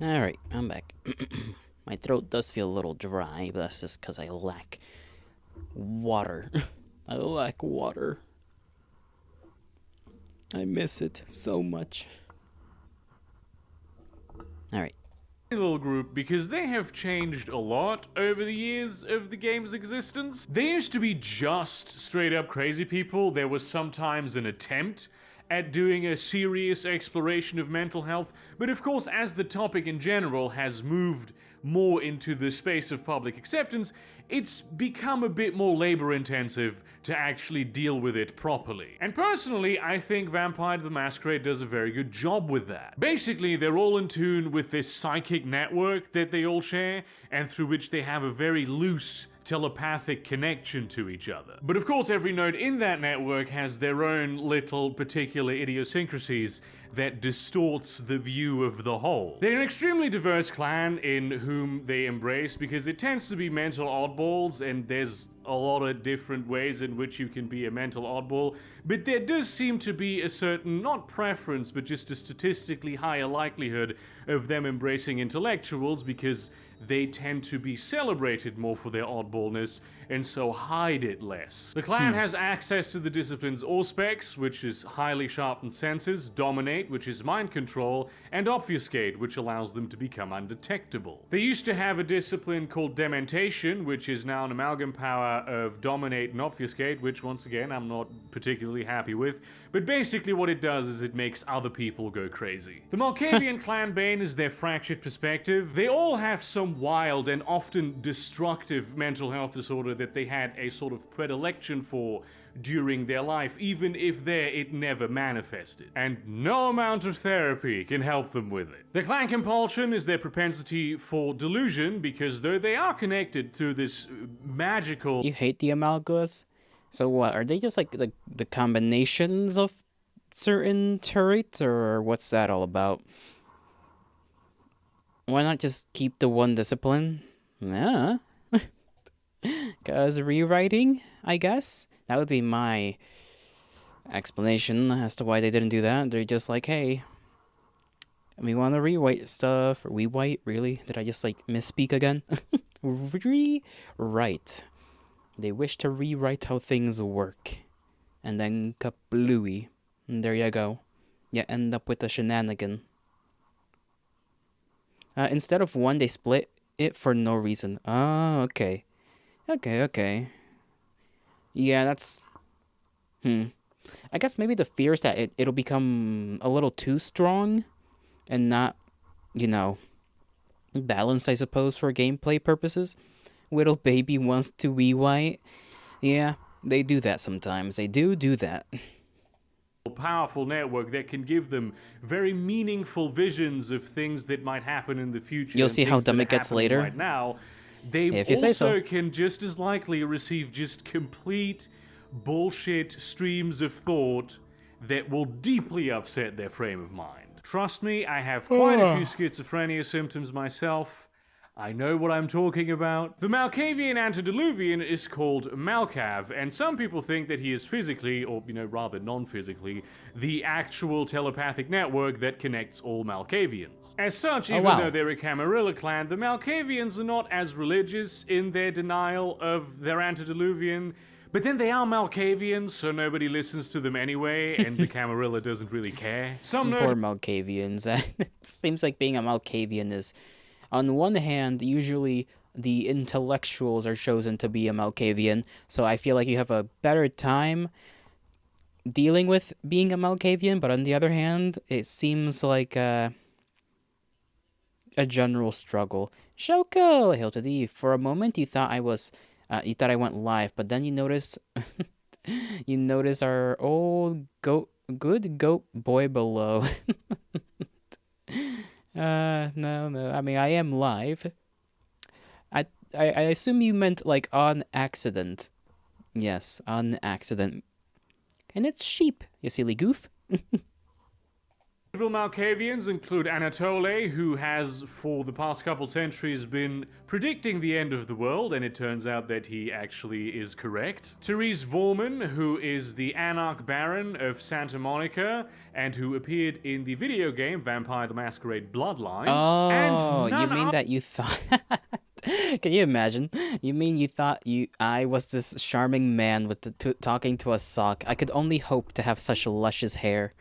Alright, I'm back. My throat does feel a little dry, but that's just because I lack water. I lack water. I miss it so much. Alright. Little group because they have changed a lot over the years of the game's existence. They used to be just straight up crazy people. There was sometimes an attempt at doing a serious exploration of mental health, but of course, as the topic in general has moved more into the space of public acceptance, it's become a bit more labor intensive to actually deal with it properly. And personally, I think Vampire the Masquerade does a very good job with that. Basically, they're all in tune with this psychic network that they all share, and through which they have a very loose telepathic connection to each other. But of course, every node in that network has their own little particular idiosyncrasies that distorts the view of the whole. They're an extremely diverse clan in whom they embrace because it tends to be mental oddballs, and there's a lot of different ways in which you can be a mental oddball, but there does seem to be a certain, not preference, but just a statistically higher likelihood of them embracing intellectuals because they tend to be celebrated more for their oddballness and so hide it less. The clan has access to the disciplines Auspex, which is highly sharpened senses, Dominate, which is mind control, and Obfuscate, which allows them to become undetectable. They used to have a discipline called Dementation, which is now an amalgam power of Dominate and Obfuscate, which once again I'm not particularly happy with, but basically what it does is it makes other people go crazy. The Malkavian clan bane is their fractured perspective. They all have some wild and often destructive mental health disorder that they had a sort of predilection for during their life, even if there it never manifested. And no amount of therapy can help them with it. The clan compulsion is their propensity for delusion, because though they are connected through this magical... You hate the Amalgas? So what, are they just like the combinations of certain traits, or what's that all about? Why not just keep the one discipline? Yeah. Cause rewriting, I guess? That would be my explanation as to why they didn't do that. They're just like, hey, we want to rewrite stuff. Rewrite? Really? Did I just like misspeak again? Rewrite. They wish to rewrite how things work. And then kablooey. And there you go. You end up with a shenanigan. Instead of one, they split it for no reason. Oh, okay. Okay. Yeah, that's... I guess maybe the fear is that it'll become a little too strong and not, balanced, I suppose, for gameplay purposes. Little baby wants to rewrite. Yeah, they do that sometimes. They do that. Powerful network that can give them very meaningful visions of things that might happen in the future. You'll see how dumb it gets later. Right now, they if you say so. can just as likely receive just complete bullshit streams of thought that will deeply upset their frame of mind. Trust me, I have quite a few schizophrenia symptoms myself. I know what I'm talking about. The Malkavian antediluvian is called Malkav, and some people think that he is physically, or rather non-physically, the actual telepathic network that connects all Malkavians. As such, even though they're a Camarilla clan, the Malkavians are not as religious in their denial of their antediluvian. But then they are Malkavians, so nobody listens to them anyway, and the Camarilla doesn't really care. Poor Malkavians. It seems like being a Malkavian is... On one hand, usually the intellectuals are chosen to be a Malkavian, so I feel like you have a better time dealing with being a Malkavian, but on the other hand, it seems like a general struggle. Shoko, hail to thee. For a moment, you thought I went live, but then you noticed, our old good goat boy below. No. I mean, I am live. I assume you meant like on accident. Yes, on accident. And it's sheep, you silly goof. Malkavians include Anatole, who has, for the past couple centuries, been predicting the end of the world, and it turns out that he actually is correct. Therese Vorman, who is the Anarch Baron of Santa Monica, and who appeared in the video game Vampire the Masquerade Bloodlines. Oh, and you mean that you thought... Can you imagine? You mean you thought I was this charming man with the talking to a sock? I could only hope to have such luscious hair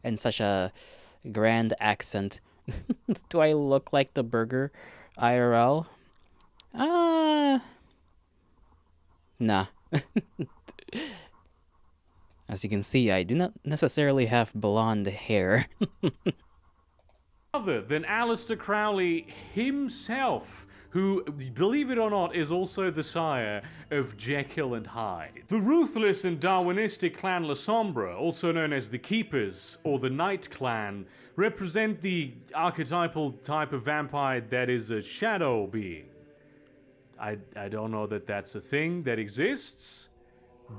and such a grand accent. Do I look like the burger IRL? Nah. As you can see, I do not necessarily have blonde hair. Other than Aleister Crowley himself, who, believe it or not, is also the sire of Jekyll and Hyde. The ruthless and Darwinistic clan La Sombra, also known as the Keepers or the Night Clan, represent the archetypal type of vampire that is a shadow being. I don't know that that's a thing that exists,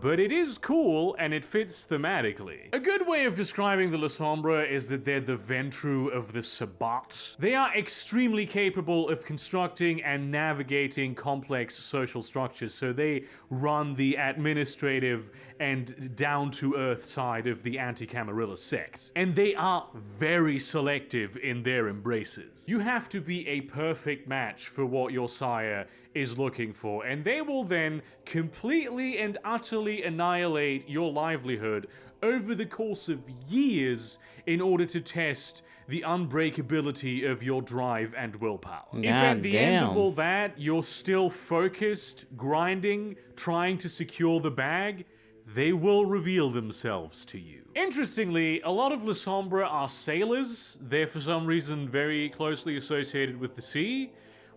but it is cool and it fits thematically. A good way of describing the La Sombra is that they're the Ventru of the Sabbat. They are extremely capable of constructing and navigating complex social structures, so they run the administrative and down-to-earth side of the anti-Camarilla sect. And they are very selective in their embraces. You have to be a perfect match for what your sire is looking for, and they will then completely and utterly annihilate your livelihood over the course of years in order to test the unbreakability of your drive and willpower. If at the end of all that, you're still focused, grinding, trying to secure the bag, they will reveal themselves to you. Interestingly, a lot of La Sombra are sailors. They're for some reason very closely associated with the sea,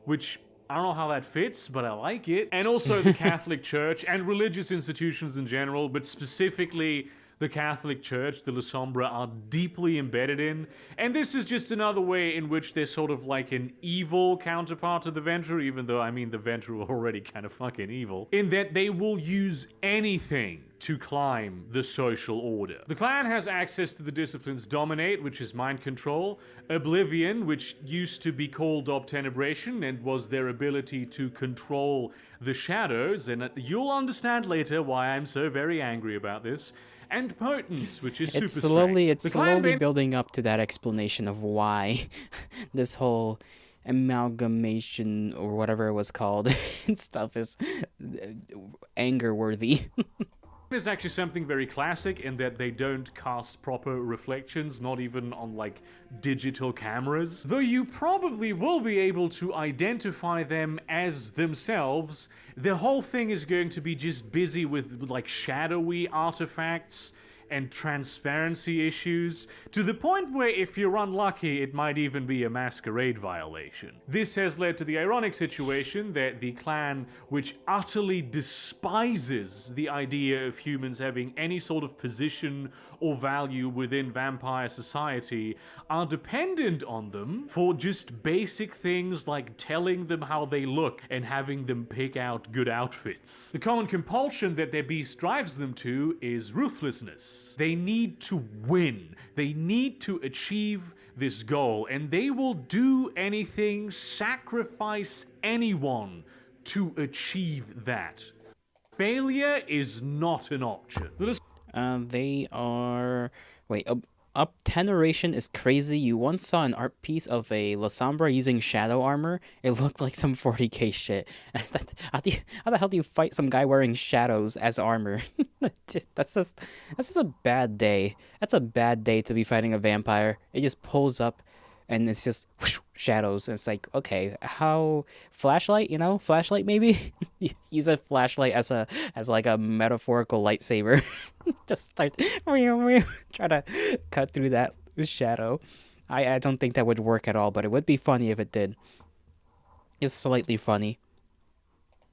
which I don't know how that fits, but I like it. And also the Catholic Church and religious institutions in general, but specifically the Catholic Church, the La Sombra are deeply embedded in. And this is just another way in which they're sort of like an evil counterpart to the Ventru, even though, I mean, the Ventru are already kind of fucking evil, in that they will use anything to climb the social order. The clan has access to the disciplines Dominate, which is mind control, Oblivion, which used to be called Obtenebration and was their ability to control the shadows, and you'll understand later why I'm so very angry about this, and Potence, which is super strength. It's slowly building up to that explanation of why this whole amalgamation or whatever it was called and stuff is anger worthy. Is actually something very classic in that they don't cast proper reflections, not even on like digital cameras. Though you probably will be able to identify them as themselves, the whole thing is going to be just busy with like shadowy artifacts and transparency issues, to the point where if you're unlucky, it might even be a masquerade violation. This has led to the ironic situation that the clan, which utterly despises the idea of humans having any sort of position or value within vampire society, are dependent on them for just basic things like telling them how they look and having them pick out good outfits. The common compulsion that their beast drives them to is ruthlessness. They need to win. They need to achieve this goal, and they will do anything, sacrifice anyone to achieve that. Failure is not an option. They are... Wait, Obteneration is crazy. You once saw an art piece of a La Sombra using shadow armor. It looked like some 40k shit. How the hell do you fight some guy wearing shadows as armor? That's just a bad day. That's a bad day to be fighting a vampire. It just pulls up and it's just whoosh, shadows. And it's like, okay, how flashlight? You know, flashlight maybe. Use a flashlight as like a metaphorical lightsaber. Just start try to cut through that shadow. I don't think that would work at all, but it would be funny if it did. It's slightly funny.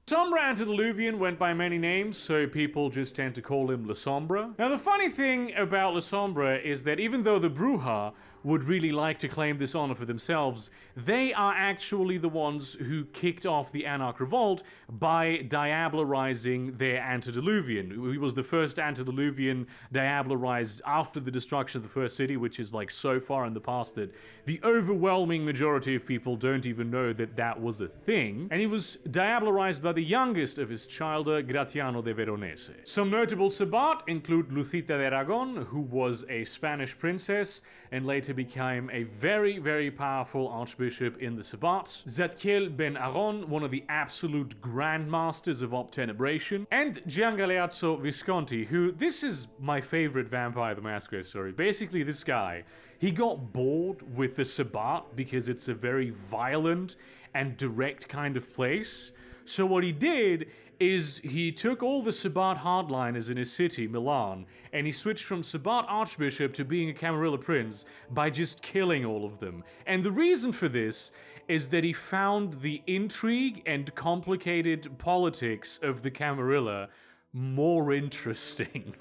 Sombra Antediluvian went by many names, so people just tend to call him La Sombra. Now, the funny thing about La Sombra is that even though the Bruja would really like to claim this honor for themselves, they are actually the ones who kicked off the Anarch Revolt by diablerizing their antediluvian. He was the first antediluvian diablerized after the destruction of the first city, which is like so far in the past that the overwhelming majority of people don't even know that that was a thing. And he was diablerized by the youngest of his childer, Gratiano de Veronese. Some notable Sabbat include Lucita de Aragon, who was a Spanish princess and later became a very, very powerful archbishop in the Sabbat, Zadkiel ben Aron, one of the absolute grandmasters of obtenebration, and Giangaleazzo Visconti, who, this is my favorite Vampire the Masquerade story. Basically, this guy, he got bored with the Sabbat because it's a very violent and direct kind of place. So what he did is he took all the Sabbat hardliners in his city, Milan, and he switched from Sabbat Archbishop to being a Camarilla Prince by just killing all of them. And the reason for this is that he found the intrigue and complicated politics of the Camarilla more interesting.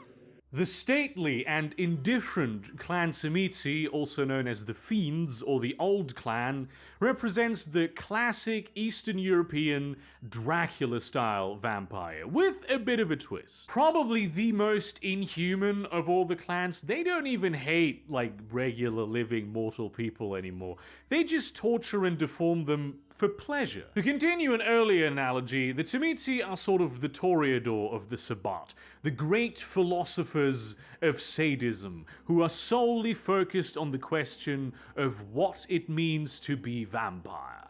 The stately and indifferent clan Tzimisce, also known as the Fiends or the Old Clan, represents the classic Eastern European Dracula-style vampire, with a bit of a twist. Probably the most inhuman of all the clans. They don't even hate, like, regular living mortal people anymore. They just torture and deform them for pleasure. To continue an earlier analogy, the Tzimisce are sort of the Toreador of the Sabbat, the great philosophers of sadism, who are solely focused on the question of what it means to be vampire.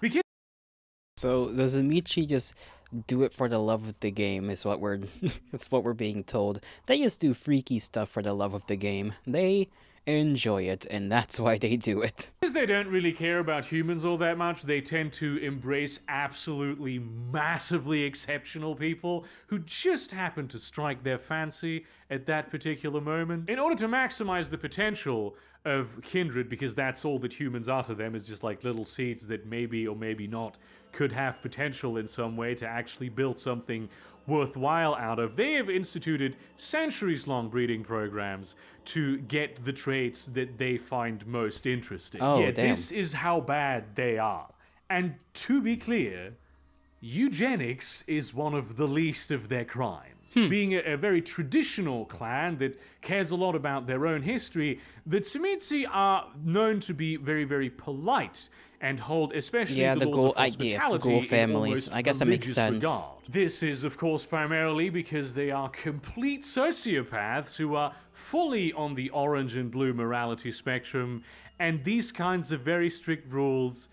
So does Amici just do it for the love of the game? Is what we're that's what we're being told. They just do freaky stuff for the love of the game. They enjoy it, and that's why they do it. Because they don't really care about humans all that much, they tend to embrace absolutely massively exceptional people who just happen to strike their fancy at that particular moment. In order to maximize the potential of kindred, because that's all that humans are to them, is just like little seeds that maybe or maybe not could have potential in some way to actually build something worthwhile out of, they have instituted centuries-long breeding programs to get the traits that they find most interesting. Oh, yeah, damn. This is how bad they are. And to be clear, eugenics is one of the least of their crimes. Being a very traditional clan that cares a lot about their own history, the Tzimisce are known to be very, very polite and hold especially the laws of hospitality ghoul in families. almost I guess that makes religious sense. regard. This is, of course, primarily because they are complete sociopaths who are fully on the orange and blue morality spectrum, and these kinds of very strict rules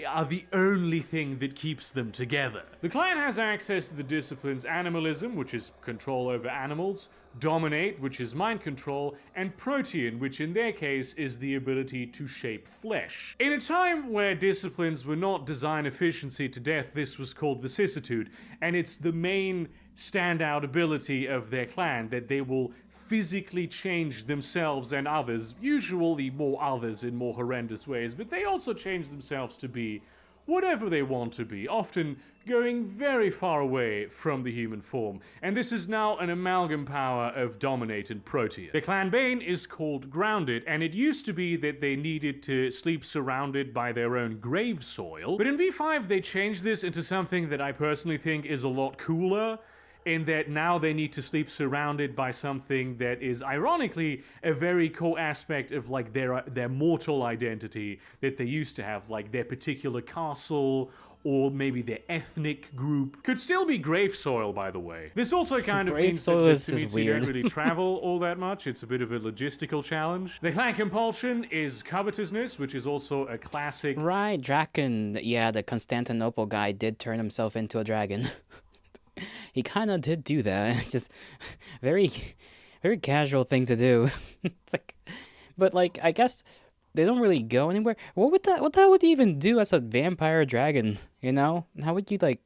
are the only thing that keeps them together. The clan has access to the disciplines animalism, which is control over animals, dominate, which is mind control, and protean, which in their case is the ability to shape flesh. In a time where disciplines were not design efficiency to death, this was called vicissitude, and it's the main standout ability of their clan that they will physically change themselves and others, usually more others in more horrendous ways, but they also change themselves to be whatever they want to be, often going very far away from the human form. And this is now an amalgam power of dominate and protean. The clan bane is called grounded, and it used to be that they needed to sleep surrounded by their own grave soil, but in V5 they changed this into something that I personally think is a lot cooler, in that now they need to sleep surrounded by something that is ironically a very core aspect of like their mortal identity that they used to have, like their particular castle or maybe their ethnic group. Could still be grave soil, by the way. This also kind of means that the Tzimisce don't really travel all that much. It's a bit of a logistical challenge. The clan compulsion is covetousness, which is also a classic. Right, Draken. Yeah, the Constantinople guy did turn himself into a dragon. He kind of did do that. It's just very, very casual thing to do. It's like, but like, I guess they don't really go anywhere. What would that would you even do as a vampire dragon? You know, how would you like?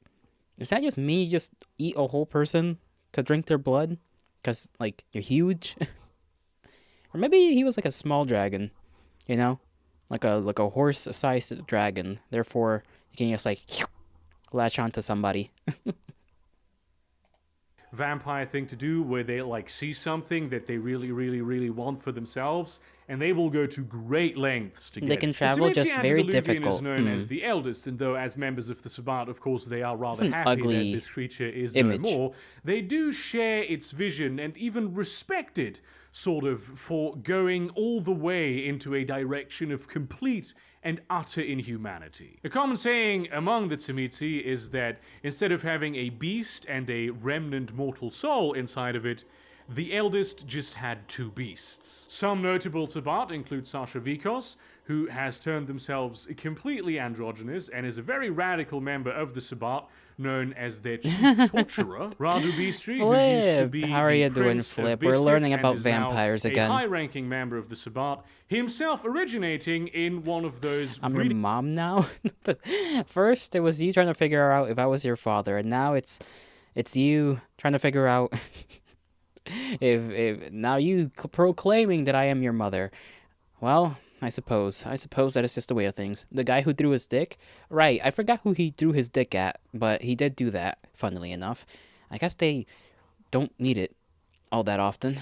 Is that just me? Just eat a whole person to drink their blood? Cause like you're huge, or maybe he was like a small dragon. You know, like a horse-sized dragon. Therefore, you can just like latch onto somebody. Vampire thing to do where they like see something that they really want for themselves and they will go to great lengths to get They can it. travel, The just Tsimetsii very antediluvian is difficult. known as the eldest, and though as members of the Sabbat, of course, they are rather an happy that ugly this creature is image. no more, they do share its vision and even respect it, sort of, for going all the way into a direction of complete and utter inhumanity. A common saying among the Tsimetsii is that instead of having a beast and a remnant mortal soul inside of it, the eldest just had two beasts. Some notable Sabbat include Sasha Vikos, who has turned themselves completely androgynous and is a very radical member of the Sabbat, known as their chief torturer. Radu Bistri, who used to Flip! be How are the you doing, Prince of Flip? We're Biscuits learning and about is now vampires a again. high-ranking member of the Sabbat, himself originating in one of those I'm your mom now? First, it was you trying to figure out if I was your father, and now it's you trying to figure out if now you proclaiming that I am your mother. Well, I suppose that is just the way of things. The guy who threw his dick, right? I forgot who he threw his dick at, but he did do that. Funnily enough, I guess they don't need it all that often.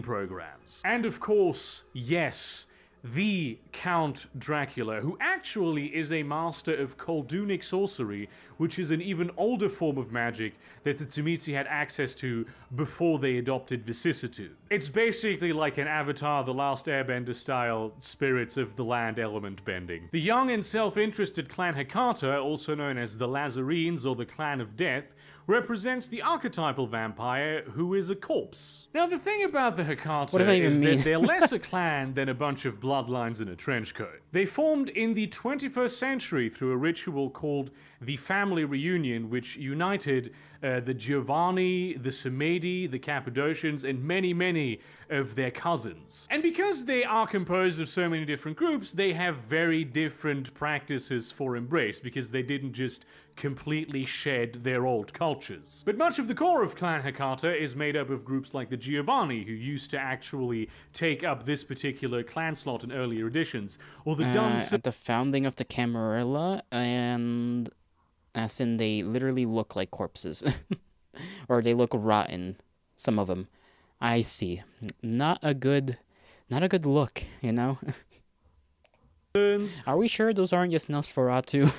Programs. And of course, yes, the Count Dracula, who actually is a master of Koldunic sorcery, which is an even older form of magic that the Tsimetsii had access to before they adopted vicissitude. It's basically like an Avatar The Last Airbender style spirits of the land element bending. The young and self-interested clan Hecata, also known as the Lazarines or the Clan of Death, represents the archetypal vampire who is a corpse. Now, the thing about the Hecata is that they're less a clan than a bunch of bloodlines in a trench coat. They formed in the 21st century through a ritual called the Family Reunion, which united the Giovanni, the Samedi, the Cappadocians, and many, many of their cousins. And because they are composed of so many different groups, they have very different practices for embrace, because they didn't just completely shed their old cultures. But much of the core of Clan Hecata is made up of groups like the Giovanni, who used to actually take up this particular clan slot in earlier editions, or the at the founding of the Camarilla, and as in they literally look like corpses. Or they look rotten, some of them. I see. Not a good look, you know? Are we sure those aren't just Nosferatu?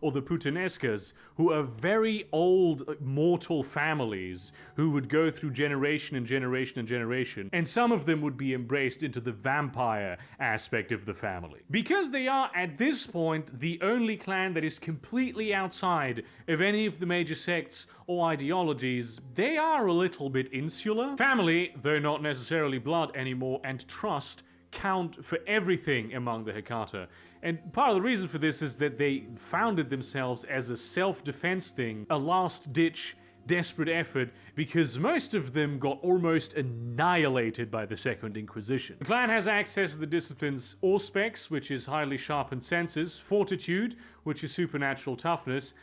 Or the Putanescas, who are very old mortal families who would go through generation and generation and generation, and some of them would be embraced into the vampire aspect of the family. Because they are, at this point, the only clan that is completely outside of any of the major sects or ideologies, they are a little bit insular. Family, though not necessarily blood anymore, and trust count for everything among the Hecata. And part of the reason for this is that they founded themselves as a self-defense thing, a last-ditch, desperate effort, because most of them got almost annihilated by the Second Inquisition. The clan has access to the disciplines Auspex, which is highly sharpened senses, Fortitude, which is supernatural toughness,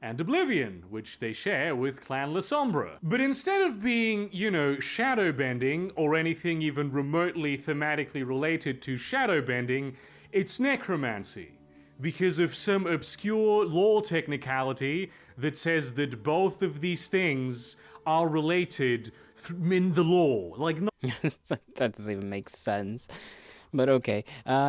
and Oblivion, which they share with Clan La Sombra. But instead of being, you know, shadow bending, or anything even remotely thematically related to shadow bending, it's necromancy, because of some obscure lore technicality that says that both of these things are related in the lore. Like, that doesn't even make sense. But okay.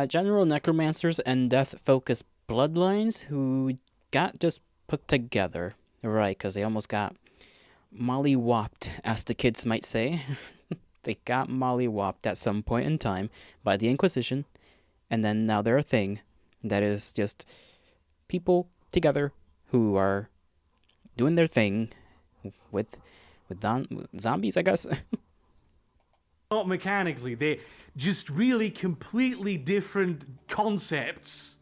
General necromancers and death-focused bloodlines who got just put together. Right, because they almost got molly-whopped, as the kids might say. They got molly-whopped at some point in time by the Inquisition. And then now they're a thing that is just people together who are doing their thing with zombies, I guess. Not mechanically, they're just really completely different concepts.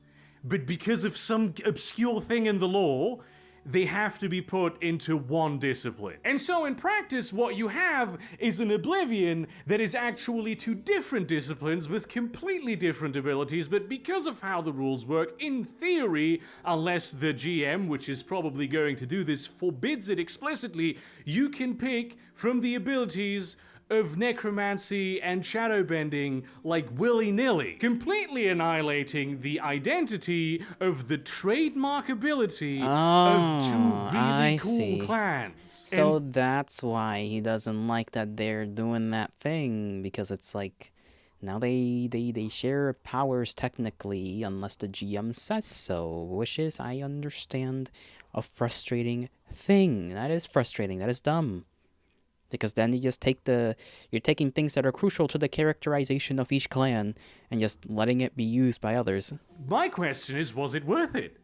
But because of some obscure thing in the lore, they have to be put into one discipline. And so in practice, what you have is an Oblivion that is actually two different disciplines with completely different abilities, but because of how the rules work, in theory, unless the GM, which is probably going to do this, forbids it explicitly, you can pick from the abilities of necromancy and shadowbending like willy-nilly, completely annihilating the identity of the trademark ability of two really cool clans. So that's why he doesn't like that they're doing that thing, because it's like Now they share powers technically, unless the GM says so, which is, I understand, a frustrating thing. That is frustrating. That is dumb. Because then you're taking things that are crucial to the characterization of each clan and just letting it be used by others. My question is, was it worth it?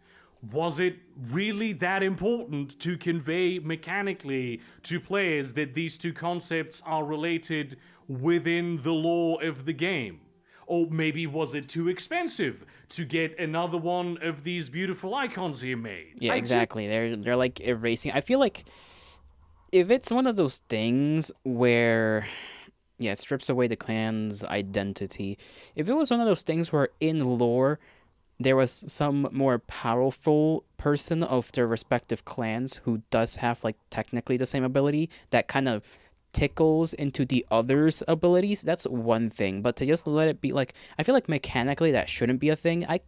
Was it really that important to convey mechanically to players that these two concepts are related within the lore of the game? Or maybe was it too expensive to get another one of these beautiful icons here made? Yeah, exactly. They're like erasing. I feel like if it's one of those things where, yeah, it strips away the clan's identity. If it was one of those things where in lore there was some more powerful person of their respective clans who does have like technically the same ability that kind of tickles into the others' abilities, that's one thing. But to just let it be like, I feel like mechanically that shouldn't be a thing. I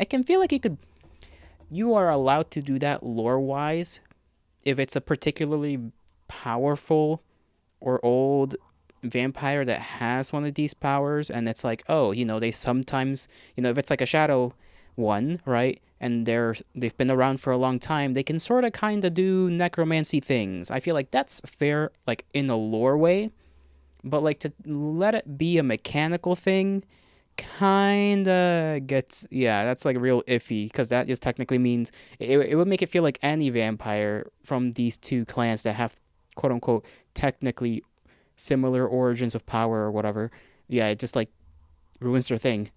can feel like you are allowed to do that lore wise if it's a particularly powerful or old vampire that has one of these powers, and it's like, oh, they sometimes, if it's like a shadow one, right, and they've been around for a long time, they can sort of kind of do necromancy things. I feel like that's fair, like in a lore way, but like to let it be a mechanical thing kind of gets, yeah, that's like real iffy, because that just technically means it would make it feel like any vampire from these two clans that have quote unquote technically similar origins of power or whatever, yeah, it just like ruins their thing.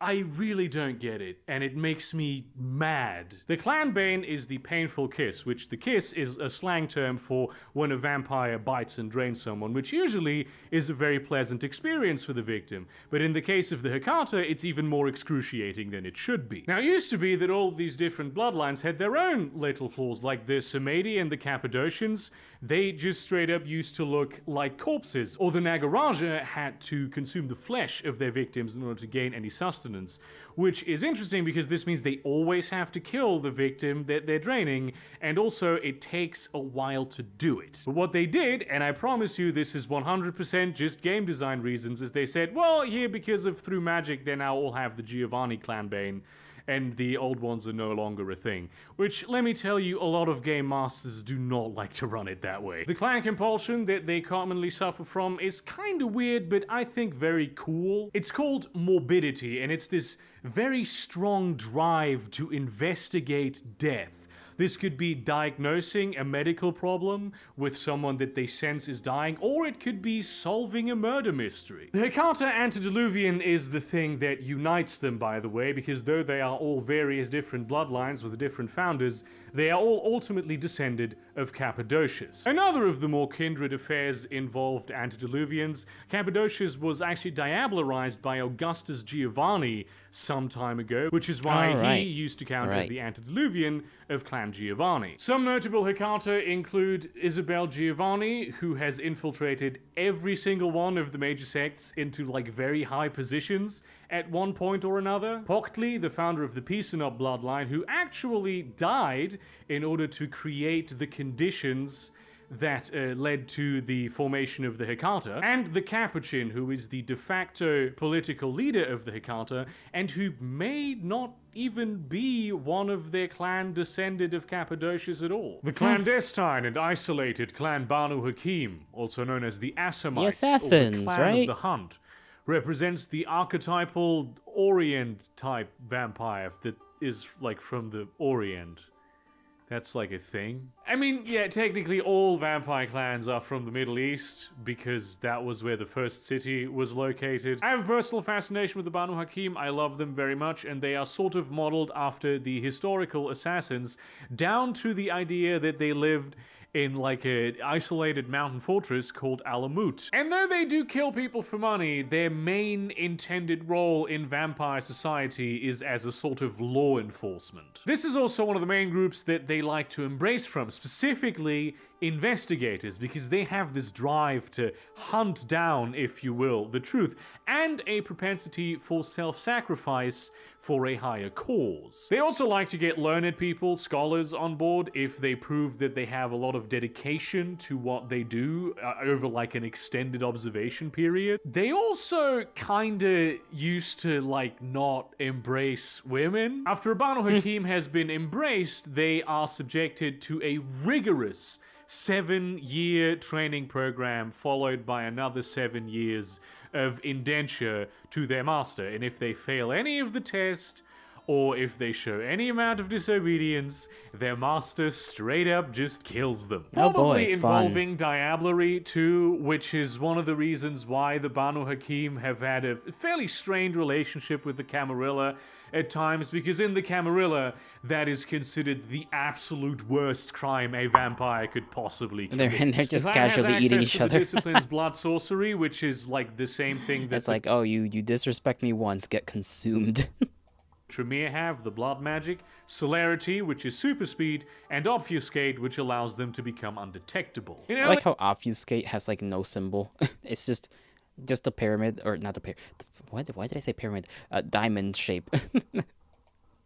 I really don't get it, and it makes me mad. The clan bane is the painful kiss, which the kiss is a slang term for when a vampire bites and drains someone, which usually is a very pleasant experience for the victim. But in the case of the Hecata, it's even more excruciating than it should be. Now, it used to be that all these different bloodlines had their own little flaws, like the Samedi and the Cappadocians. They just straight up used to look like corpses, or the Nagaraja had to consume the flesh of their victims in order to gain any sustenance, which is interesting because this means they always have to kill the victim that they're draining, and also it takes a while to do it. But what they did, and I promise you this is 100% just game design reasons, is they said, well, here because of through magic they now all have the Giovanni clan bane, and the old ones are no longer a thing. Which, let me tell you, a lot of game masters do not like to run it that way. The clan compulsion that they commonly suffer from is kinda weird, but I think very cool. It's called morbidity, and it's this very strong drive to investigate death. This could be diagnosing a medical problem with someone that they sense is dying, or it could be solving a murder mystery. The Hecata Antediluvian is the thing that unites them, by the way, because though they are all various different bloodlines with different founders, they are all ultimately descended of Cappadocius. Another of the more kindred affairs involved Antediluvians. Cappadocius was actually diablerized by Augustus Giovanni some time ago, which is why he used to count as the Antediluvian of Clan Giovanni. Some notable Hecata include Isabel Giovanni, who has infiltrated every single one of the major sects into like very high positions at one point or another. Poctli, the founder of the Pisanop bloodline, who actually died in order to create the conditions that led to the formation of the Hecata, and the Capuchin, who is the de facto political leader of the Hecata, and who may not even be one of their clan descended of Cappadocius at all. The clandestine and isolated clan Banu Hakim, also known as the Assamites, the Assassins, or the clan right? of the Hunt, represents the archetypal Orient type vampire that is like from the Orient. That's like a thing. I mean, yeah, technically all vampire clans are from the Middle East because that was where the first city was located. I have a personal fascination with the Banu Hakim. I love them very much, and they are sort of modeled after the historical assassins, down to the idea that they lived in like a isolated mountain fortress called Alamut. And though they do kill people for money, their main intended role in vampire society is as a sort of law enforcement. This is also one of the main groups that they like to embrace from, specifically investigators, because they have this drive to hunt down, if you will, the truth, and a propensity for self-sacrifice for a higher cause. They also like to get learned people, scholars on board if they prove that they have a lot of of dedication to what they do over like an extended observation period. They also kinda used to like not embrace women. After a Banu Hakim has been embraced, they are subjected to a rigorous 7-year training program followed by another 7 years of indenture to their master. And if they fail any of the test, or if they show any amount of disobedience, their master straight up just kills them. Oh boy, Probably involving fun. diablerie too, which is one of the reasons why the Banu Hakim have had a fairly strained relationship with the Camarilla at times, because in the Camarilla, that is considered the absolute worst crime a vampire could possibly commit. And they're just The clan has casually eating access each to other. the discipline's blood sorcery, which is like the same thing that It's like, oh, you disrespect me once, get consumed. Tremere have, the blood magic, celerity, which is super speed, and obfuscate, which allows them to become undetectable. I like how obfuscate has like no symbol. It's just a pyramid, or not a pyramid. Why did I say pyramid? Diamond shape.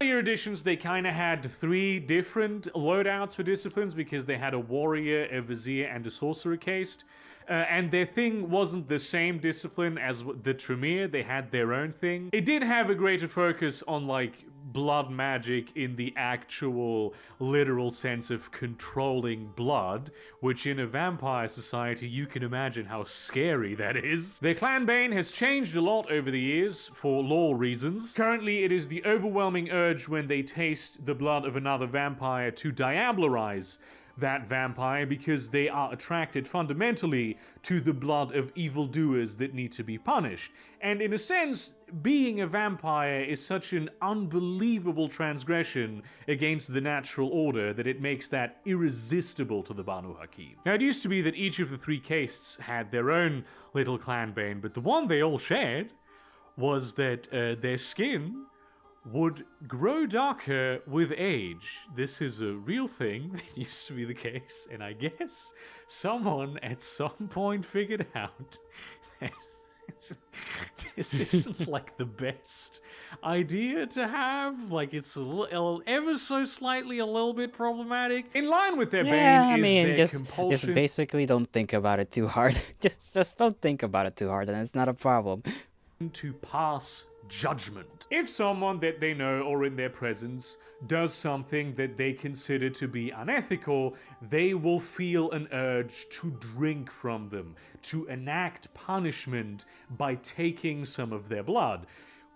Earlier editions, they kind of had 3 different loadouts for disciplines because they had a warrior, a vizier, and a sorcerer caste. And their thing wasn't the same discipline as the Tremere. They had their own thing. It did have a greater focus on, like, blood magic in the actual literal sense of controlling blood, which in a vampire society, you can imagine how scary that is. Their clan bane has changed a lot over the years for lore reasons. Currently, it is the overwhelming urge when they taste the blood of another vampire to diablerize that vampire, because they are attracted fundamentally to the blood of evildoers that need to be punished. And in a sense, being a vampire is such an unbelievable transgression against the natural order that it makes that irresistible to the Banu Hakim. Now, it used to be that each of the 3 castes had their own little clan bane, but the one they all shared was that their skin would grow darker with age. This is a real thing that used to be the case, and I guess someone at some point figured out that this isn't like the best idea to have. Like, it's ever so slightly a little bit problematic. In line with their bane is their compulsion. Just basically don't think about it too hard. just don't think about it too hard, and it's not a problem. To pass judgment. If someone that they know or in their presence does something that they consider to be unethical, they will feel an urge to drink from them, to enact punishment by taking some of their blood.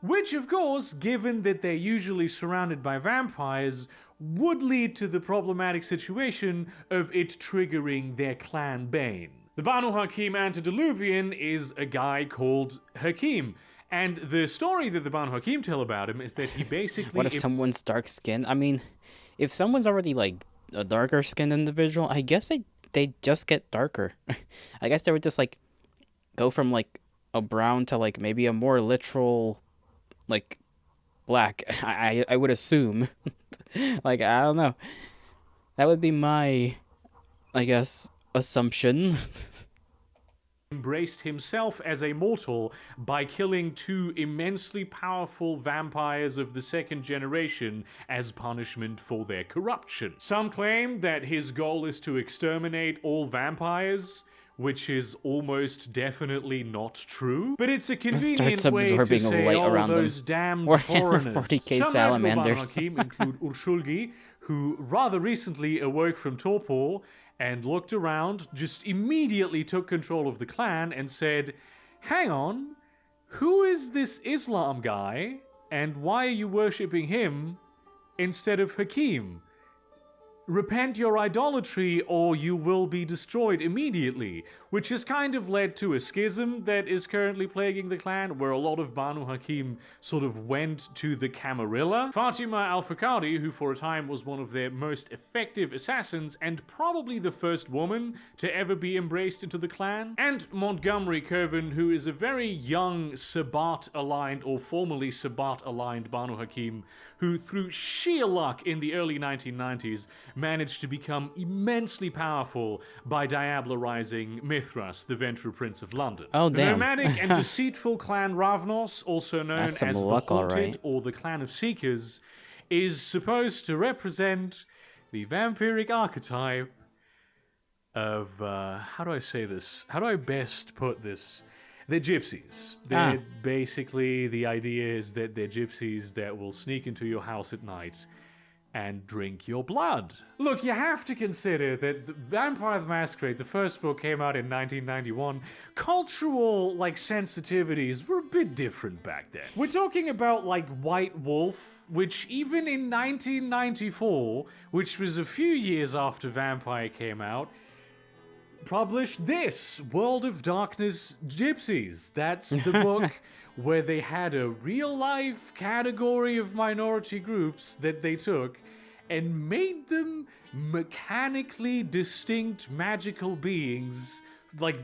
Which, of course, given that they're usually surrounded by vampires, would lead to the problematic situation of it triggering their clan bane. The Banu Hakim Antediluvian is a guy called Hakim. And the story that the Banu Hakim tell about him is that he basically... What if someone's dark skinned? I mean, if someone's already like a darker skinned individual, I guess they just get darker. I guess they would just like go from like a brown to like maybe a more literal like black. I would assume. Like, I don't know. That would be my, I guess, assumption. Embraced himself as a mortal by killing 2 immensely powerful vampires of the 2nd generation as punishment for their corruption. Some claim that his goal is to exterminate all vampires, which is almost definitely not true. But it's a convenient way to say, oh, those damned foreigners. 40k Some salamanders. Hakim include Urshulgi, who rather recently awoke from torpor and looked around, just immediately took control of the clan and said, hang on, who is this Islam guy, and why are you worshipping him instead of Hakim? Repent your idolatry or you will be destroyed immediately, which has kind of led to a schism that is currently plaguing the clan, where a lot of Banu Hakim sort of went to the Camarilla. Fatima al-Fakadi, who for a time was one of their most effective assassins and probably the first woman to ever be embraced into the clan, and Montgomery Coven, who is a very young Sabbat-aligned or formerly Sabbat-aligned Banu Hakim, who through sheer luck in the early 1990s managed to become immensely powerful by diablerizing Mithras, the Ventral Prince of London. Oh, the damn. nomadic and deceitful clan Ravnos, also known as the luck, Haunted alright. or the Clan of Seekers, is supposed to represent the vampiric archetype of how do I say this? How do I best put this? They're gypsies. Ah. They're basically, the idea is that they're gypsies that will sneak into your house at night and drink your blood. Look, you have to consider that Vampire the Masquerade, the first book, came out in 1991. Cultural, sensitivities were a bit different back then. We're talking about, White Wolf, which even in 1994, which was a few years after Vampire came out, published this, World of Darkness Gypsies. That's the book where they had a real-life category of minority groups that they took and made them mechanically distinct magical beings,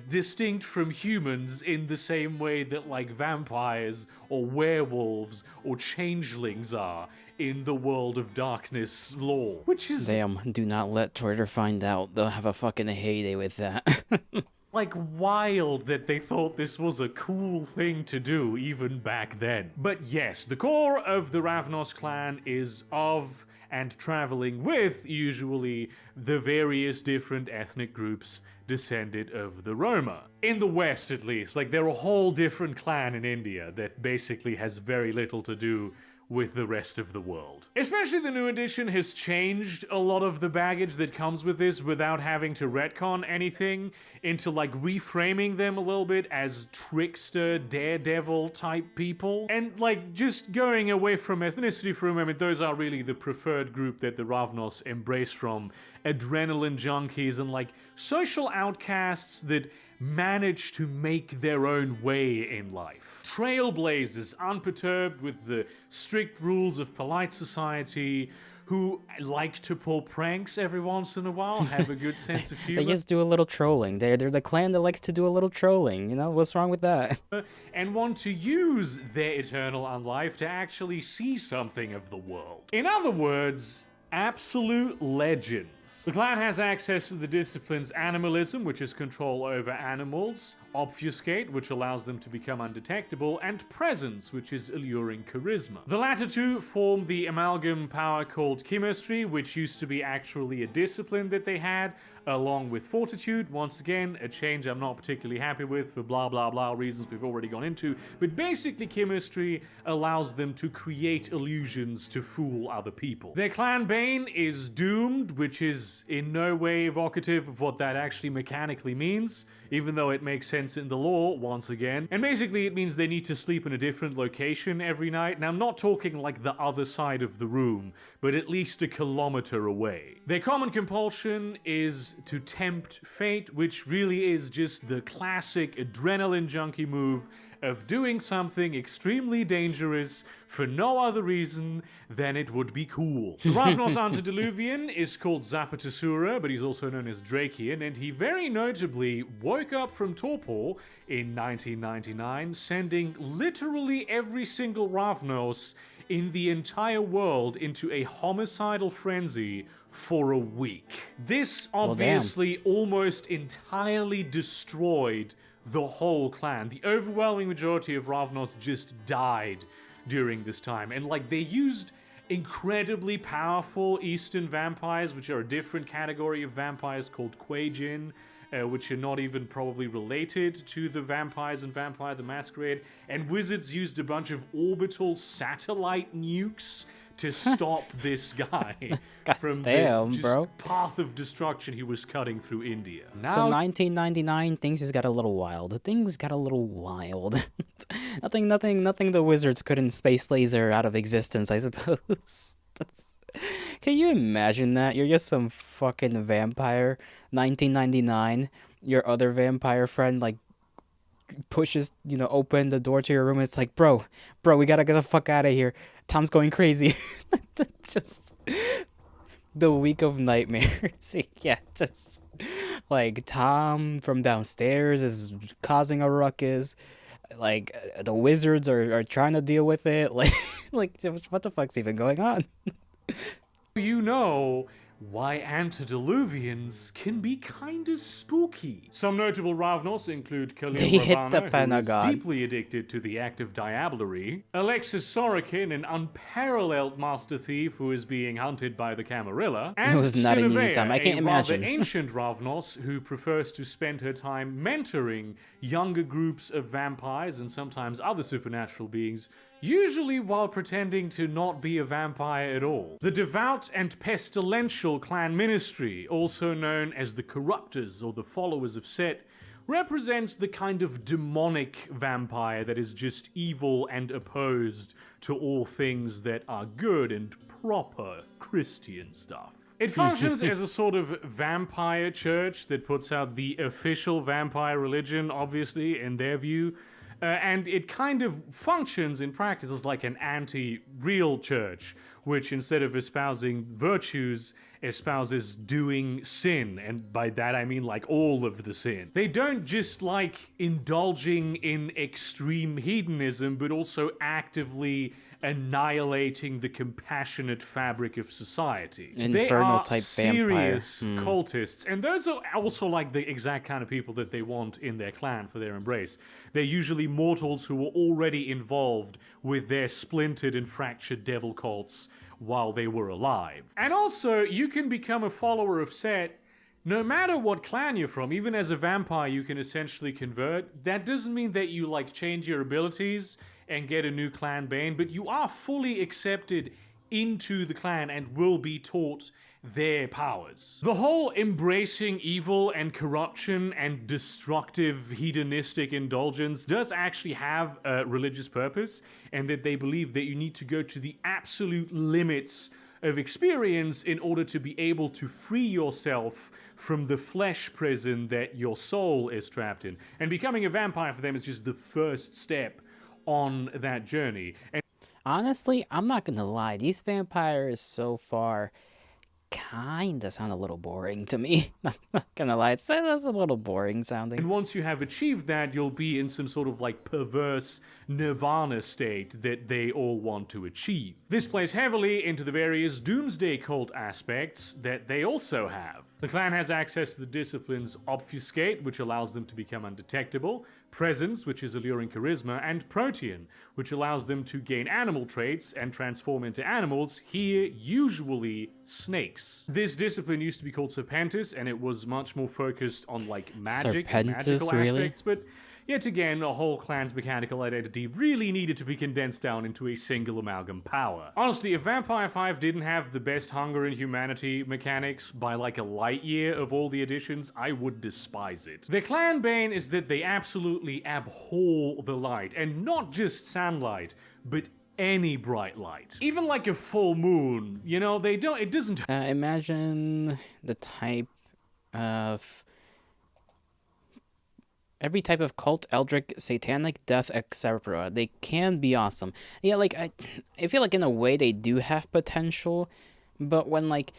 distinct from humans in the same way that, vampires or werewolves or changelings are in the World of Darkness lore. Which is... Damn, do not let Twitter find out. They'll have a fucking heyday with that. Wild that they thought this was a cool thing to do even back then. But yes, the core of the Ravnos clan is of and traveling with, usually, the various different ethnic groups descended of the Roma. In the West, at least. They're a whole different clan in India that basically has very little to do with the rest of the world. Especially the new edition has changed a lot of the baggage that comes with this without having to retcon anything into reframing them a little bit as trickster, daredevil type people. And just going away from ethnicity for a moment, those are really the preferred group that the Ravnos embrace from adrenaline junkies and social outcasts that manage to make their own way in life. Trailblazers, unperturbed with the strict rules of polite society, who like to pull pranks every once in a while, have a good sense of humor. They just do a little trolling. They're the clan that likes to do a little trolling. You know, what's wrong with that? And want to use their eternal unlife to actually see something of the world. In other words, absolute legends. The clan has access to the disciplines animalism, which is control over animals, obfuscate, which allows them to become undetectable, and presence, which is alluring charisma. The latter two form the amalgam power called chemistry, which used to be actually a discipline that they had, along with fortitude. Once again, a change I'm not particularly happy with for blah blah blah reasons we've already gone into, but basically chemistry allows them to create illusions to fool other people. Their clan bane is doomed, which is in no way evocative of what that actually mechanically means, even though it makes sense in the lore, once again. And basically it means they need to sleep in a different location every night. Now I'm not talking the other side of the room, but at least a kilometer away. Their common compulsion is to tempt fate, which really is just the classic adrenaline junkie move of doing something extremely dangerous for no other reason than it would be cool. The Ravnos antediluvian is called Zapatasura, but he's also known as Drakian, and he very notably woke up from torpor in 1999, sending literally every single Ravnos in the entire world into a homicidal frenzy for a week. This obviously almost entirely destroyed the whole clan. The overwhelming majority of Ravnos just died during this time. And they used incredibly powerful Eastern vampires, which are a different category of vampires called Quajin, which are not even probably related to the vampires in Vampire the Masquerade. And wizards used a bunch of orbital satellite nukes to stop this guy from the path of destruction he was cutting through India. Now, so 1999, things just got a little wild. Things got a little wild. nothing the wizards couldn't space laser out of existence, I suppose. Can you imagine that? You're just some fucking vampire. 1999, your other vampire friend, pushes, open the door to your room. And it's like, bro, we gotta get the fuck out of here. Tom's going crazy. Just the week of nightmares. Yeah, just Tom from downstairs is causing a ruckus. The wizards are trying to deal with it. What the fuck's even going on? why antediluvians can be kinda spooky. Some notable Ravnos include Khalil They hit the Ravana, who is Pentagon. deeply addicted to the act of diablerie, Alexis Sorokin, an unparalleled master thief who is being hunted by the Camarilla, and was not an easy time. I Sinavea, can't a imagine. rather ancient Ravnos who prefers to spend her time mentoring younger groups of vampires and sometimes other supernatural beings, usually while pretending to not be a vampire at all. The devout and pestilential clan ministry, also known as the Corruptors or the Followers of Set, represents the kind of demonic vampire that is just evil and opposed to all things that are good and proper Christian stuff. It functions as a sort of vampire church that puts out the official vampire religion, obviously, in their view. And it kind of functions in practice as like an anti-real church, which instead of espousing virtues, espouses doing sin. And by that I mean like all of the sin. They don't just like indulging in extreme hedonism, but also actively annihilating the compassionate fabric of society. They Infernal are type serious vampire. cultists, and those are also like the exact kind of people that they want in their clan for their embrace. They're usually mortals who were already involved with their splintered and fractured devil cults while they were alive. And also, you can become a follower of Set no matter what clan you're from. Even as a vampire, you can essentially convert. That doesn't mean that you like change your abilities and get a new clan bane, but you are fully accepted into the clan and will be taught their powers. The whole embracing evil and corruption and destructive hedonistic indulgence does actually have a religious purpose, and that they believe that you need to go to the absolute limits of experience in order to be able to free yourself from the flesh prison that your soul is trapped in. And becoming a vampire for them is just the first step on that journey. And Honestly, I'm not gonna lie. These vampires so far kinda sound a little boring to me. Not gonna lie, that's a little boring sounding. once you have achieved that, you'll be in some sort of like perverse nirvana state that they all want to achieve. This plays heavily into the various doomsday cult aspects that they also have. The clan has access to the disciplines Obfuscate, which allows them to become undetectable, Presence, which is alluring charisma, and Protean, which allows them to gain animal traits and transform into animals, here usually snakes. This discipline used to be called Serpentis, and it was much more focused on like magic and magical Serpentis, really? aspects, but yet again, a whole clan's mechanical identity really needed to be condensed down into a single amalgam power. Honestly, if Vampire 5 didn't have the best hunger and humanity mechanics by like a light year of all the additions, I would despise it. Their clan bane is that they absolutely abhor the light, and not just sunlight, but any bright light. Even like a full moon, you know, it doesn't. Imagine the type of every type of cult, eldritch, satanic, death, etc. They can be awesome. Yeah, like I feel like in a way they do have potential, but when like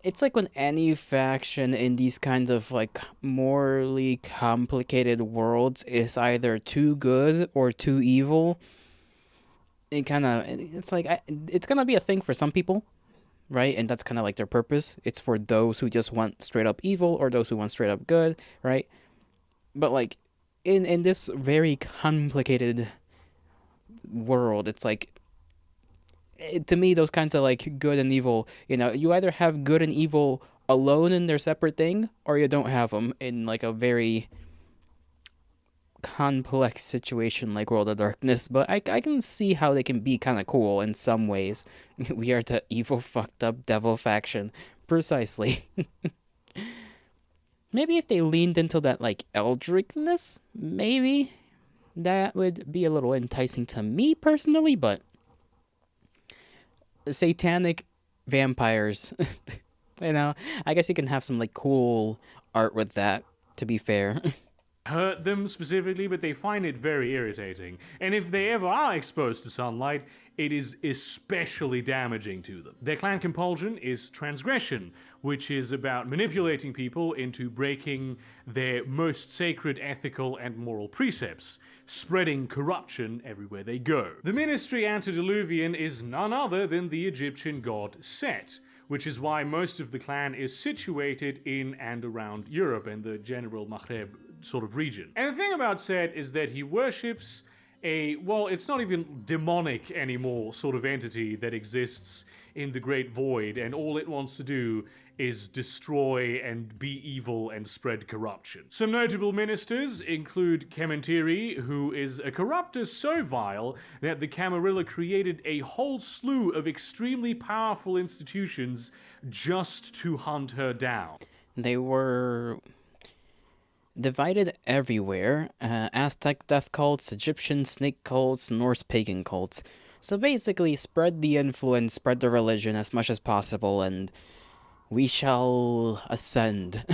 it's like when any faction in these kind of like morally complicated worlds is either too good or too evil, it's like it's gonna be a thing for some people, right? And that's kind of like their purpose. It's for those who just want straight up evil or those who want straight up good, right? But like in this very complicated world, it's like to me those kinds of like good and evil, you either have good and evil alone in their separate thing, or you don't have them in like a very complex situation like World of Darkness. But I can see how they can be kind of cool in some ways. We are the evil fucked up devil faction, precisely. Maybe if they leaned into that, like, eldritchness, maybe that would be a little enticing to me personally, but satanic vampires, I guess you can have some, like, cool art with that, to be fair. Hurt them specifically, but they find it very irritating. And if they ever are exposed to sunlight, it is especially damaging to them. Their clan compulsion is transgression, which is about manipulating people into breaking their most sacred ethical and moral precepts, spreading corruption everywhere they go. The ministry antediluvian is none other than the Egyptian god Set, which is why most of the clan is situated in and around Europe and the general Maghreb sort of region. And the thing about Seth is that he worships well, it's not even demonic anymore sort of entity that exists in the Great Void, and all it wants to do is destroy and be evil and spread corruption. Some notable ministers include Kementiri, who is a corrupter so vile that the Camarilla created a whole slew of extremely powerful institutions just to hunt her down. They were divided everywhere. Aztec death cults, Egyptian snake cults, Norse pagan cults. So basically, spread the influence, spread the religion as much as possible, and we shall ascend.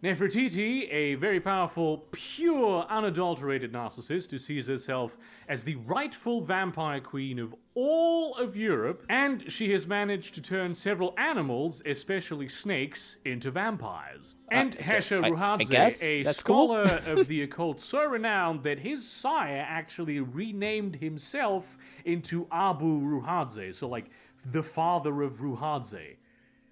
Nefertiti, a very powerful, pure, unadulterated narcissist who sees herself as the rightful vampire queen of all of Europe, and she has managed to turn several animals, especially snakes, into vampires. And Hesha Ruhadze, a scholar of the occult so renowned that his sire actually renamed himself into Abu Ruhadze, so like the father of Ruhadze.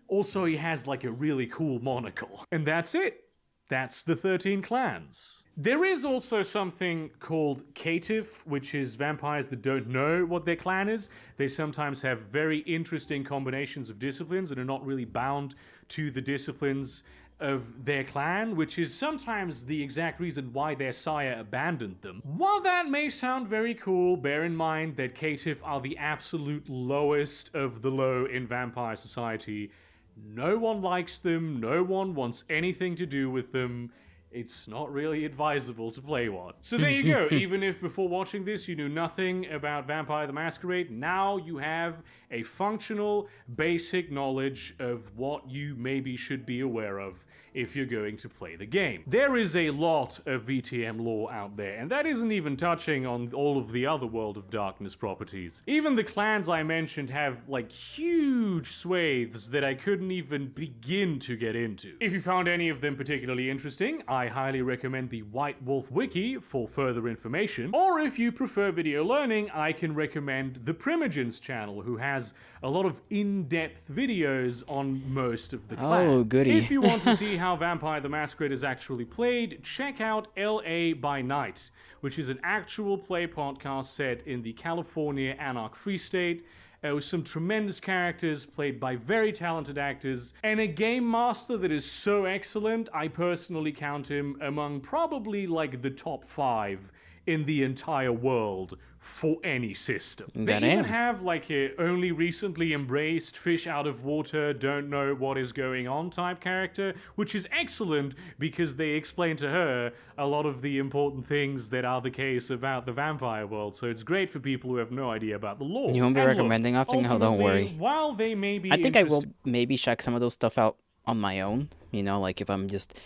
Also, he has like a really cool monocle. And that's it. That's the 13 clans. There is also something called Caitiff, which is vampires that don't know what their clan is. They sometimes have very interesting combinations of disciplines and are not really bound to the disciplines of their clan, which is sometimes the exact reason why their sire abandoned them. While that may sound very cool, bear in mind that Caitiff are the absolute lowest of the low in vampire society. No one likes them, no one wants anything to do with them. It's not really advisable to play one. So there you go. Even if before watching this you knew nothing about Vampire the Masquerade, now you have a functional, basic knowledge of what you maybe should be aware of if you're going to play the game. There is a lot of VTM lore out there, and that isn't even touching on all of the other World of Darkness properties. Even the clans I mentioned have like huge swathes that I couldn't even begin to get into. If you found any of them particularly interesting, I highly recommend the White Wolf Wiki for further information, or if you prefer video learning, I can recommend the Primogens channel, who has a lot of in-depth videos on most of the clans. Oh, goody. If you want to see how Vampire the Masquerade is actually played, check out LA by Night, which is an actual play podcast set in the California Anarch Free State, with some tremendous characters played by very talented actors, and a game master that is so excellent, I personally count him among probably like the top 5 in the entire world for any system. They even have like a only recently embraced fish out of water, don't know what is going on type character, which is excellent because they explain to her a lot of the important things that are the case about the vampire world. So it's great for people who have no idea about the lore. You won't be recommending nothing? No, don't worry. While they may be I think I will maybe check some of those stuff out on my own, you know, like if I'm just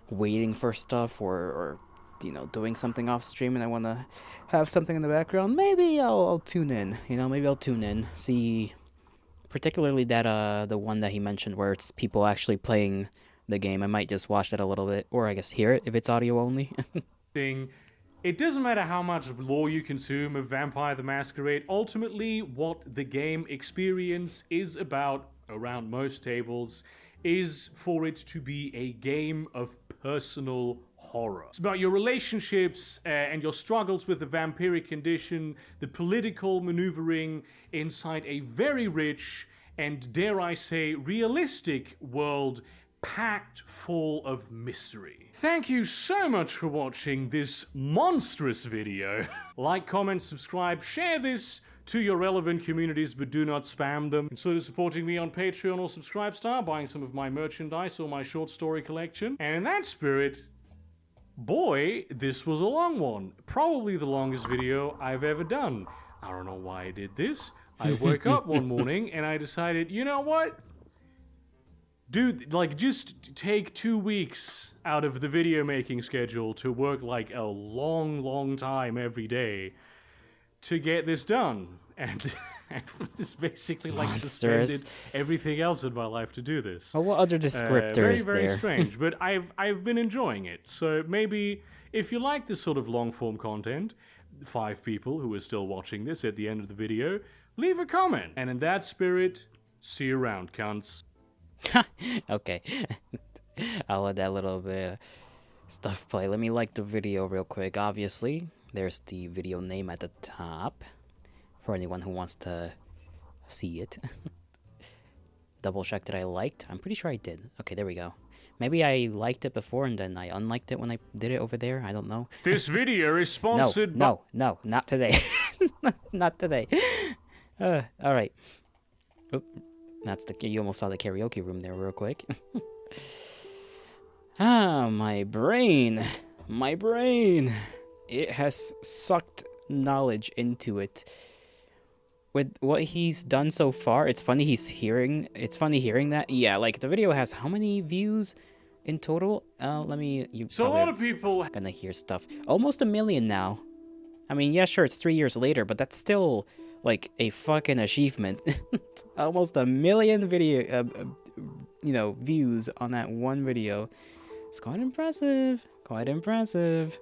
waiting for stuff or you know, doing something off stream and I want to have something in the background, maybe I'll tune in, you know, maybe I'll tune in, see, particularly that, the one that he mentioned where it's people actually playing the game. I might just watch that a little bit, or I guess hear it if it's audio only. It doesn't matter how much lore you consume of Vampire the Masquerade, ultimately what the game experience is about around most tables is for it to be a game of personal horror. It's about your relationships and your struggles with the vampiric condition, the political maneuvering inside a very rich and, dare I say, realistic world packed full of mystery. Thank you so much for watching this monstrous video. Like, comment, subscribe, share this to your relevant communities, but do not spam them. Consider supporting me on Patreon or Subscribestar, buying some of my merchandise or my short story collection. And in that spirit, boy, this was a long one. Probably the longest video I've ever done. I don't know why I did this. I woke up one morning and I decided, you know what? Dude, like, just take 2 weeks out of the video making schedule to work like a long time every day to get this done. And this basically like suspended everything else in my life to do this. Well, what other descriptor is there? Very strange, but I've been enjoying it. So maybe if you like this sort of long form content, 5 people who are still watching this at the end of the video, leave a comment. And in that spirit, See you around, cunts. Okay. I'll let that little bit of stuff play. Let me like the video real quick. Obviously, there's the video name at the top for anyone who wants to see it. Double check that I liked. I'm pretty sure I did. Okay, there we go. Maybe I liked it before and then I unliked it when I did it over there. I don't know. This video is sponsored by... No, not today. Not today. All right. Oop, you almost saw the karaoke room there real quick. My brain. It has sucked knowledge into it. With what he's done so far, it's funny hearing that. Yeah, like the video has how many views in total? Let me. So a lot of people gonna hear stuff. Almost 1 million now. I mean, yeah, sure, it's 3 years later, but that's still like a fucking achievement. Almost 1 million video, views on that one video. It's quite impressive. Quite impressive.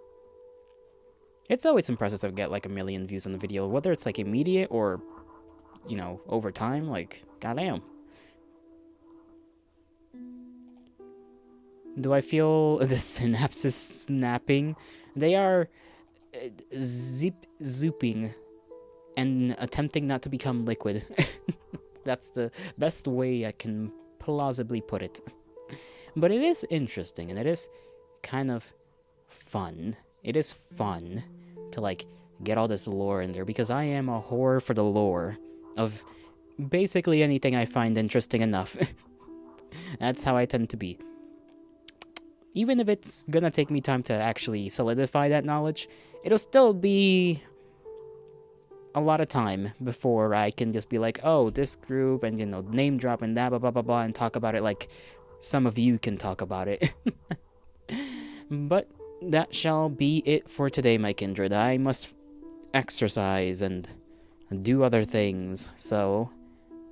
It's always impressive to get like 1 million views on the video, whether it's like immediate or, over time. Like, goddamn. Do I feel the synapses snapping? They are zooping and attempting not to become liquid. That's the best way I can plausibly put it. But it is interesting, and it is kind of fun. It is fun to, like, get all this lore in there, because I am a whore for the lore of basically anything I find interesting enough. That's how I tend to be. Even if it's gonna take me time to actually solidify that knowledge, it'll still be a lot of time before I can just be like, oh, this group, and, name drop and that, blah, blah, blah, blah, and talk about it like some of you can talk about it. But that shall be it for today, my kindred. I must exercise and do other things, so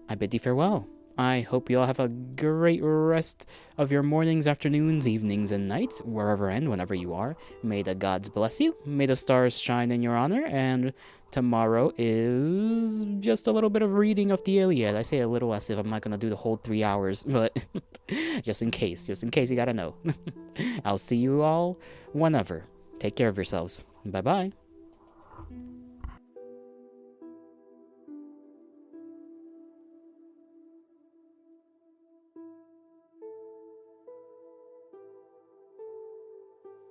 I bid thee farewell. I hope you all have a great rest of your mornings, afternoons, evenings, and nights, wherever and whenever you are. May the gods bless you, may the stars shine in your honor, and tomorrow is just a little bit of reading of the Iliad. I say a little as if I'm not going to do the whole 3 hours, but just in case you gotta know. I'll see you all whenever. Take care of yourselves. Bye-bye.